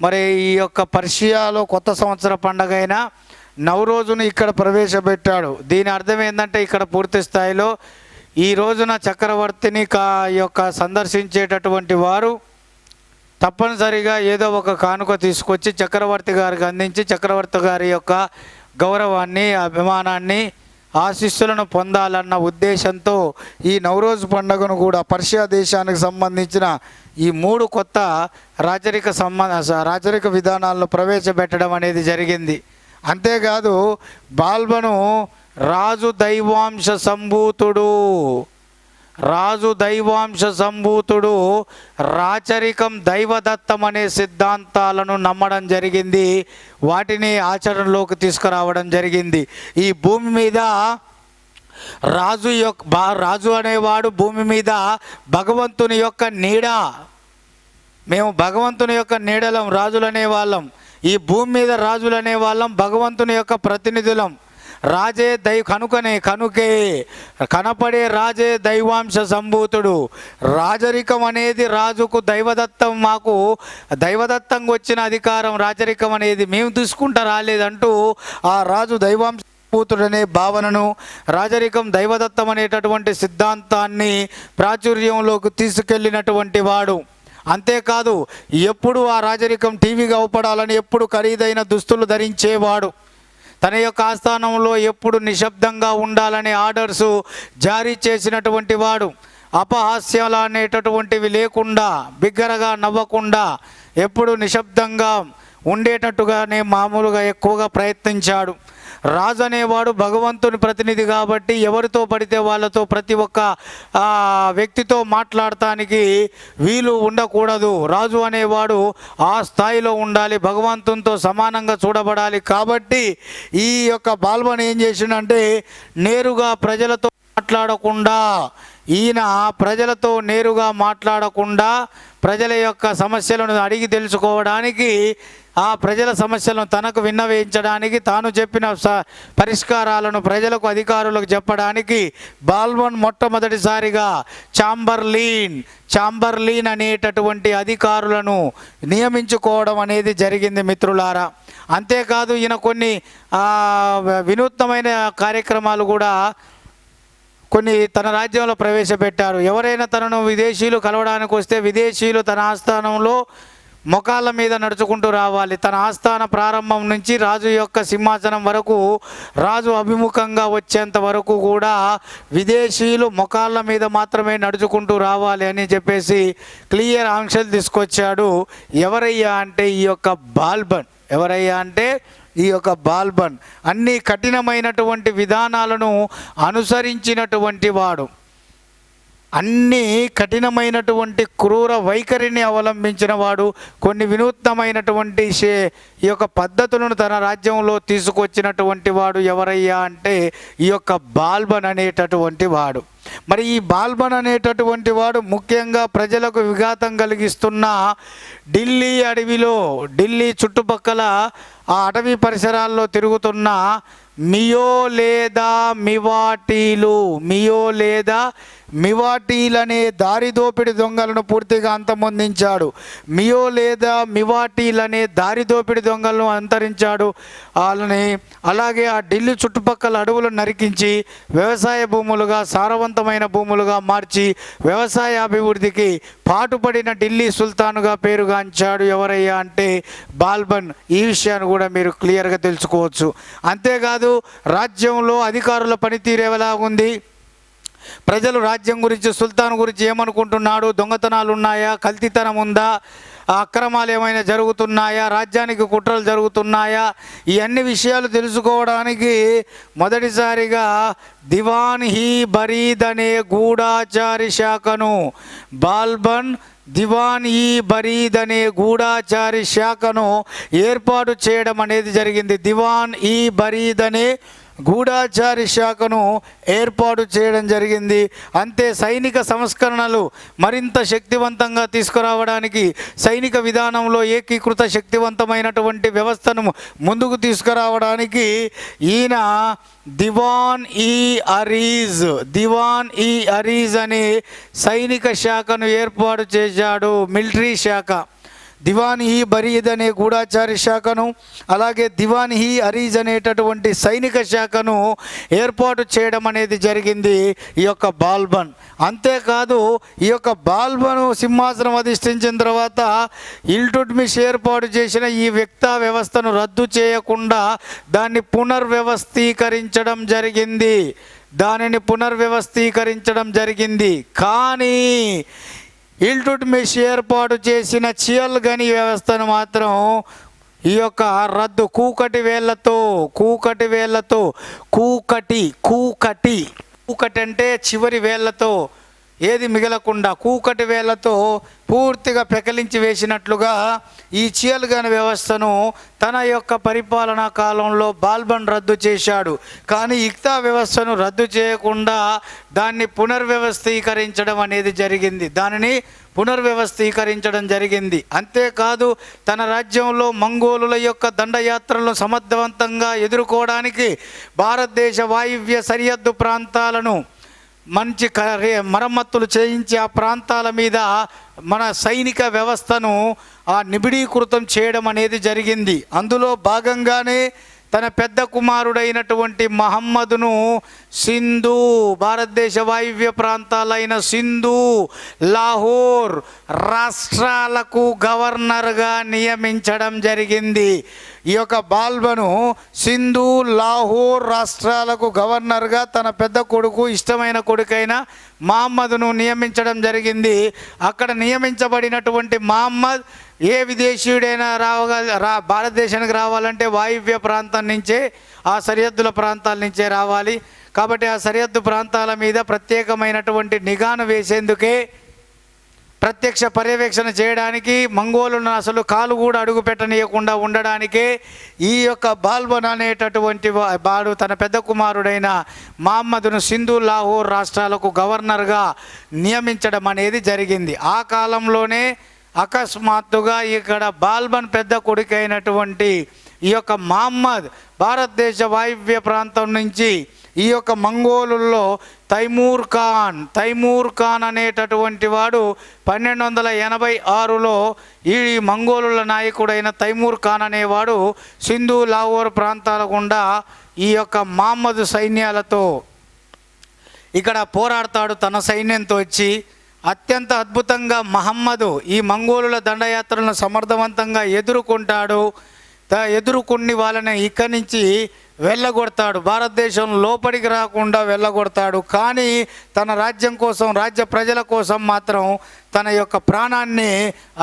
మరి ఈ యొక్క పర్షియాలో కొత్త సంవత్సర పండుగ అయిన నవరోజును ఇక్కడ ప్రవేశపెట్టాడు. దీని అర్థం ఏంటంటే ఇక్కడ పూర్తి స్థాయిలో ఈ రోజున చక్రవర్తిని యొక్క సందర్శించేటటువంటి వారు తప్పనిసరిగా ఏదో ఒక కానుక తీసుకొచ్చి చక్రవర్తి గారికి అందించి చక్రవర్తి గారి యొక్క గౌరవాన్ని, అభిమానాన్ని, ఆశీస్సులను పొందాలన్న ఉద్దేశంతో ఈ నవరోజ్ పండుగను కూడా పర్షియా దేశానికి సంబంధించిన ఈ 3 కొత్త రాజరిక విధానాలను ప్రవేశపెట్టడం అనేది జరిగింది. అంతేకాదు బాల్బను రాజు దైవాంశ సంభూతుడు, రాచరికం దైవదత్తం అనే సిద్ధాంతాలను నమ్మడం జరిగింది. వాటిని ఆచరణలోకి తీసుకురావడం జరిగింది. ఈ భూమి మీద రాజు అనేవాడు భూమి మీద భగవంతుని యొక్క నీడ. మేము భగవంతుని యొక్క నీడలం, రాజులు అనేవాళ్ళం. ఈ భూమి మీద రాజులు అనేవాళ్ళం భగవంతుని యొక్క ప్రతినిధులం. రాజే కనుకే కనపడే రాజే దైవాంశ సంభూతుడు. రాజరికం అనేది రాజుకు దైవదత్తం, మాకు దైవదత్తంగా వచ్చిన అధికారం రాజరికం అనేది మేము తీసుకుంటా రాలేదంటూ ఆ రాజు దైవాంశ సంభూతుడనే భావనను, రాజరికం దైవదత్తం అనేటటువంటి సిద్ధాంతాన్ని ప్రాచుర్యంలోకి తీసుకెళ్ళినటువంటి వాడు. అంతేకాదు ఎప్పుడు ఆ రాజరికం టీవీగా అవపడాలని ఎప్పుడు ఖరీదైన దుస్తులు ధరించేవాడు. తన యొక్క ఆస్థానంలో ఎప్పుడు నిశ్శబ్దంగా ఉండాలనే ఆర్డర్సు జారీ చేసినటువంటి వాడు. అపహాస్యాలు అనేటటువంటివి లేకుండా, బిగ్గరగా నవ్వకుండా ఎప్పుడు నిశ్శబ్దంగా ఉండేటట్టుగానే మామూలుగా ఎక్కువగా ప్రయత్నించాడు. రాజు అనేవాడు భగవంతుని ప్రతినిధి కాబట్టి ఎవరితో పడితే వాళ్ళతో, ప్రతి ఒక్క వ్యక్తితో మాట్లాడటానికి వీలు ఉండకూడదు. రాజు అనేవాడు ఆ స్థాయిలో ఉండాలి, భగవంతునితో సమానంగా చూడబడాలి. కాబట్టి ఈ యొక్క బాల్బన్ ఏం చేసిండంటే నేరుగా ప్రజలతో మాట్లాడకుండా ఈయన ప్రజలతో నేరుగా మాట్లాడకుండా ప్రజల యొక్క సమస్యలను అడిగి తెలుసుకోవడానికి, ఆ ప్రజల సమస్యలను తనకు విన్నవించడానికి, తాను చెప్పిన పరిష్కారాలను ప్రజలకు అధికారులకు చెప్పడానికి బాల్బన్ మొట్టమొదటిసారిగా చాంబర్లీన్ అనేటటువంటి అధికారులను నియమించుకోవడం అనేది జరిగింది మిత్రులారా. అంతేకాదు ఈయన కొన్ని వినూత్నమైన కార్యక్రమాలు కూడా కొన్ని తన రాజ్యంలో ప్రవేశపెట్టారు. ఎవరైనా తనను విదేశీయులు కలవడానికి వస్తే విదేశీయులు తన ఆస్థానంలో మొకాళ్ళ మీద నడుచుకుంటూ రావాలి. తన ఆస్థాన ప్రారంభం నుంచి రాజు యొక్క సింహాసనం వరకు, రాజు అభిముఖంగా వచ్చేంత వరకు కూడా విదేశీయులు మొకాళ్ళ మీద మాత్రమే నడుచుకుంటూ రావాలి అని చెప్పేసి క్లియర్ ఆంక్షలు తీసుకొచ్చాడు. ఎవరయ్యా అంటే ఈ యొక్క బాల్బన్ అన్ని కఠినమైనటువంటి విధానాలను అనుసరించినటువంటి వాడు, అన్ని కఠినమైనటువంటి క్రూర వైఖరిని అవలంబించిన వాడు, కొన్ని వినూత్నమైనటువంటి ఈ యొక్క పద్ధతులను తన రాజ్యంలో తీసుకొచ్చినటువంటి వాడు ఎవరయ్యా అంటే ఈ యొక్క బాల్బన్ అనేటటువంటి వాడు. మరి ఈ బాల్బన్ అనేటటువంటి వాడు ముఖ్యంగా ప్రజలకు విఘాతం కలిగిస్తున్న ఢిల్లీ చుట్టుపక్కల ఆ అటవీ పరిసరాల్లో తిరుగుతున్న మియో లేదా మివాటీలనే దారిదోపిడి దొంగలను పూర్తిగా అంతమొందించాడు. మియో లేదా మివాటీలనే దారిదోపిడి దొంగలను అంతరించాడు. వాళ్ళని అలాగే ఆ ఢిల్లీ చుట్టుపక్కల అడవులను నరికించి వ్యవసాయ భూములుగా, సారవంతమైన భూములుగా మార్చి వ్యవసాయ అభివృద్ధికి పాటుపడిన ఢిల్లీ సుల్తానుగా పేరుగాంచాడు. ఎవరయ్యా అంటే బాల్బన్. ఈ విషయాన్ని కూడా మీరు క్లియర్గా తెలుసుకోవచ్చు. అంతేకాదు రాజ్యంలో అధికారుల పనితీరు ఎలా ఉంది, ప్రజలు రాజ్యం గురించి, సుల్తాన్ గురించి ఏమనుకుంటున్నాడు, దొంగతనాలు ఉన్నాయా, కల్తీతనం ఉందా, అక్రమాలు ఏమైనా జరుగుతున్నాయా, రాజ్యానికి కుట్రలు జరుగుతున్నాయా, ఈ అన్ని విషయాలు తెలుసుకోవడానికి మొదటిసారిగా దివాన్-ఈ-బరీద్ అనే గూఢాచారి శాఖను దివాన్-ఈ-బరీద్ అనే గూఢాచారి శాఖను ఏర్పాటు చేయడం అనేది జరిగింది. దివాన్-ఈ-బరీద్ అనే గూఢాచారి శాఖను ఏర్పాటు చేయడం జరిగింది. అంతే సైనిక సంస్కరణలు మరింత శక్తివంతంగా తీసుకురావడానికి, సైనిక విధానంలో ఏకీకృత శక్తివంతమైనటువంటి వ్యవస్థను ముందుకు తీసుకురావడానికి ఈయన దివాన్-ఈ-అరీజ్ అనే సైనిక శాఖను ఏర్పాటు చేశాడు. మిలిటరీ శాఖ దివాన్-ఈ-బరీద్ అనే గూఢాచారి శాఖను, అలాగే దివాన్-ఈ-అరీజ్ అనేటటువంటి సైనిక శాఖను ఏర్పాటు చేయడం అనేది జరిగింది ఈ యొక్క బాల్బన్. అంతేకాదు ఈ యొక్క బాల్బను సింహాసనం అధిష్ఠించిన తర్వాత ఇల్టుట్మిష్ ఏర్పాటు చేసిన ఈ వ్యక్తా వ్యవస్థను రద్దు చేయకుండా దాన్ని పునర్వ్యవస్థీకరించడం జరిగింది. కానీ ఇల్టుట్మిష్ ఏర్పాటు చేసిన చియల్గని వ్యవస్థను మాత్రం ఈ యొక్క రద్దు కూకటి వేళ్లతో అంటే చివరి వేళ్లతో ఏది మిగలకుండా కూకటి వేళ్లతో పూర్తిగా పెకలించి వేసినట్లుగా ఈ చియల్గన్ వ్యవస్థను తన యొక్క పరిపాలనా కాలంలో బాల్బన్ రద్దు చేశాడు. కానీ ఇక్తా వ్యవస్థను రద్దు చేయకుండా దాన్ని పునర్వ్యవస్థీకరించడం జరిగింది. అంతేకాదు తన రాజ్యంలో మంగోలుల యొక్క దండయాత్రలను సమర్థవంతంగా ఎదుర్కోవడానికి భారతదేశ వాయువ్య సరిహద్దు ప్రాంతాలను మంచి మరమ్మతులు చేయించి ఆ ప్రాంతాల మీద మన సైనిక వ్యవస్థను నిబిడీకృతం చేయడం అనేది జరిగింది. అందులో భాగంగానే తన పెద్ద కుమారుడైనటువంటి మహమ్మదును భారతదేశ వాయువ్య ప్రాంతాలైన సింధు, లాహోర్ రాష్ట్రాలకు గవర్నర్గా నియమించడం జరిగింది. ఈ యొక్క బాల్బను సింధు, లాహోర్ రాష్ట్రాలకు గవర్నర్గా తన పెద్ద కొడుకు, ఇష్టమైన కొడుకైన మహమ్మదును నియమించడం జరిగింది. అక్కడ నియమించబడినటువంటి మహమ్మద్ ఏ విదేశీయుడైనా భారతదేశానికి రావాలంటే వాయువ్య ప్రాంతం నుంచే, ఆ సరిహద్దుల ప్రాంతాల నుంచే రావాలి. కాబట్టి ఆ సరిహద్దు ప్రాంతాల మీద ప్రత్యేకమైనటువంటి నిఘాను వేసేందుకే ప్రత్యక్ష పర్యవేక్షణ చేయడానికి, మంగోలులను అసలు కాలు కూడా అడుగు పెట్టనీయకుండా ఉండడానికే ఈ యొక్క బాల్బన్ అనేటటువంటి వాడు తన పెద్ద కుమారుడైన మహమ్మదును సింధు, లాహోర్ రాష్ట్రాలకు గవర్నర్గా నియమించడం అనేది జరిగింది. ఆ కాలంలోనే అకస్మాత్తుగా ఇక్కడ బాల్బన్ పెద్ద కొడుకైనటువంటి ఈ యొక్క మహమ్మద్ భారతదేశ వాయువ్య ప్రాంతం నుంచి ఈ యొక్క మంగోలుల్లో తైమూర్ ఖాన్ అనేటటువంటి వాడు 1286లో ఈ మంగోలుల నాయకుడైన తైమూర్ ఖాన్ అనేవాడు సింధు, లాహోర్ ప్రాంతాల గుండా ఈ యొక్క మహమ్మద్ సైన్యాలతో ఇక్కడ పోరాడతాడు. తన సైన్యంతో వచ్చి అత్యంత అద్భుతంగా మహమ్మదు ఈ మంగోలుల దండయాత్రలను సమర్థవంతంగా ఎదుర్కొని వాళ్ళని ఇక్కడి నుంచి వెళ్ళగొడతాడు. భారతదేశం లోపలికి రాకుండా వెళ్ళగొడతాడు. కానీ తన రాజ్యం కోసం, రాజ్య ప్రజల కోసం మాత్రం తన యొక్క ప్రాణాన్ని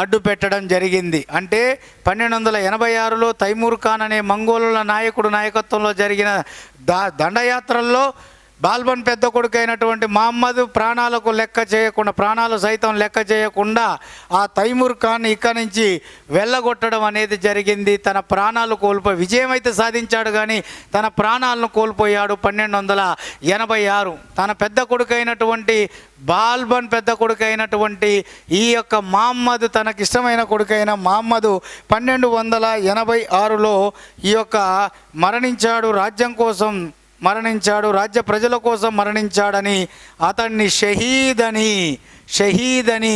అడ్డు పెట్టడం జరిగింది. అంటే 1286లో తైమూర్ ఖాన్ అనే మంగోలుల నాయకుడు నాయకత్వంలో జరిగిన దండయాత్రల్లో బాల్బన్ పెద్ద కొడుకైనటువంటి మహమ్మద్ ప్రాణాలు సైతం లెక్క చేయకుండా ఆ తైమూర్ ఖాన్ ఇక్కడి నుంచి వెళ్ళగొట్టడం అనేది జరిగింది. తన ప్రాణాలు విజయం అయితే సాధించాడు, కానీ తన ప్రాణాలను కోల్పోయాడు 1286. తన పెద్ద కొడుకైనటువంటి బాల్బన్ పెద్ద కొడుకైనటువంటి ఈ యొక్క మహమ్మద్, తనకిష్టమైన కొడుకైన మహమ్మద్ 1286లో ఈ యొక్క మరణించాడు. రాజ్యం కోసం మరణించాడు, రాజ్య ప్రజల కోసం మరణించాడని అతన్ని షహీద్ అని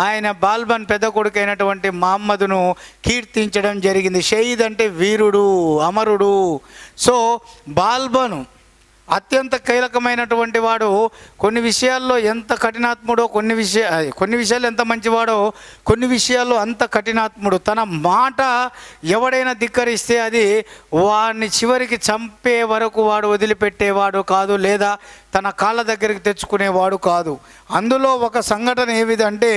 ఆయన బాల్బన్ పెద్ద కొడుకైనటువంటి మహమ్మదును కీర్తించడం జరిగింది. షహీద్ అంటే వీరుడు, అమరుడు. సో బాల్బను అత్యంత కీలకమైనటువంటి వాడు. కొన్ని విషయాల్లో ఎంత కఠినాత్ముడో, కొన్ని విషయాలు ఎంత మంచివాడో, కొన్ని విషయాల్లో అంత కఠినాత్ముడు. తన మాట ఎవడైనా ధిక్కరిస్తే అది వాడిని చివరికి చంపే వరకు వాడు వదిలిపెట్టేవాడు కాదు, లేదా తన కాళ్ళ దగ్గరికి తెచ్చుకునేవాడు కాదు. అందులో ఒక సంఘటన ఏమిటంటే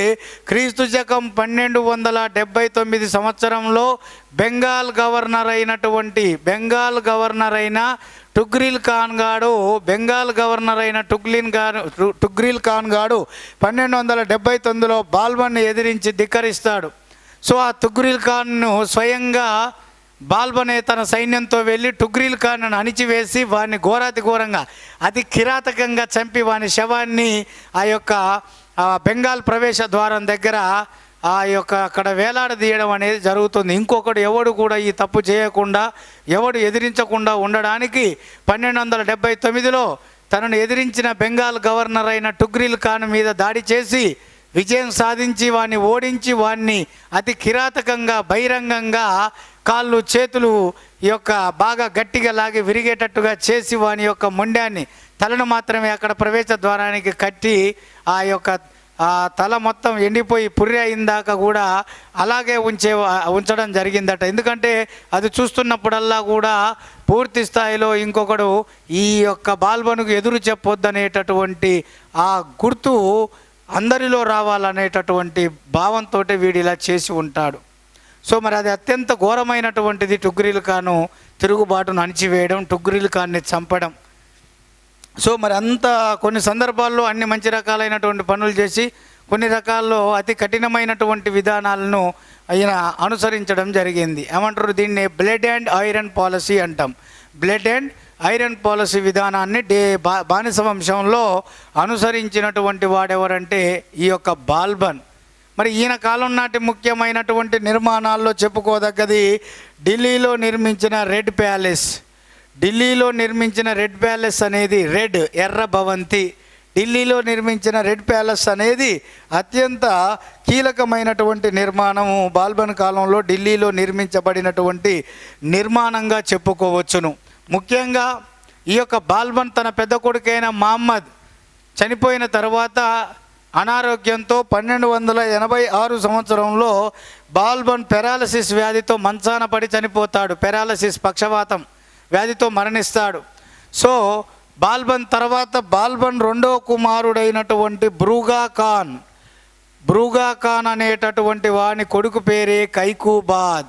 క్రీస్తు శకం 1279 సంవత్సరంలో బెంగాల్ గవర్నర్ అయిన టుగ్రిల్ ఖాన్ గాడు 1279లో బాల్బన్ని ఎదిరించి ధిక్కరిస్తాడు. సో ఆ టుగ్రిల్ ఖాన్ను స్వయంగా బాల్బనే తన సైన్యంతో వెళ్ళి టుగ్రిల్ ఖాన్ను అణిచివేసి వాడిని ఘోరంగా అతి కిరాతకంగా చంపి వాని శవాన్ని ఆ యొక్క బెంగాల్ ప్రవేశ ద్వారం దగ్గర అక్కడ వేలాడదీయడం అనేది జరుగుతుంది. ఇంకొకడు ఎవడు కూడా ఈ తప్పు చేయకుండా, ఎవడు ఎదిరించకుండా ఉండడానికి 1279లో తనను ఎదిరించిన బెంగాల్ గవర్నర్ అయిన టుగ్రిల్ ఖాన్ మీద దాడి చేసి విజయం సాధించి వాడిని ఓడించి వాడిని అతి కిరాతకంగా బహిరంగంగా కాళ్ళు చేతులు ఈ యొక్క బాగా గట్టిగా లాగి విరిగేటట్టుగా చేసి వాని యొక్క మొండాన్ని తలను మాత్రమే అక్కడ ప్రవేశ ద్వారానికి కట్టి ఆ యొక్క తల మొత్తం ఎండిపోయి పుర్రె అయిందాక కూడా అలాగే ఉంచడం జరిగిందట. ఎందుకంటే అది చూస్తున్నప్పుడల్లా కూడా పూర్తి స్థాయిలో ఇంకొకడు ఈ యొక్క బాల్బనుకు ఎదురు చెప్పొద్దనేటటువంటి ఆ గుర్తు అందరిలో రావాలనేటటువంటి భావంతో వీడు ఇలా చేసి ఉంటాడు. సో మరి అది అత్యంత ఘోరమైనటువంటిది. టుగ్రిల్ ఖాను తిరుగుబాటును అణిచివేయడం, టుగ్రిల్ ఖాన్ని చంపడం. సో మరి కొన్ని సందర్భాల్లో అన్ని మంచి రకాలైనటువంటి పనులు చేసి కొన్ని రకాల్లో అతి కఠినమైనటువంటి విధానాలను ఆయన అనుసరించడం జరిగింది. ఏమంటారు దీన్ని? బ్లడ్ అండ్ ఐరన్ పాలసీ అంటాం. బ్లడ్ అండ్ ఐరన్ పాలసీ విధానాన్ని బానిస వంశంలో అనుసరించినటువంటి వాడెవరంటే ఈ యొక్క బాల్బన్. మరి ఈయన కాలం నాటి ముఖ్యమైనటువంటి నిర్మాణాల్లో చెప్పుకోదగ్గది ఢిల్లీలో నిర్మించిన రెడ్ ప్యాలెస్ అనేది ఎర్ర భవంతి. ఢిల్లీలో నిర్మించిన రెడ్ ప్యాలెస్ అనేది అత్యంత కీలకమైనటువంటి నిర్మాణము. బాల్బన్ కాలంలో ఢిల్లీలో నిర్మించబడినటువంటి నిర్మాణంగా చెప్పుకోవచ్చును. ముఖ్యంగా ఈ యొక్క బాల్బన్ తన పెద్ద కొడుకైన మహమ్మద్ చనిపోయిన తర్వాత అనారోగ్యంతో 1286 సంవత్సరంలో బాల్బన్ పెరాలసిస్ వ్యాధితో మంచాన పడి చనిపోతాడు. పక్షవాతం వ్యాధితో మరణిస్తాడు. సో బాల్బన్ తర్వాత బాల్బన్ రెండో కుమారుడైనటువంటి బ్రూగా ఖాన్ అనేటటువంటి వాని కొడుకు పేరే కైకూబాద్.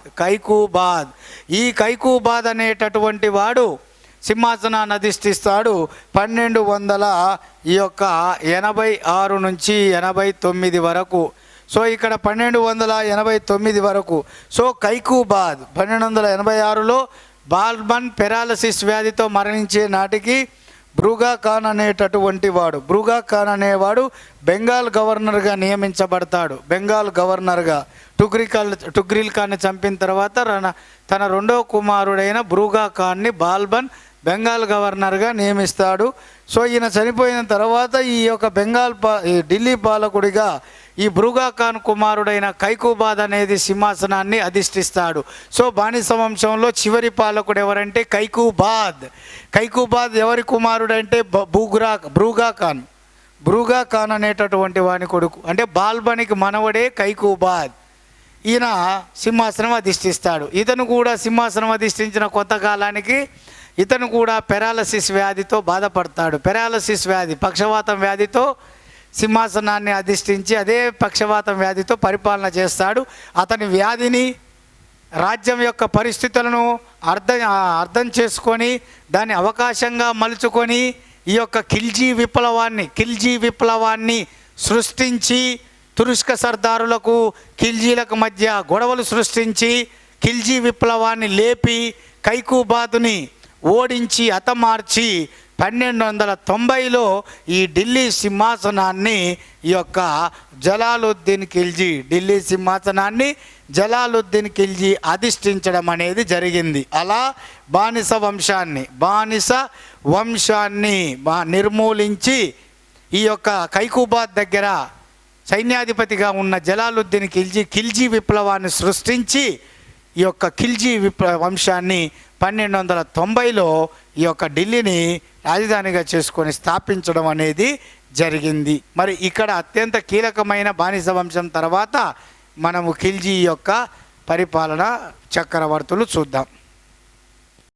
ఈ కైకూబాద్ అనేటటువంటి వాడు సింహాసనాన్ని అధిష్ఠిస్తాడు 1286 నుంచి 89 వరకు. సో ఇక్కడ 1289 వరకు. సో కైకుబాద్ 1286లో బాల్బన్ పెరాలసిస్ వ్యాధితో మరణించే నాటికి బ్రూగా ఖాన్ అనేటటువంటి వాడు, బ్రూగా ఖాన్ అనేవాడు బెంగాల్ గవర్నర్గా నియమించబడతాడు. బెంగాల్ గవర్నర్గా టుగ్రిల్ ఖాన్ని చంపిన తర్వాత తన రెండవ కుమారుడైన బ్రూగా ఖాన్ని బాల్బన్ బెంగాల్ గవర్నర్గా నియమిస్తాడు. సో ఈయన చనిపోయిన తర్వాత ఈ యొక్క ఢిల్లీ పాలకుడిగా ఈ బ్రూగా ఖాన్ కుమారుడైన కైకుబాద్ అనేది సింహాసనాన్ని అధిష్ఠిస్తాడు. సో బానిస వంశంలో చివరి పాలకుడు ఎవరంటే కైకుబాద్. కైకుబాద్ ఎవరి కుమారుడంటే బ్రూగా ఖాన్ అనేటటువంటి వాని కొడుకు, అంటే బాల్బనికి మనవడే కైకుబాద్. ఈయన సింహాసనం అధిష్ఠిస్తాడు. ఇతను కూడా సింహాసనం అధిష్ఠించిన కొంతకాలానికి ఇతను కూడా పెరాలసిస్ వ్యాధితో బాధపడతాడు. పెరాలసిస్ వ్యాధి, పక్షవాతం వ్యాధితో సింహాసనాన్ని అధిష్ఠించి అదే పక్షవాతం వ్యాధితో పరిపాలన చేస్తాడు. అతని వ్యాధిని, రాజ్యం యొక్క పరిస్థితులను అర్థం చేసుకొని దాన్ని అవకాశంగా మలుచుకొని ఈ యొక్క ఖిల్జీ విప్లవాన్ని సృష్టించి తురుష్క సర్దారులకు ఖిల్జీలకు మధ్య గొడవలు సృష్టించి ఖిల్జీ విప్లవాన్ని లేపి కైకుబాదుని ఓడించి హతమార్చి 1290లో ఈ ఢిల్లీ సింహాసనాన్ని ఈ యొక్క ఢిల్లీ సింహాసనాన్ని జలాలుద్దీన్ ఖిల్జీ అధిష్ఠించడం అనేది జరిగింది. అలా బానిస వంశాన్ని నిర్మూలించి ఈ యొక్క కైకుబాద్ దగ్గర సైన్యాధిపతిగా ఉన్న జలాలుద్దీన్ ఖిల్జీ విప్లవాన్ని సృష్టించి ఈ యొక్క ఖిల్జీ వంశాన్ని 1290లో ఈ యొక్క ఢిల్లీని రాజధానిగా చేసుకొని స్థాపించడం అనేది జరిగింది. మరి ఇక్కడ అత్యంత కీలకమైన బానిస వంశం తర్వాత మనము ఖిల్జీ యొక్క పరిపాలన చక్రవర్తులు చూద్దాం.